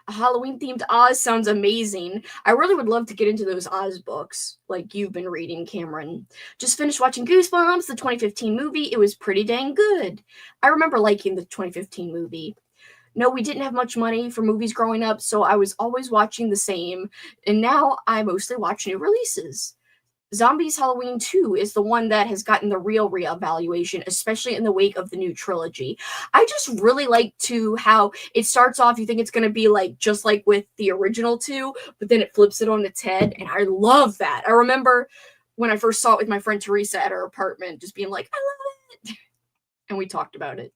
A Halloween-themed Oz sounds amazing. I really would love to get into those Oz books, like you've been reading, Cameron. Just finished watching Goosebumps, the 2015 movie. It was pretty dang good. I remember liking the 2015 movie. No, we didn't have much money for movies growing up, so I was always watching the same, and now I mostly watch new releases. Zombies Halloween 2 is the one that has gotten the real reevaluation, especially in the wake of the new trilogy. I just really like how it starts off, you think it's going to be like just like with the original 2, but then it flips it on its head, and I love that. I remember when I first saw it with my friend Teresa at her apartment, just being like, I love it. And we talked about it.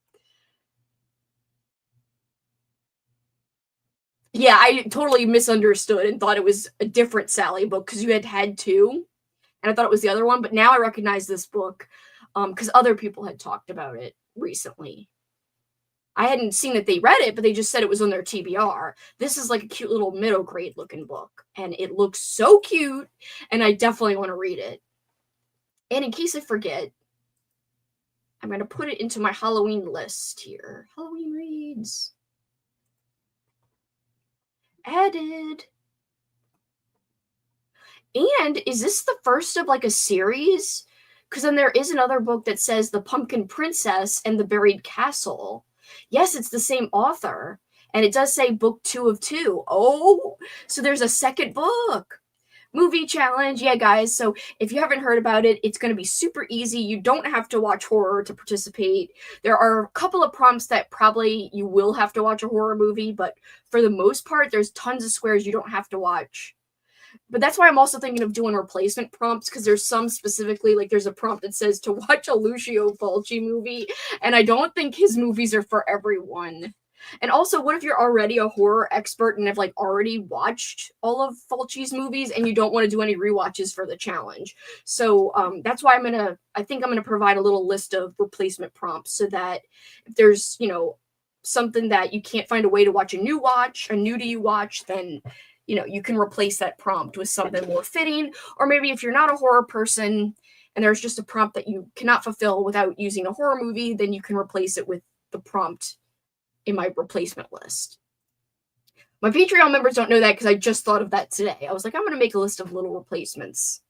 Yeah, I totally misunderstood and thought it was a different Sally book because you had 2. And I thought it was the other one, but now I recognize this book because other people had talked about it recently. I hadn't seen that they read it, but they just said it was on their TBR. This is like a cute little middle grade looking book, and it looks so cute, and I definitely want to read it. And in case I forget, I'm going to put it into my Halloween list here. Halloween reads. Added. And is this the first of like a series? Because then there is another book that says The Pumpkin Princess and the Buried Castle. Yes, it's the same author. And it does say book 2 of 2. Oh, so there's a second book. Movie challenge. Yeah, guys. So if you haven't heard about it, it's going to be super easy. You don't have to watch horror to participate. There are a couple of prompts that probably you will have to watch a horror movie, but for the most part, there's tons of squares you don't have to watch. But that's why I'm also thinking of doing replacement prompts, because there's some specifically, like there's a prompt that says to watch a Lucio Fulci movie, and I don't think his movies are for everyone. And also, what if you're already a horror expert and have like already watched all of Fulci's movies and you don't want to do any rewatches for the challenge? So that's why I think I'm gonna provide a little list of replacement prompts so that if there's, something that you can't find a way to watch a new to you watch, then you can replace that prompt with something more fitting. Or maybe if you're not a horror person and there's just a prompt that you cannot fulfill without using a horror movie, then you can replace it with the prompt in my replacement list. My Patreon members don't know that because I just thought of that today. I was like, I'm going to make a list of little replacements.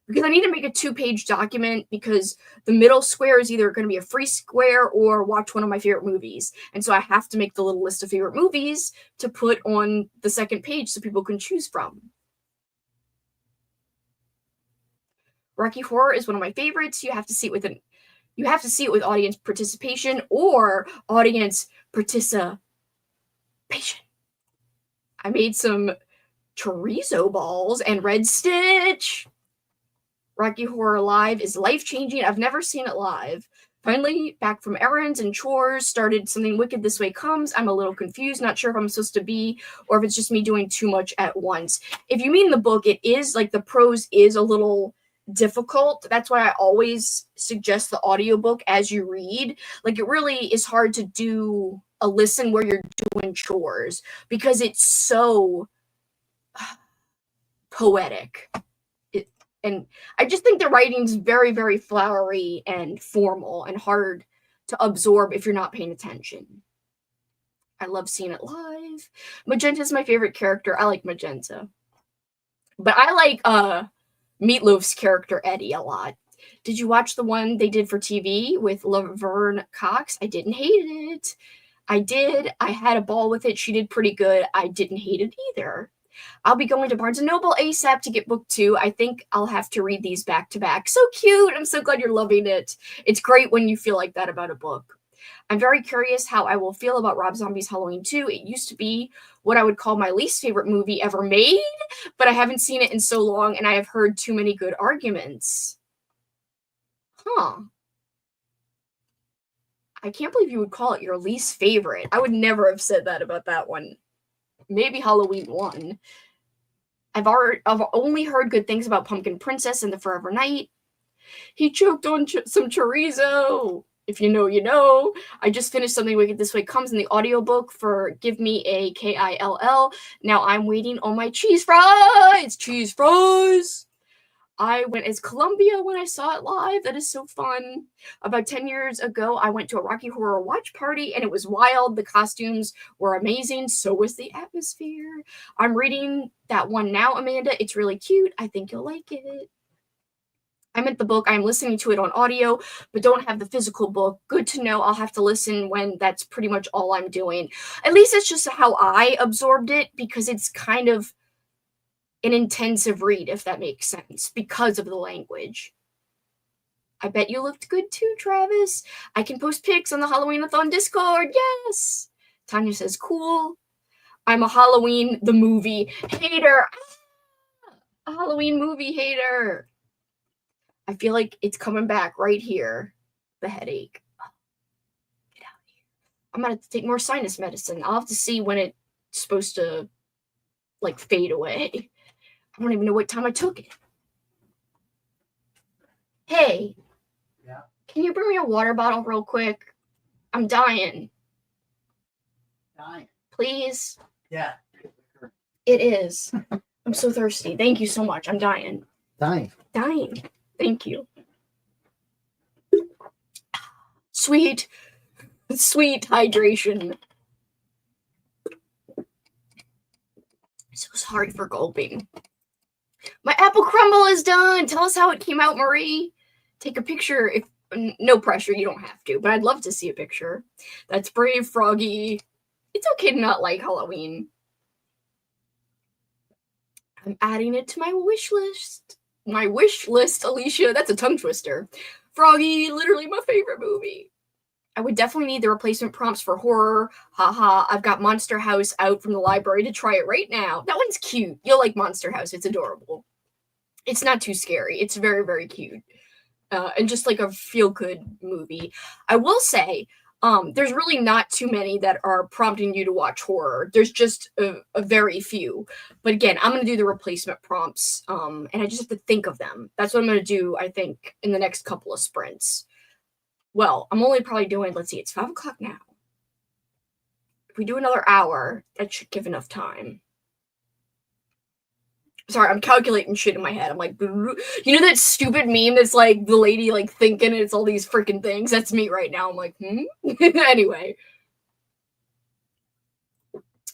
Because I need to make a 2-page document because the middle square is either going to be a free square or watch one of my favorite movies. And so I have to make the little list of favorite movies to put on the second page so people can choose from. Rocky Horror is one of my favorites. You have to see it with audience participation or audience participation. I made some chorizo balls and Red Stitch. Rocky Horror Live is life-changing. I've never seen it live. Finally, back from errands and chores, started Something Wicked This Way Comes. I'm a little confused, not sure if I'm supposed to be, or if it's just me doing too much at once. If you mean the book, it is, like, the prose is a little difficult. That's why I always suggest the audiobook as you read. Like, it really is hard to do a listen where you're doing chores because it's so poetic. And I just think the writing's very, very flowery and formal and hard to absorb if you're not paying attention. I love seeing it live. Magenta's my favorite character. I like Magenta. But I like Meatloaf's character, Eddie, a lot. Did you watch the one they did for TV with Laverne Cox? I didn't hate it. I did. I had a ball with it. She did pretty good. I didn't hate it either. I'll be going to Barnes & Noble ASAP to get book 2. I think I'll have to read these back to back. So cute. I'm so glad you're loving it. It's great when you feel like that about a book. I'm very curious how I will feel about Rob Zombie's Halloween 2. It used to be what I would call my least favorite movie ever made, but I haven't seen it in so long, and I have heard too many good arguments. Huh. I can't believe you would call it your least favorite. I would never have said that about that one. Maybe Halloween 1. I've only heard good things about Pumpkin Princess and The Forever Night. He choked on some chorizo. If you know, you know. I just finished Something Wicked This Way Comes in the audiobook for Give Me a Kill. Now I'm waiting on my cheese fries. Cheese fries. I went as Columbia when I saw it live. That is so fun. About 10 years ago, I went to a Rocky Horror watch party, and it was wild. The costumes were amazing. So was the atmosphere. I'm reading that one now, Amanda. It's really cute. I think you'll like it. I meant the book. I'm listening to it on audio, but don't have the physical book. Good to know. I'll have to listen when that's pretty much all I'm doing. At least it's just how I absorbed it, because it's kind of an intensive read, if that makes sense, because of the language. I bet you looked good too, Travis. I can post pics on the Halloween-a-thon Discord. Yes. Tanya says, cool. I'm a Halloween the movie hater. A Halloween movie hater. I feel like it's coming back right here. The headache. Oh, get out of here. I'm going to have to take more sinus medicine. I'll have to see when it's supposed to, like, fade away. I don't even know what time I took it. Hey. Yeah. Can you bring me a water bottle real quick? I'm dying. Dying. Please? Yeah. It is. I'm so thirsty. Thank you so much. I'm dying. Dying. Dying. Thank you. Sweet hydration. So sorry for gulping. My apple crumble is done. Tell us how it came out, Marie. Take a picture. If no pressure, you don't have to, but I'd love to see a picture. That's brave, Froggy. It's okay to not like Halloween. I'm adding it to my wish list. My wish list, Alicia. That's a tongue twister. Froggy, literally my favorite movie. I would definitely need the replacement prompts for horror. Haha, I've got Monster House out from the library to try it right now. That one's cute. You'll like Monster House. It's adorable. It's not too scary. It's very, very cute. And just like a feel-good movie. I will say, there's really not too many that are prompting you to watch horror. There's just a very few. But again, I'm going to do the replacement prompts, and I just have to think of them. That's what I'm going to do, I think, in the next couple of sprints. Well, I'm only probably doing, let's see, it's 5 o'clock now. If we do another hour, that should give enough time. Sorry, I'm calculating shit in my head. I'm like, you know that stupid meme that's like the lady like thinking it's all these freaking things? That's me right now. I'm like, Anyway.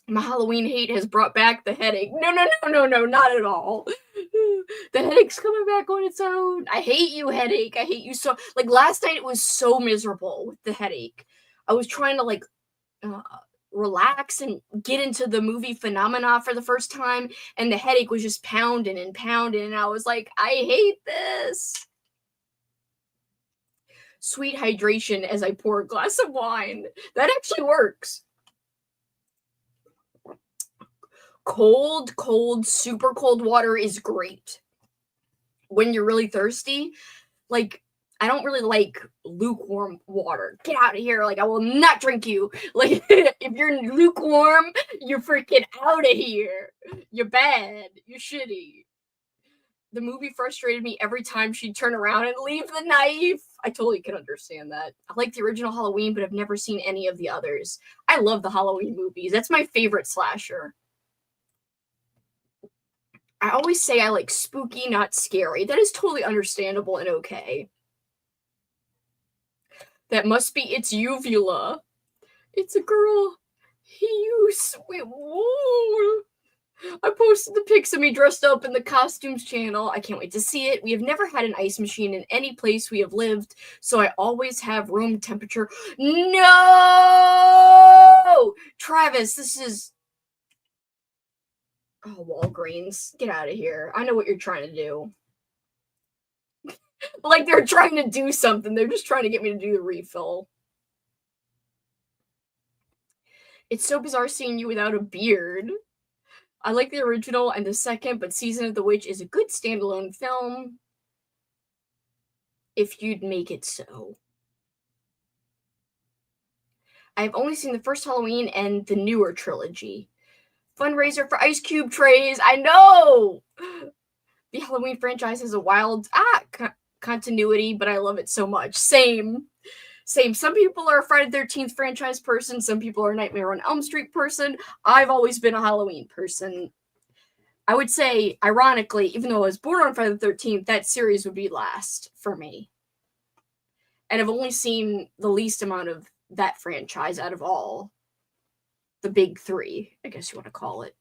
My Halloween hate has brought back the headache. No, not at all. The headache's coming back on its own. I hate you, headache. I hate you so. Like last night, it was so miserable with the headache. I was trying to uh, relax and get into the movie phenomena for the first time, and the headache was just pounding and pounding, and I was like, I hate this. Sweet hydration as I pour a glass of wine. That actually works. Cold, super cold water is great. When you're really thirsty, like, I don't really like lukewarm water. Get out of here. Like, I will not drink you. Like, if you're lukewarm, you're freaking out of here. You're bad. You're shitty. The movie frustrated me every time she'd turn around and leave the knife. I totally can understand that. I like the original Halloween, but I've never seen any of the others. I love the Halloween movies. That's my favorite slasher. I always say I like spooky, not scary. That is totally understandable and okay. That must be its uvula. It's a girl. You sweet. Whoa. I posted the pics of me dressed up in the costumes channel. I can't wait to see it. We have never had an ice machine in any place we have lived, so I always have room temperature. No! Travis, this is... Oh, Walgreens. Get out of here. I know what you're trying to do. Like they're trying to do something. They're just trying to get me to do the refill. It's so bizarre seeing you without a beard. I like the original and the second, but Season of the Witch is a good standalone film. If you'd make it so. I've only seen the first Halloween and the newer trilogy. Fundraiser for ice cube trays. I know! The Halloween franchise has a wild continuity, but I love it so much. Same. Some people are a Friday the 13th franchise person. Some people are a Nightmare on Elm Street person. I've always been a Halloween person. I would say, ironically, even though I was born on Friday the 13th, that series would be last for me. And I've only seen the least amount of that franchise out of all. The big three, I guess you want to call it.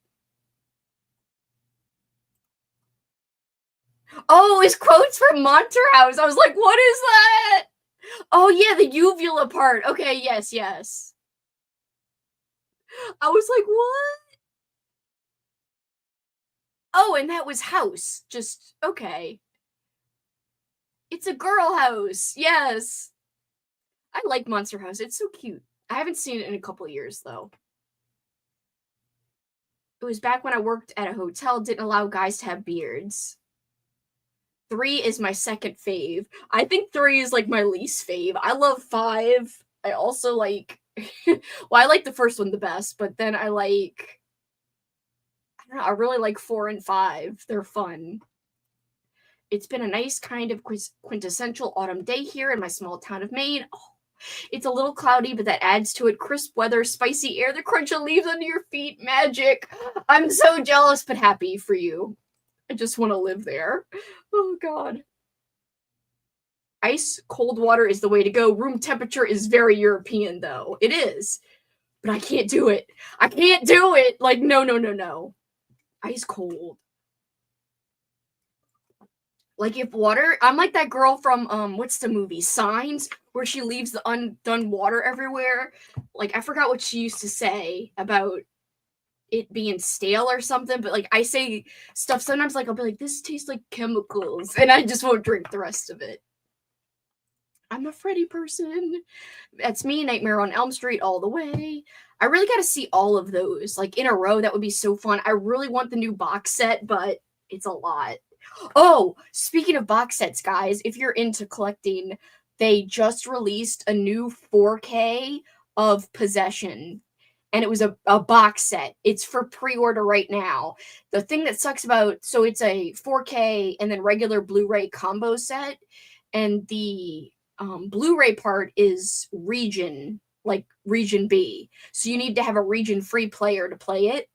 Oh, his quotes from Monster House. I was like, what is that? Oh, yeah, the uvula part. Okay, yes. I was like, what? Oh, and that was house. Just, okay. It's a girl house. Yes. I like Monster House. It's so cute. I haven't seen it in a couple years, though. It was back when I worked at a hotel, didn't allow guys to have beards. 3 is my second fave. I think 3 is like my least fave. I love 5. I also like... well, I like the first one the best, but then I like... I don't know, I really like 4 and 5. They're fun. It's been a nice kind of quintessential autumn day here in my small town of Maine. Oh, it's a little cloudy, but that adds to it. Crisp weather, spicy air, the crunch of leaves under your feet. Magic. I'm so jealous, but happy for you. I just want to live there. Oh, God. Ice, cold water is the way to go. Room temperature is very European, though. It is. But I can't do it. I can't do it. Like, no. Ice cold. Like, if water... I'm like that girl from, what's the movie? Signs? Where she leaves the undone water everywhere. Like, I forgot what she used to say about it being stale or something, but, like, I say stuff sometimes, like, I'll be like, this tastes like chemicals, and I just won't drink the rest of it. I'm a Freddy person. That's me, Nightmare on Elm Street all the way. I really gotta see all of those, like, in a row. That would be so fun. I really want the new box set, but it's a lot. Oh, speaking of box sets, guys, if you're into collecting, they just released a new 4K of Possession. And it was a box set. It's for pre-order right now. The thing that sucks about... So it's a 4K and then regular Blu-ray combo set. And the Blu-ray part is region, like region B. So you need to have a region-free player to play it.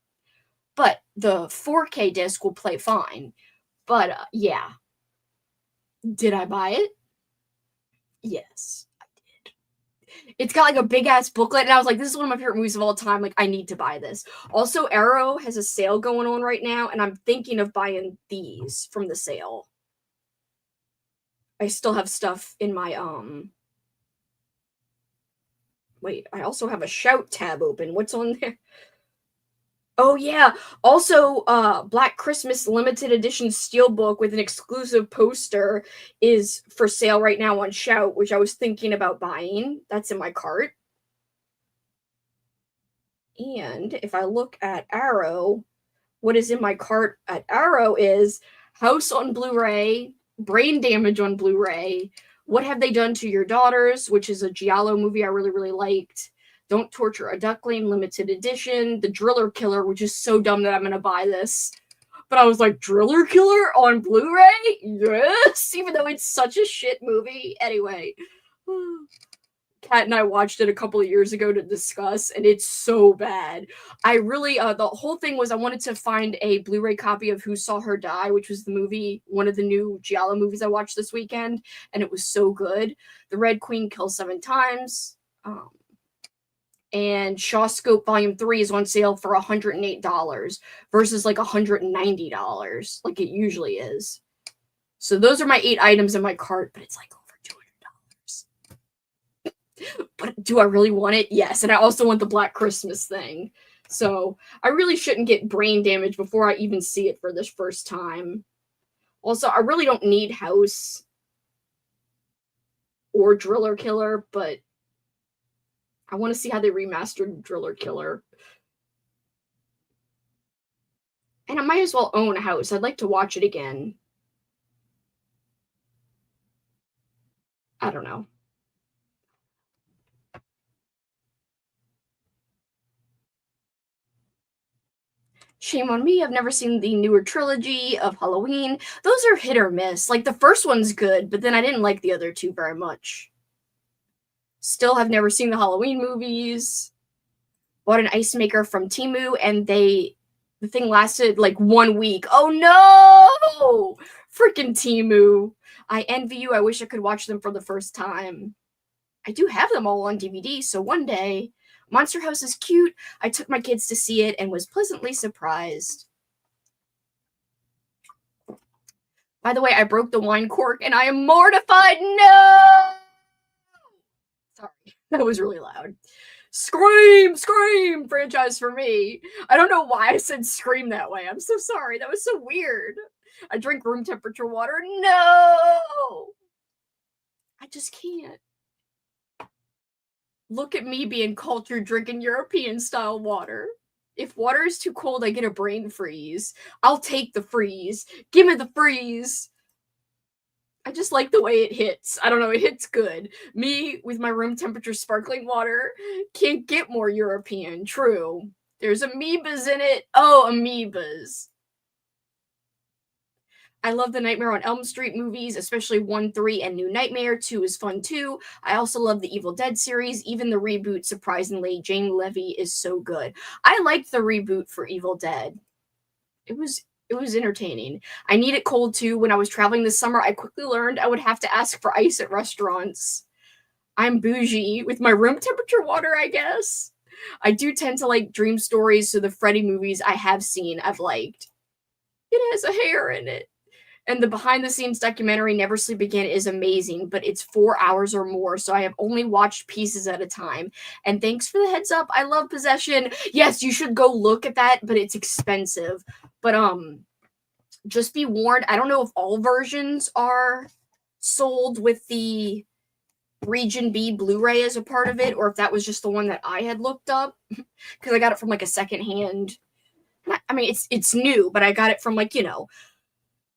But the 4K disc will play fine. But, yeah. Did I buy it? Yes, I did. It's got like a big ass booklet, and I was like, this is one of my favorite movies of all time. Like, I need to buy this. Also, Arrow has a sale going on right now, and I'm thinking of buying these from the sale. I still have stuff in my wait, I also have a Shout tab open. What's on there? Oh yeah. Also, Black Christmas limited edition steelbook with an exclusive poster is for sale right now on Shout, which I was thinking about buying. That's in my cart. And if I look at Arrow, what is in my cart at Arrow is House on Blu-ray, Brain Damage on Blu-ray, What Have They Done to Your Daughters, which is a Giallo movie I really, really liked. Don't Torture a Duckling, limited edition. The Driller Killer, which is so dumb that I'm going to buy this. But I was like, Driller Killer on Blu-ray? Yes! Even though it's such a shit movie. Anyway. Kat and I watched it a couple of years ago to discuss, and it's so bad. I really, the whole thing was I wanted to find a Blu-ray copy of Who Saw Her Die, which was the movie, one of the new Giallo movies I watched this weekend, and it was so good. The Red Queen Kills 7 Times. And Shawscope Volume 3 is on sale for $108 versus like $190, like it usually is. So those are my 8 items in my cart, but it's like over $200. But do I really want it? Yes. And I also want the Black Christmas thing. So I really shouldn't get brain damage before I even see it for this first time. Also, I really don't need House or Driller Killer, but I want to see how they remastered Driller Killer. And I might as well own a House. I'd like to watch it again. I don't know. Shame on me. I've never seen the newer trilogy of Halloween. Those are hit or miss. Like, the first one's good, but then I didn't like the other two very much. Still have never seen the Halloween movies. Bought an ice maker from Temu, and the thing lasted like 1 week. Oh no! Freaking Temu. I envy you. I wish I could watch them for the first time. I do have them all on DVD, so one day. Monster House is cute. I took my kids to see it and was pleasantly surprised. By the way, I broke the wine cork and I am mortified. No! Sorry, that was really loud. Scream, scream franchise for me. I don't know why I said scream that way. I'm so sorry. That was so weird. I drink room temperature water. No! I just can't. Look at me being cultured drinking European style water. If water is too cold, I get a brain freeze. I'll take the freeze. Give me the freeze. I just like the way it hits. I don't know, it hits good. Me, with my room temperature sparkling water, can't get more European. True. There's amoebas in it. Oh, amoebas. I love the Nightmare on Elm Street movies, especially 1, 3, and New Nightmare. 2 is fun too. I also love the Evil Dead series. Even the reboot, surprisingly, Jane Levy is so good. I liked the reboot for Evil Dead. It was entertaining. I need it cold too. When I was traveling this summer, I quickly learned I would have to ask for ice at restaurants. I'm bougie with my room temperature water, I guess. I do tend to like dream stories, so the Freddy movies I have seen, I've liked. It has a hair in it. And the behind-the-scenes documentary Never Sleep Again is amazing, but it's 4 hours or more, so I have only watched pieces at a time. And thanks for the heads up. I love Possession. Yes, you should go look at that, but it's expensive. But just be warned, I don't know if all versions are sold with the Region B Blu-ray as a part of it, or if that was just the one that I had looked up, because I got it from like a secondhand. I mean, it's new, but I got it from like, you know,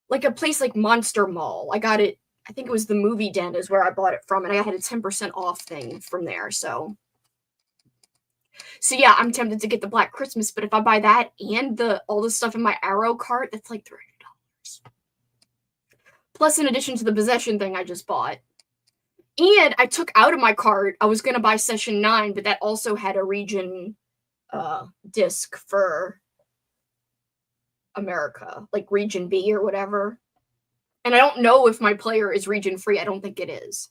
like a place like Monster Mall. I got it, I think it was the Movie Den is where I bought it from, and I had a 10% off thing from there. So yeah, I'm tempted to get the Black Christmas, but if I buy that and all the stuff in my Arrow cart, that's like $300. Plus, in addition to the Possession thing I just bought. And I took out of my cart, I was going to buy Session 9, but that also had a region disc for America, like Region B or whatever. And I don't know if my player is region free. I don't think it is.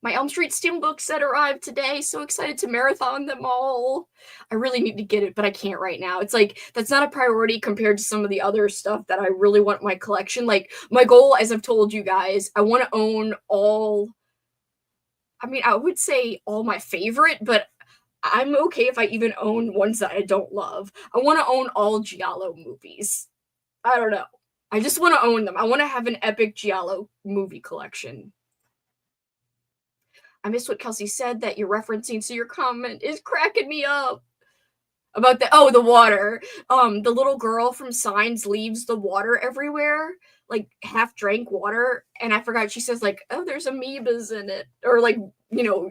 My Elm Street Steelbook set arrived today. So excited to marathon them all. I really need to get it, but I can't right now. It's like, that's not a priority compared to some of the other stuff that I really want in my collection. Like, my goal, as I've told you guys, I want to own all, I mean, I would say all my favorite, but I'm okay if I even own ones that I don't love. I want to own all Giallo movies. I don't know. I just want to own them. I want to have an epic Giallo movie collection. I missed what Kelsi said that you're referencing, so your comment is cracking me up. About the water. The little girl from Signs leaves the water everywhere, like half drank water, and I forgot she says like, oh, there's amoebas in it. Or like,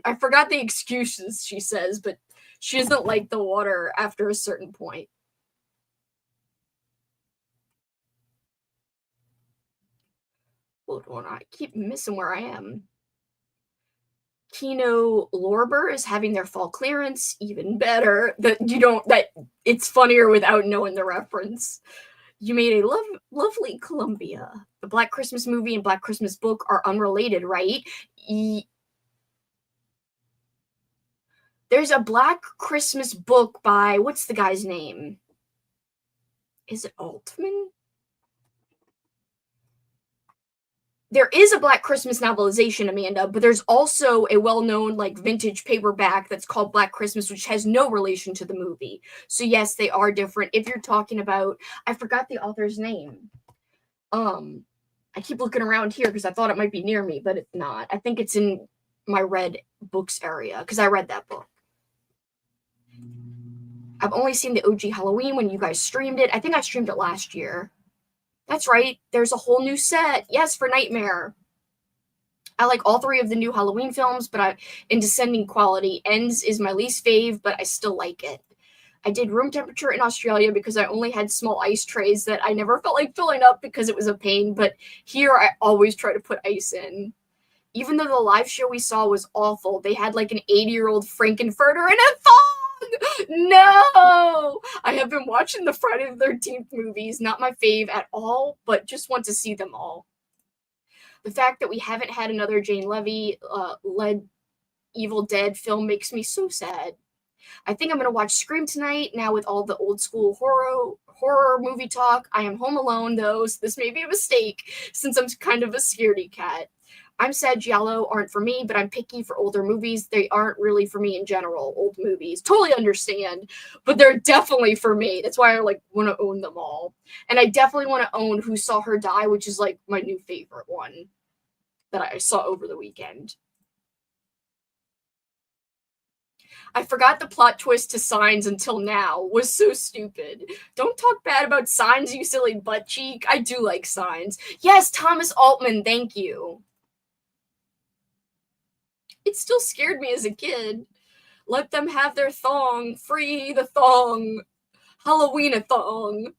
I forgot the excuses she says, but she doesn't like the water after a certain point. Hold on, I keep missing where I am. Kino Lorber is having their fall clearance. Even better that it's funnier without knowing the reference. You made a lovely Columbia. The Black Christmas movie and Black Christmas book are unrelated, right? There's a Black Christmas book by, what's the guy's name? Is it Altman? There is a Black Christmas novelization, Amanda, but there's also a well-known like vintage paperback that's called Black Christmas, which has no relation to the movie. So yes, they are different. If you're talking about, I forgot the author's name. I keep looking around here because I thought it might be near me, but it's not. I think it's in my read books area because I read that book. I've only seen the OG Halloween when you guys streamed it. I think I streamed it last year. That's right. There's a whole new set. Yes, for Nightmare. I like all three of the new Halloween films, but in descending quality. Ends is my least fave, but I still like it. I did room temperature in Australia because I only had small ice trays that I never felt like filling up because it was a pain, but here I always try to put ice in. Even though the live show we saw was awful, they had like an 80-year-old Frankenfurter in a thong! No! I have been watching the Friday the 13th movies, not my fave at all, but just want to see them all. The fact that we haven't had another Jane Levy-led Evil Dead film makes me so sad. I think I'm going to watch Scream tonight, now with all the old school horror movie talk. I am home alone, though, so this may be a mistake, since I'm kind of a scaredy cat. I'm sad Giallo aren't for me, but I'm picky for older movies. They aren't really for me in general, old movies. Totally understand, but they're definitely for me. That's why I like want to own them all. And I definitely want to own Who Saw Her Die, which is like my new favorite one that I saw over the weekend. I forgot the plot twist to Signs until now. Was so stupid. Don't talk bad about Signs, you silly butt cheek. I do like Signs. Yes, Thomas Altman, thank you. It still scared me as a kid. Let them have their thong. Free the thong. Halloween-a-thon.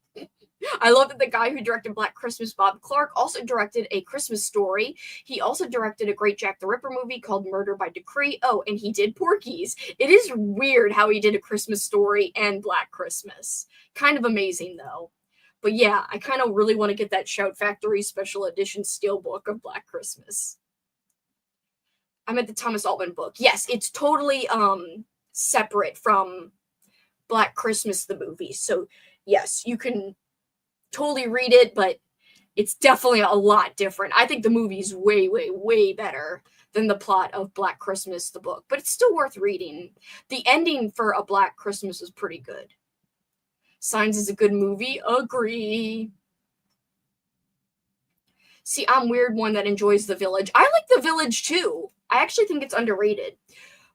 I love that the guy who directed Black Christmas, Bob Clark, also directed A Christmas Story. He also directed a great Jack the Ripper movie called Murder by Decree. Oh, and he did Porky's. It is weird how he did A Christmas Story and Black Christmas. Kind of amazing, though. But yeah, I kind of really want to get that Shout Factory special edition steelbook of Black Christmas. I'm at the Thomas Altman book. Yes, it's totally separate from Black Christmas, the movie. So yes, you can totally read it, but it's definitely a lot different. I think the movie's way, way, way better than the plot of Black Christmas, the book, but it's still worth reading. The ending for A Black Christmas is pretty good. Signs is a good movie. Agree. See, I'm weird one that enjoys The Village. I like The Village too. I actually think it's underrated.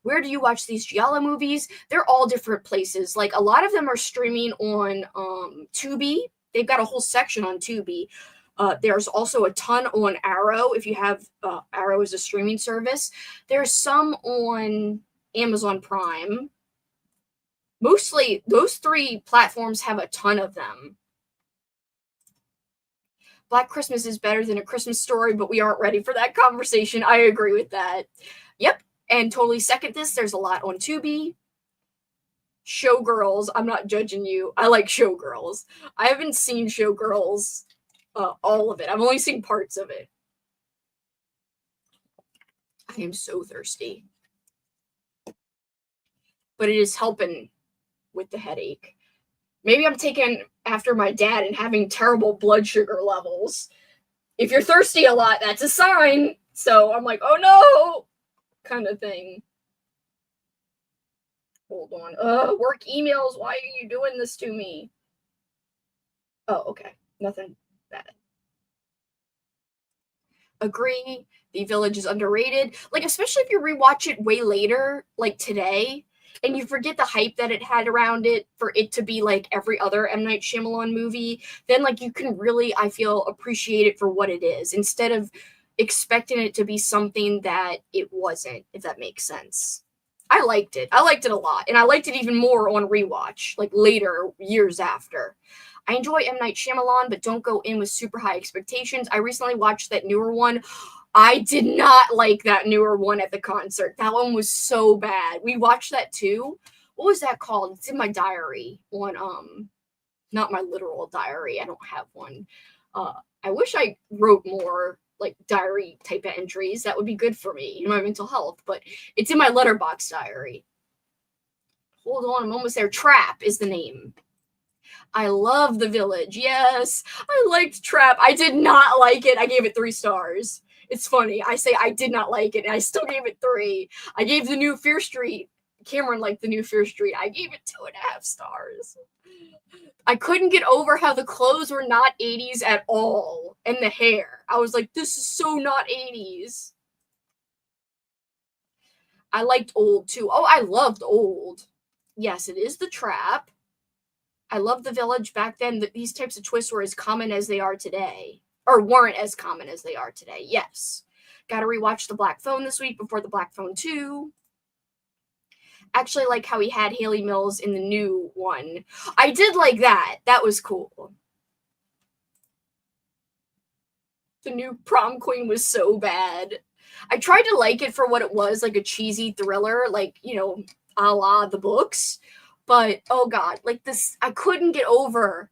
Where do you watch these Giallo movies? They're all different places. Like, a lot of them are streaming on Tubi. They've got a whole section on Tubi. There's also a ton on Arrow, if you have Arrow as a streaming service. There's some on Amazon Prime. Mostly, those three platforms have a ton of them. Black Christmas is better than A Christmas Story, but we aren't ready for that conversation. I agree with that. Yep, and totally second this. There's a lot on Tubi. Showgirls, I'm not judging you. I like Showgirls. I haven't seen Showgirls, all of it. I've only seen parts of it. I am so thirsty. But it is helping with the headache. Maybe I'm taking after my dad and having terrible blood sugar levels. If you're thirsty a lot, that's a sign. So I'm like, oh no, kind of thing. Hold on. Work emails. Why are you doing this to me? Oh, okay. Nothing bad. Agree. The Village is underrated. Like, especially if you rewatch it way later, like today, and you forget the hype that it had around it for it to be like every other M. Night Shyamalan movie, then like you can really, I feel, appreciate it for what it is instead of expecting it to be something that it wasn't, if that makes sense. I liked it. I liked it a lot, and I liked it even more on rewatch, like later, years after. I enjoy M. Night Shyamalan, but don't go in with super high expectations. I recently watched that newer one. I did not like that newer one at the concert. That one was so bad. We watched that too. What was that called? It's in my diary on not my literal diary. I don't have one. I wish I wrote more like diary type of entries. That would be good for me, my mental health, but it's in my letterbox diary. Hold on, I'm almost there. Trap is the name. I love The Village. Yes, I liked Trap. I did not like it. I gave it 3 stars. It's funny. I say I did not like it, and I still gave it 3. I gave the new Fear Street. Cameron liked the new Fear Street. I gave it 2.5 stars. I couldn't get over how the clothes were not 80s at all, and the hair. I was like, this is so not 80s. I liked Old, too. Oh, I loved Old. Yes, it is The Trap. I love The Village. Back then, these types of twists were as common as they are today. Or weren't as common as they are today. Yes. Gotta rewatch The Black Phone this week before The Black Phone 2. Actually like how he had Haley Mills in the new one. I did like that. That was cool. The new Prom Queen was so bad. I tried to like it for what it was, like a cheesy thriller, like, a la the books. But, oh God, like this, I couldn't get over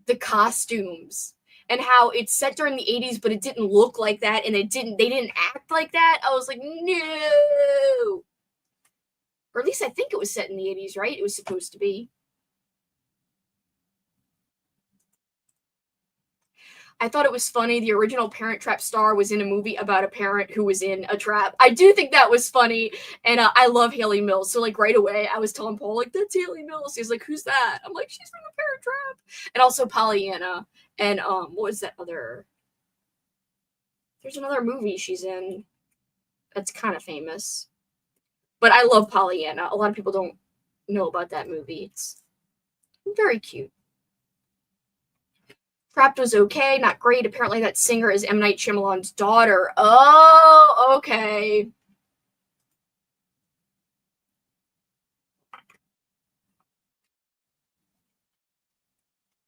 the costumes and how it's set during the 80s, but it didn't look like that, and they didn't act like that. I was like, no. Or at least I think it was set in the 80s, right? It was supposed to be. I thought it was funny. The original Parent Trap star was in a movie about a parent who was in a trap. I do think that was funny, and I love Haley Mills. So, like, right away, I was telling Paul, like, that's Haley Mills. He's like, who's that? I'm like, she's from the Parent Trap. And also Pollyanna. And, what was that other... There's another movie she's in that's kind of famous. But I love Pollyanna. A lot of people don't know about that movie. It's very cute. Trapped was okay, not great. Apparently that singer is M. Night Shyamalan's daughter. Oh, okay.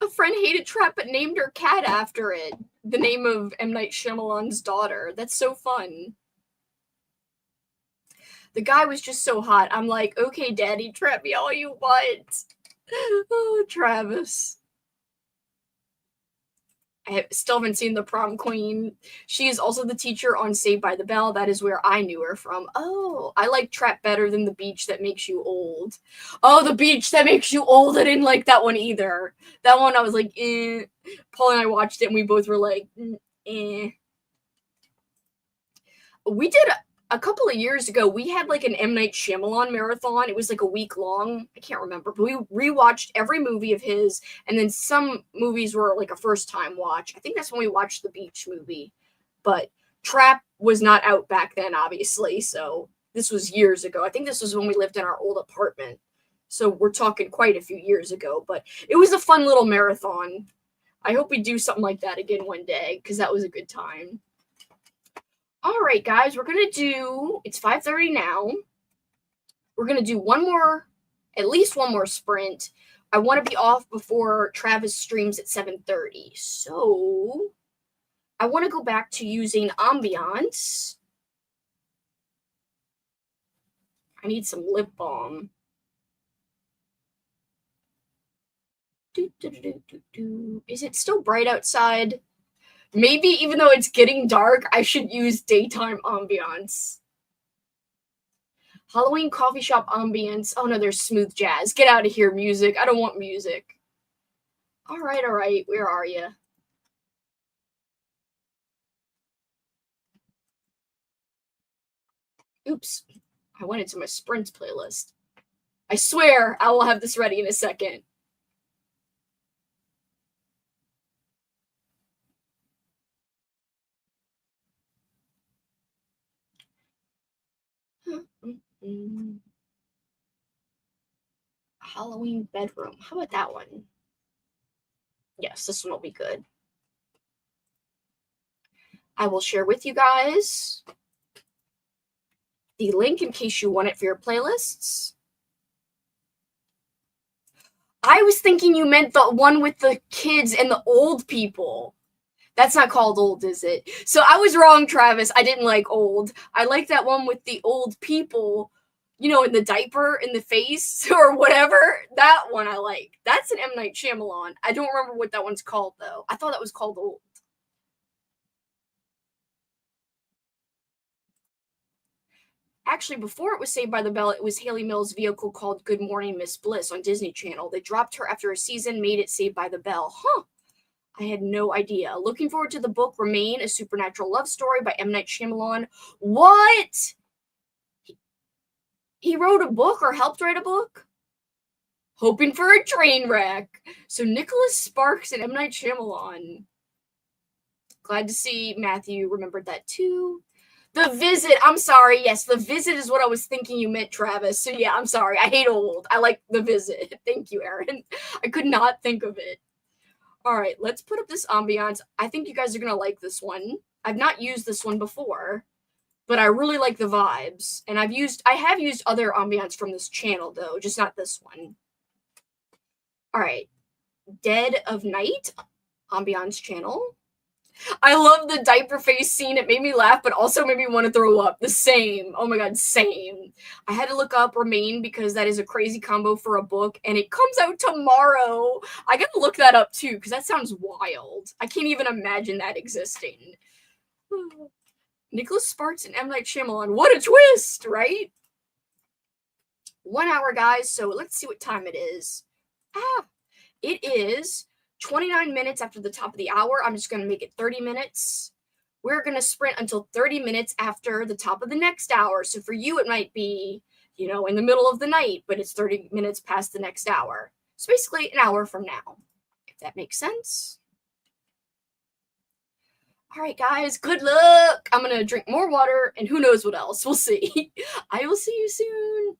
A friend hated Trap but named her cat after it. The name of M. Night Shyamalan's daughter. That's so fun. The guy was just so hot. I'm like, okay, daddy, trap me all you want. Oh, Travis. I still haven't seen The Prom Queen. She is also the teacher on Saved by the Bell. That is where I knew her from. Oh, I like Trap better than The Beach That Makes You Old. Oh, The Beach That Makes You Old. I didn't like that one either. That one I was like, eh. Paul and I watched it and we both were like, eh. We did a couple of years ago, we had like an M. Night Shyamalan marathon. It was like a week long. I can't remember, but we rewatched every movie of his, and then some movies were like a first time watch. I think that's when we watched the Beach movie, but Trap was not out back then, obviously. So this was years ago. I think this was when we lived in our old apartment. So we're talking quite a few years ago, but it was a fun little marathon. I hope we do something like that again one day, because that was a good time. All right, guys, we're going to do, it's 5:30 now. We're going to do at least one more sprint. I want to be off before Travis streams at 7:30. So I want to go back to using ambiance. I need some lip balm. Is it still bright outside? Maybe even though it's getting dark, I should use daytime ambiance. Halloween coffee shop ambience. Oh no, there's smooth jazz. Get out of here, music. I don't want music. All right. Where are you? Oops. I went into my sprints playlist. I swear I will have this ready in a second. Halloween bedroom. How about that one? Yes, this one will be good. I will share with you guys the link in case you want it for your playlists. I was thinking you meant the one with the kids and the old people. That's not called old, is it? So I was wrong, Travis. I didn't like old. I like that one with the old people, you know, in the diaper, in the face, or whatever. That one I like. That's an M. Night Shyamalan. I don't remember what that one's called, though. I thought that was called old. Actually, before it was Saved by the Bell, it was Haley Mills' vehicle called Good Morning Miss Bliss on Disney Channel. They dropped her after a season, made it Saved by the Bell. Huh. I had no idea. Looking forward to the book Remain, a supernatural love story by M. Night Shyamalan. What? He wrote a book or helped write a book? Hoping for a train wreck. So Nicholas Sparks and M. Night Shyamalan. Glad to see Matthew remembered that too. The Visit. I'm sorry. Yes, The Visit is what I was thinking you meant, Travis. So yeah, I'm sorry. I hate old. I like The Visit. Thank you, Aaron. I could not think of it. All right, let's put up this ambiance. I think you guys are going to like this one. I've not used this one before, but I really like the vibes. And I have used other ambiance from this channel, though, just not this one. All right, Dead of Night, ambiance channel. I love the diaper face scene. It made me laugh, but also made me want to throw up. The same. Oh my god, same. I had to look up Remain because that is a crazy combo for a book, and it comes out tomorrow. I gotta look that up too, because that sounds wild. I can't even imagine that existing. Nicholas Sparks and M. Night Shyamalan. What a twist, right? 1 hour, guys, so let's see what time it is. It is 29 minutes after the top of the hour. I'm just going to make it 30 minutes. We're going to sprint until 30 minutes after the top of the next hour. So for you, it might be, you know, in the middle of the night, but it's 30 minutes past the next hour. So basically an hour from now, if that makes sense. All right, guys, good luck. I'm going to drink more water and who knows what else. We'll see. I will see you soon.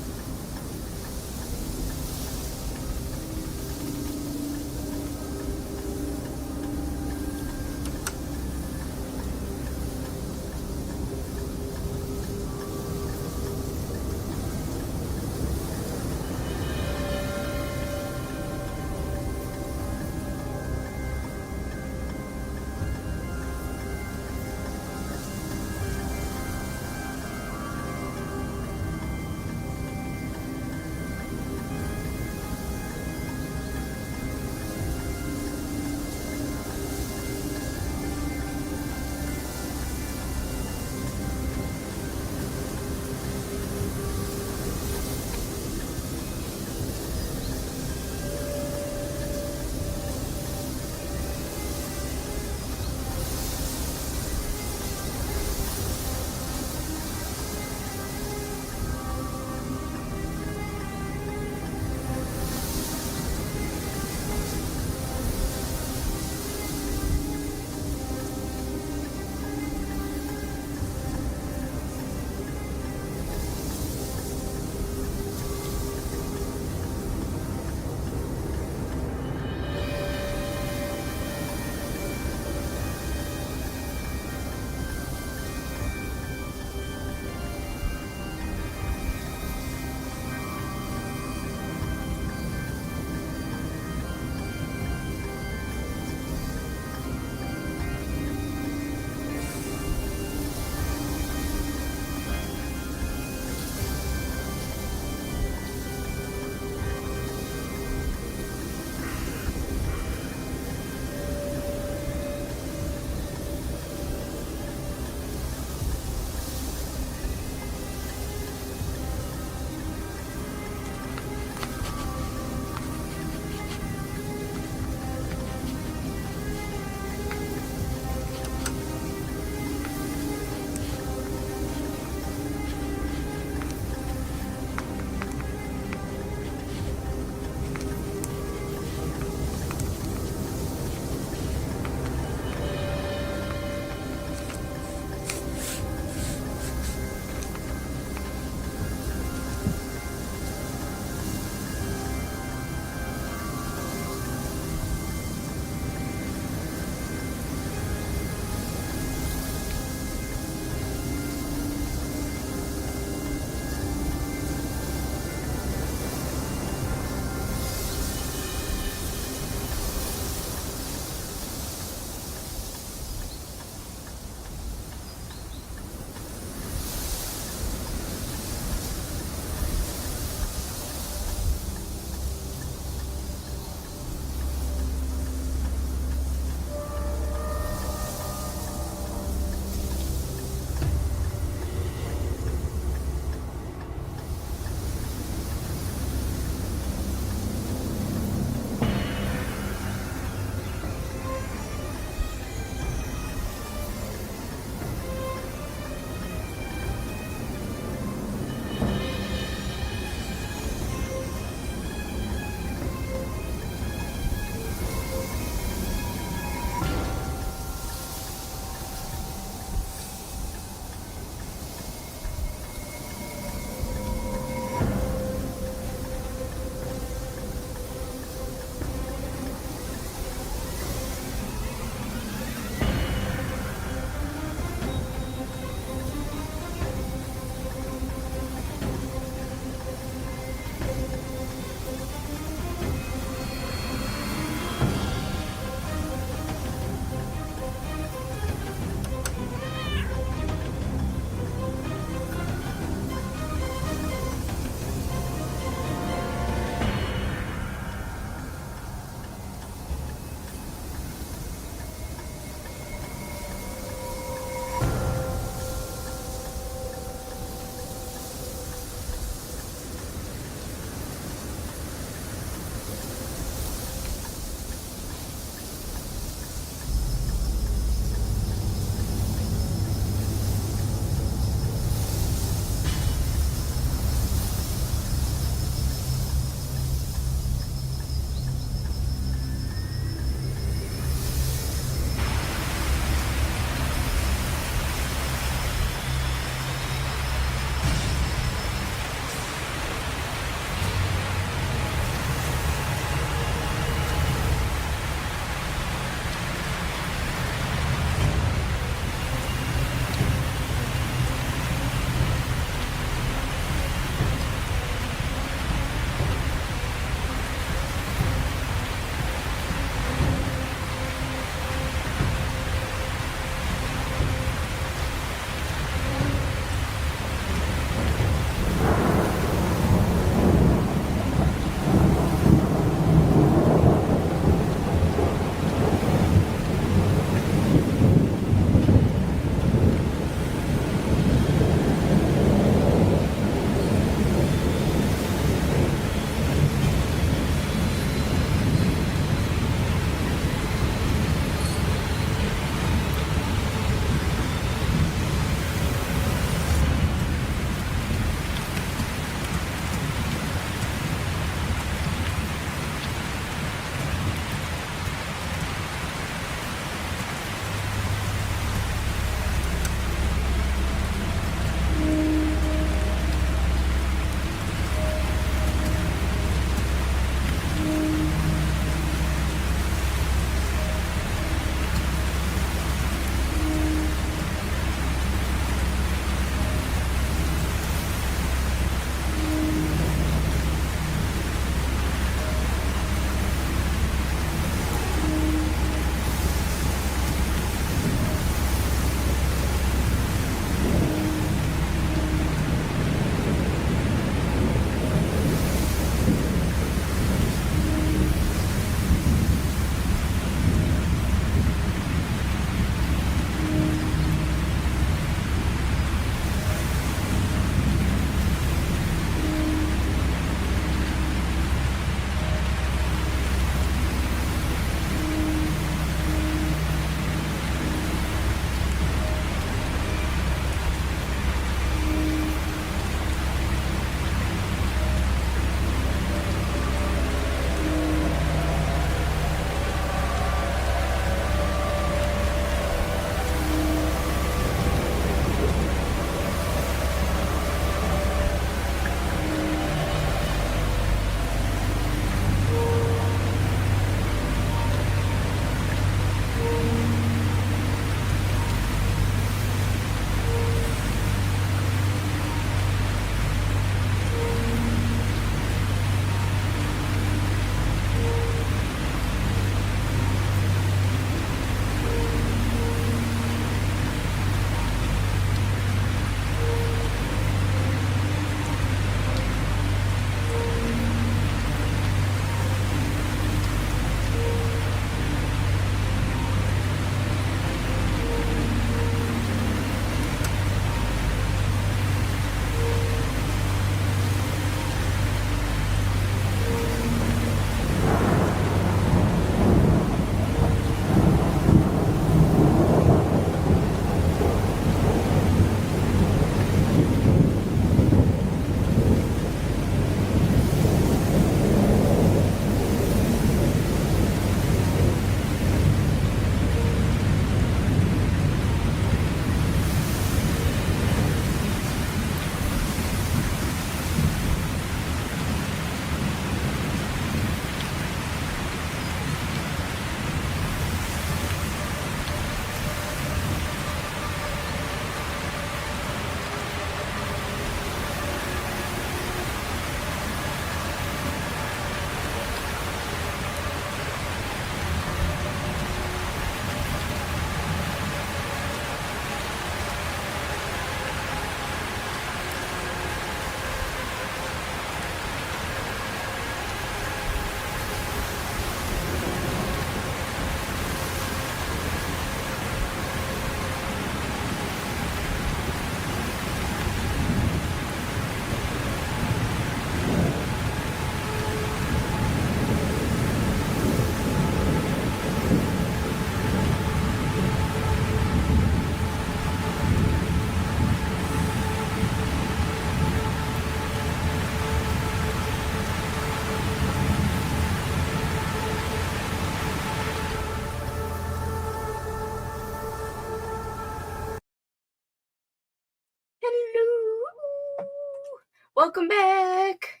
Welcome back.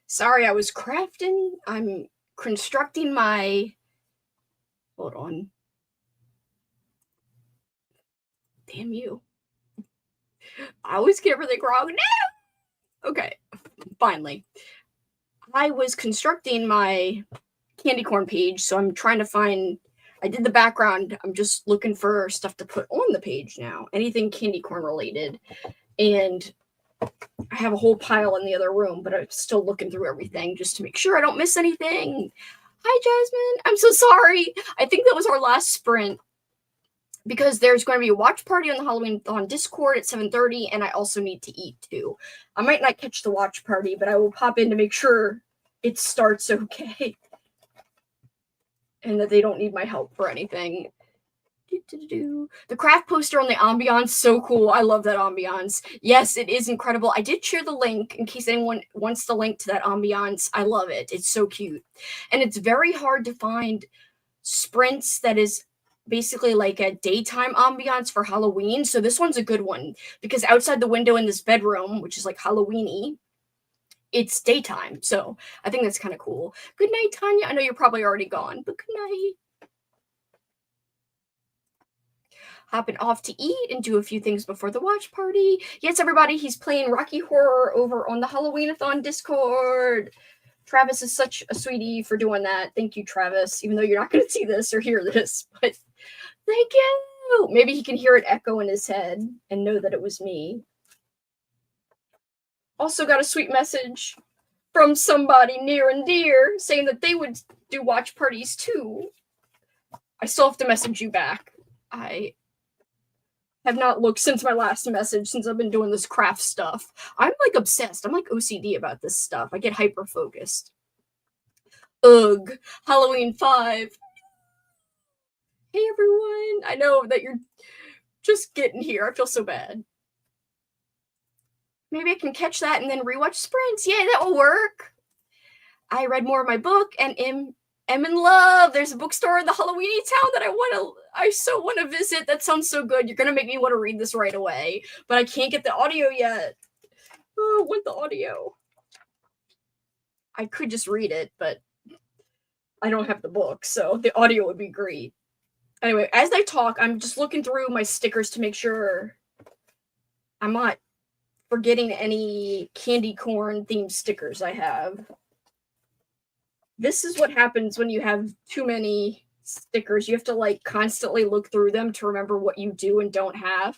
Sorry, I was crafting. I'm constructing my... Hold on. Damn you. I always get everything wrong. No! Okay, finally. I was constructing my candy corn page, so I'm trying to find... I did the background. I'm just looking for stuff to put on the page now. Anything candy corn related. And I have a whole pile in the other room, but I'm still looking through everything just to make sure I don't miss anything. Hi, Jasmine. I'm so sorry. I think that was our last sprint because there's going to be a watch party on the Halloween-a-thon Discord at 7:30, and I also need to eat too. I might not catch the watch party, but I will pop in to make sure it starts okay and that they don't need my help for anything. The craft poster on the ambiance, so cool. I love that ambiance. Yes, it is incredible. I did share the link in case anyone wants the link to that ambiance. I love it. It's so cute. And it's very hard to find sprints that is basically like a daytime ambiance for Halloween. So this one's a good one because outside the window in this bedroom, which is like Halloween-y, it's daytime. So I think that's kind of cool. Good night, Tanya. I know you're probably already gone, but good night. Hopping off to eat and do a few things before the watch party. Yes, everybody, he's playing Rocky Horror over on the Halloween-a-thon Discord. Travis is such a sweetie for doing that. Thank you, Travis, even though you're not going to see this or hear this, but thank you. Maybe he can hear it echo in his head and know that it was me. Also got a sweet message from somebody near and dear saying that they would do watch parties too. I still have to message you back. I have not looked since my last message, since I've been doing this craft stuff. I'm like obsessed. I'm like OCD about this stuff. I get hyper focused. Ugh. Halloween 5. Hey everyone. I know that you're just getting here. I feel so bad. Maybe I can catch that and then rewatch sprints. Yeah, that will work. I read more of my book and am in love. There's a bookstore in the Halloween-a-thon that I so want to visit. That sounds so good. You're going to make me want to read this right away. But I can't get the audio yet. Oh, I want the audio. I could just read it, but I don't have the book, so the audio would be great. Anyway, as I talk, I'm just looking through my stickers to make sure I'm not forgetting any candy corn themed stickers I have. This is what happens when you have too many stickers. You have to like constantly look through them to remember what you do and don't have.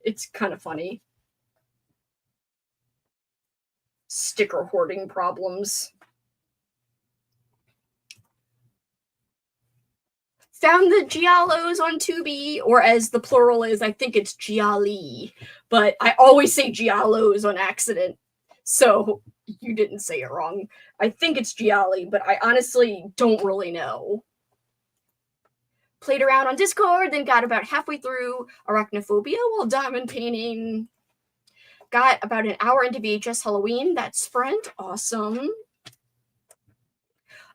It's kind of funny. Sticker hoarding problems. Found the giallos on Tubi, or as the plural is, I think it's gialli, but I always say giallos on accident, so you didn't say it wrong. I think it's gialli, but I honestly don't really know. Played around on Discord, then got about halfway through Arachnophobia while diamond painting. Got about an hour into VHS Halloween, that sprint. Awesome.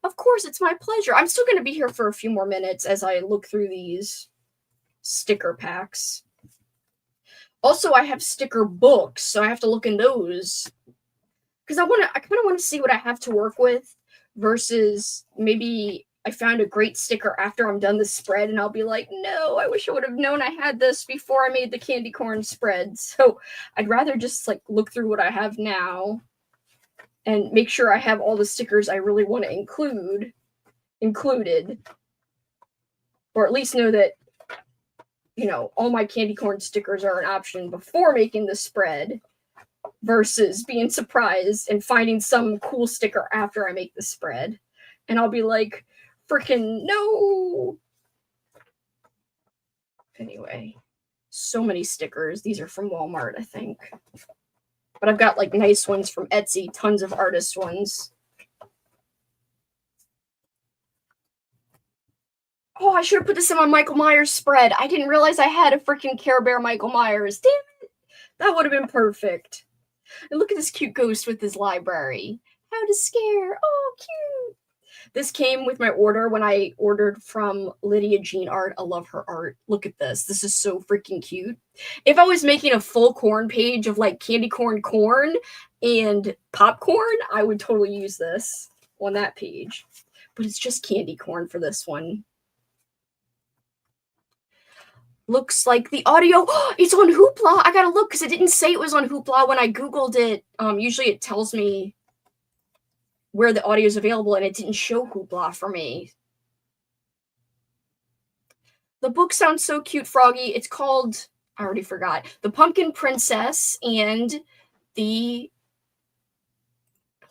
Of course, it's my pleasure. I'm still going to be here for a few more minutes as I look through these sticker packs. Also, I have sticker books, so I have to look in those. Because I kind of want to see what I have to work with versus maybe I found a great sticker after I'm done the spread and I'll be like, no, I wish I would have known I had this before I made the candy corn spread. So I'd rather just like look through what I have now and make sure I have all the stickers I really want to included. Or at least know that, you know, all my candy corn stickers are an option before making the spread versus being surprised and finding some cool sticker after I make the spread. And I'll be like, freaking no. Anyway, so many stickers. These are from Walmart, I think. But I've got like nice ones from Etsy, tons of artist ones. Oh, I should have put this in my Michael Myers spread. I didn't realize I had a freaking Care Bear Michael Myers. Damn it. That would have been perfect. And look at this cute ghost with his library. How to scare. Oh, cute. This came with my order when I ordered from Lydia Jean Art. I love her art. Look at this. This is so freaking cute. If I was making a full corn page of like candy corn, and popcorn, I would totally use this on that page. But it's just candy corn for this one. Looks like the audio, it's on Hoopla. I gotta look because it didn't say it was on Hoopla when I Googled it. Usually it tells me where the audio is available, and it didn't show Hoopla for me. The book sounds so cute, Froggy. It's called, I already forgot, The Pumpkin Princess and the,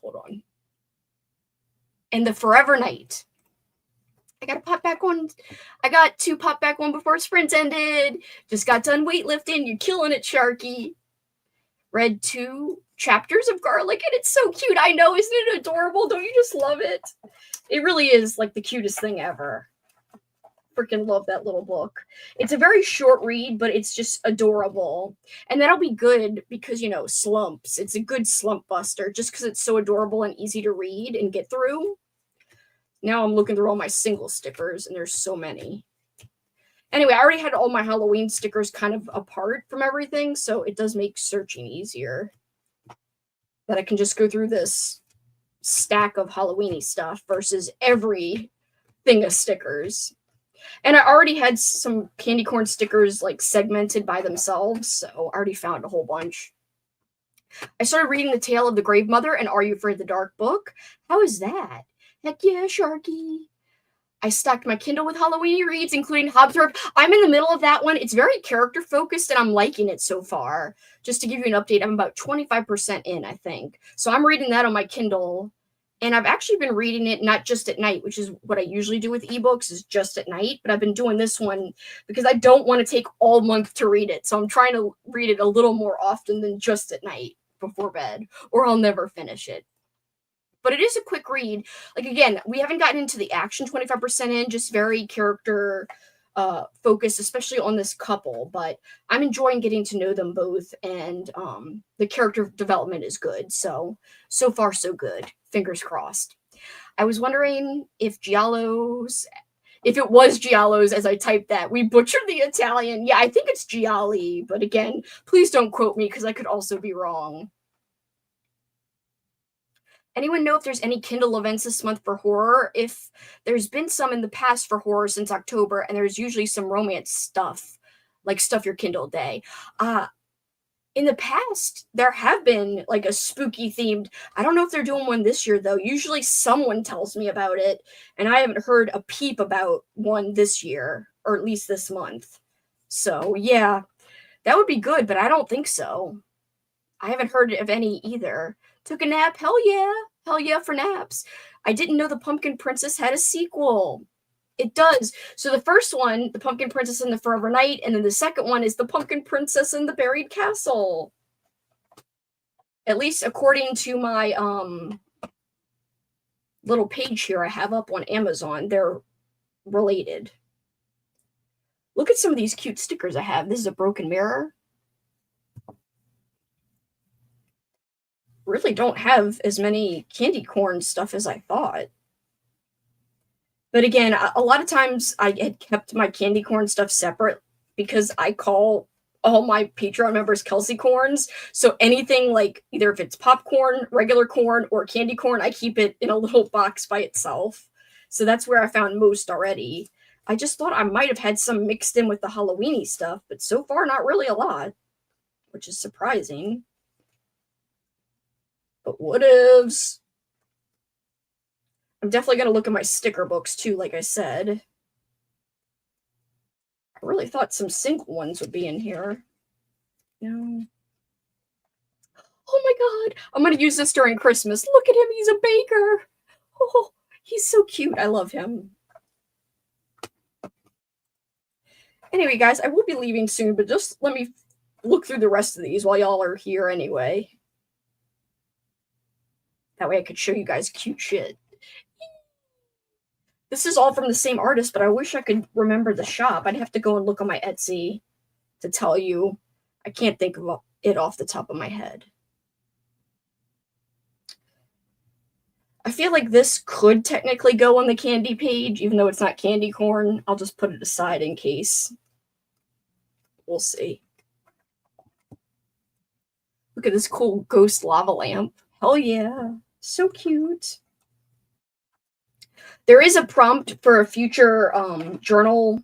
hold on, and the Forever Night. I gotta pop back one. I got to pop back one before sprint ended. Just got done weightlifting. You're killing it, Sharky. Read 2 chapters of Garlic, and it's so cute. I know, isn't it adorable? Don't you just love it? It really is like the cutest thing ever. Freaking love that little book. It's a very short read, but it's just adorable. And that'll be good because, you know, slumps. It's a good slump buster just because it's so adorable and easy to read and get through. Now I'm looking through all my single stickers, and there's so many. Anyway, I already had all my Halloween stickers kind of apart from everything, so it does make searching easier. That I can just go through this stack of Halloween-y stuff versus every thing of stickers. And I already had some candy corn stickers like segmented by themselves, so I already found a whole bunch. I started reading The Tale of the Grave Mother and Are You Afraid of the Dark book. How is that? Heck yeah, Sharky. I stacked my Kindle with Halloween reads, including Hobthorpe. I'm in the middle of that one. It's very character-focused, and I'm liking it so far. Just to give you an update, I'm about 25% in, I think. So I'm reading that on my Kindle, and I've actually been reading it not just at night, which is what I usually do with ebooks, is just at night. But I've been doing this one because I don't want to take all month to read it. So I'm trying to read it a little more often than just at night before bed, or I'll never finish it. But it is a quick read. Like, again, we haven't gotten into the action 25% in, just very character focused, especially on this couple. But I'm enjoying getting to know them both, and the character development is good. So far, so good. Fingers crossed. I was wondering if it was Giallo's as I typed that. We butchered the Italian. Yeah, I think it's Gialli. But again, please don't quote me because I could also be wrong. Anyone know if there's any Kindle events this month for horror? If there's been some in the past for horror since October, and there's usually some romance stuff, like Stuff Your Kindle Day. In the past, there have been like a spooky themed. I don't know if they're doing one this year, though. Usually someone tells me about it, and I haven't heard a peep about one this year, or at least this month. So, yeah, that would be good, but I don't think so. I haven't heard of any either. Took a nap? Hell yeah. Hell yeah for naps. I didn't know The Pumpkin Princess had a sequel. It does. So the first one, The Pumpkin Princess and the Forever Night, and then the second one is The Pumpkin Princess and the Buried Castle. At least according to my little page here I have up on Amazon, they're related. Look at some of these cute stickers I have. This is a broken mirror. Really don't have as many candy corn stuff as I thought. But again, a lot of times I had kept my candy corn stuff separate because I call all my Patreon members Kelsi corns. So anything like either if it's popcorn, regular corn, or candy corn, I keep it in a little box by itself. So that's where I found most already. I just thought I might have had some mixed in with the Halloween-y stuff, but so far not really a lot, which is surprising. But whatevs. I'm definitely going to look at my sticker books too, like I said. I really thought some single ones would be in here. No. Oh my god. I'm going to use this during Christmas. Look at him. He's a baker. Oh, he's so cute. I love him. Anyway, guys, I will be leaving soon, but just let me look through the rest of these while y'all are here anyway. That way I could show you guys cute shit. This is all from the same artist, but I wish I could remember the shop. I'd have to go and look on my Etsy to tell you. I can't think of it off the top of my head. I feel like this could technically go on the candy page, even though it's not candy corn. I'll just put it aside in case. We'll see. Look at this cool ghost lava lamp. Hell yeah. So cute. There is a prompt for a future journal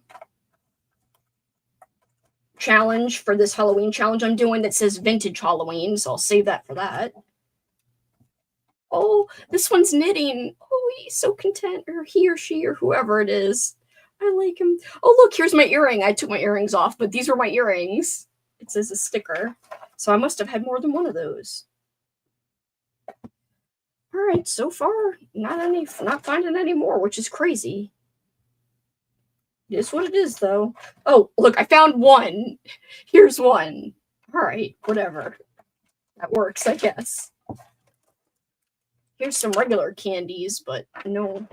challenge for this Halloween challenge I'm doing that says vintage Halloween, so I'll save that for that. Oh, this one's knitting. Oh, he's so content, or he or she or whoever it is. I like him. Oh, look, here's my earring. I took my earrings off, but these were my earrings. It says a sticker, so I must have had more than one of those. All right, so far, not finding any more, which is crazy. It is what it is, though. Oh, look, I found one. Here's one. All right, whatever. That works, I guess. Here's some regular candies, but no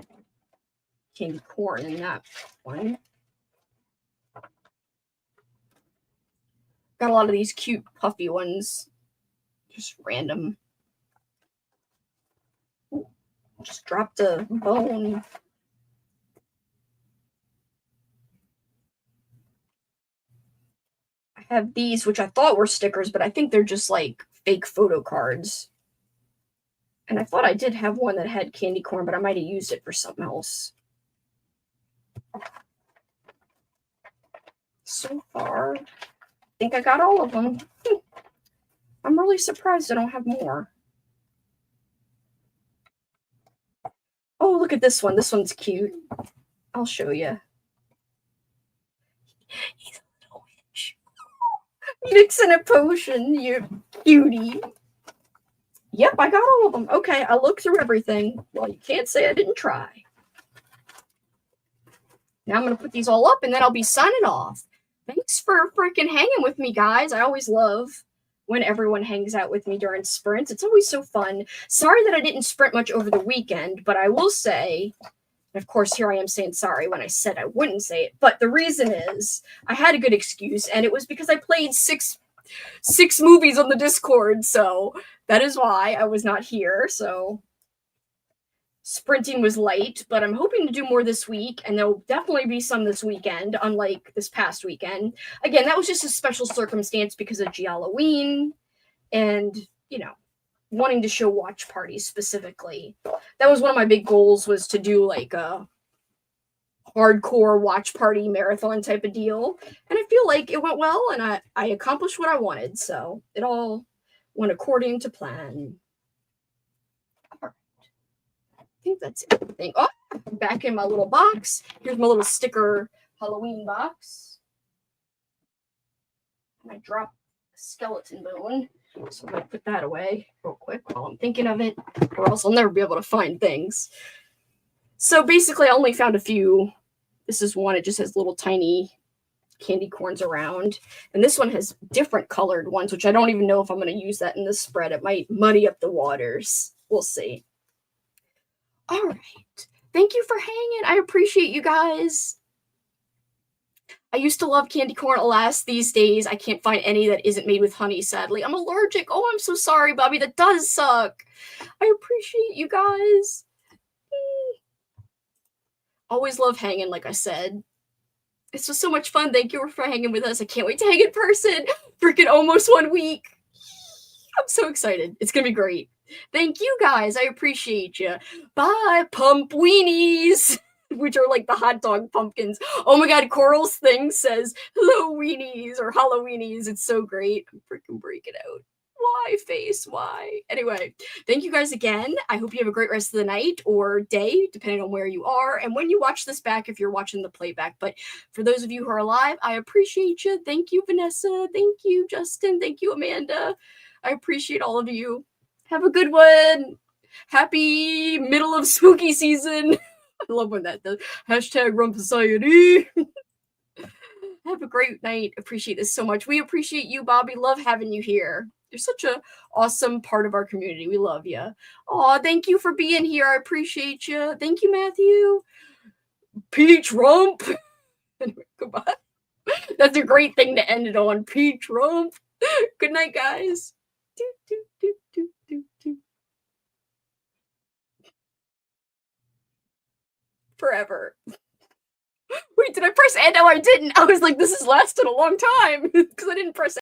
candy corn in that one. Got a lot of these cute puffy ones. Just random. Ooh, just dropped a bone. I have these, which I thought were stickers, but I think they're just like fake photo cards. And I thought I did have one that had candy corn, but I might have used it for something else. So far, I think I got all of them. I'm really surprised I don't have more. Oh, look at this one. This one's cute. I'll show you. He's a little witch. Mixing a potion, you cutie. Yep, I got all of them. Okay, I looked through everything. Well, you can't say I didn't try. Now I'm going to put these all up, and then I'll be signing off. Thanks for freaking hanging with me, guys. I always love when everyone hangs out with me during sprints. It's always so fun. Sorry that I didn't sprint much over the weekend, but I will say, and of course, here I am saying sorry when I said I wouldn't say it, but the reason is I had a good excuse, and it was because I played six movies on the Discord, so that is why I was not here. So sprinting was light, but I'm hoping to do more this week, and there'll definitely be some this weekend, unlike this past weekend. Again, that was just a special circumstance because of Halloween and, you know, wanting to show watch parties specifically. That was one of my big goals, was to do like a hardcore watch party marathon type of deal, and I feel like it went well, and I accomplished what I wanted, so it all went according to plan. All right. I think that's everything. Oh, back in my little box. Here's my little sticker Halloween box. And I dropped a skeleton bone, so I'm gonna put that away real quick while I'm thinking of it, or else I'll never be able to find things. So basically I only found a few. This is one, it just has little tiny candy corns around. And this one has different colored ones, which I don't even know if I'm going to use that in this spread. It might muddy up the waters. We'll see. All right. Thank you for hanging. I appreciate you guys. I used to love candy corn. Alas, these days, I can't find any that isn't made with honey, sadly. I'm allergic. Oh, I'm so sorry, Bobby. That does suck. I appreciate you guys. Always love hanging, like I said. It's just so much fun. Thank you for hanging with us. I can't wait to hang in person. Freaking almost 1 week. I'm so excited. It's going to be great. Thank you, guys. I appreciate you. Bye, pump weenies, which are like the hot dog pumpkins. Oh my God, Coral's thing says hello weenies or Halloweenies. It's so great. I'm freaking breaking out. Why, face? Why? Anyway, thank you guys again. I hope you have a great rest of the night or day, depending on where you are and when you watch this back, if you're watching the playback. But for those of you who are alive, I appreciate you. Thank you, Vanessa. Thank you, Justin. Thank you, Amanda. I appreciate all of you. Have a good one. Happy middle of spooky season. I love when that does. Hashtag Rump Society. Have a great night. Appreciate this so much. We appreciate you, Bobby. Love having you here. You're such an awesome part of our community. We love you. Aw, thank you for being here. I appreciate you. Thank you, Matthew. Peach Rump. Anyway, goodbye. That's a great thing to end it on. Peach Rump. Good night, guys. Do, do, do, do, do, do. Forever. Wait, did I press end? No, I didn't. I was like, this has lasted a long time because I didn't press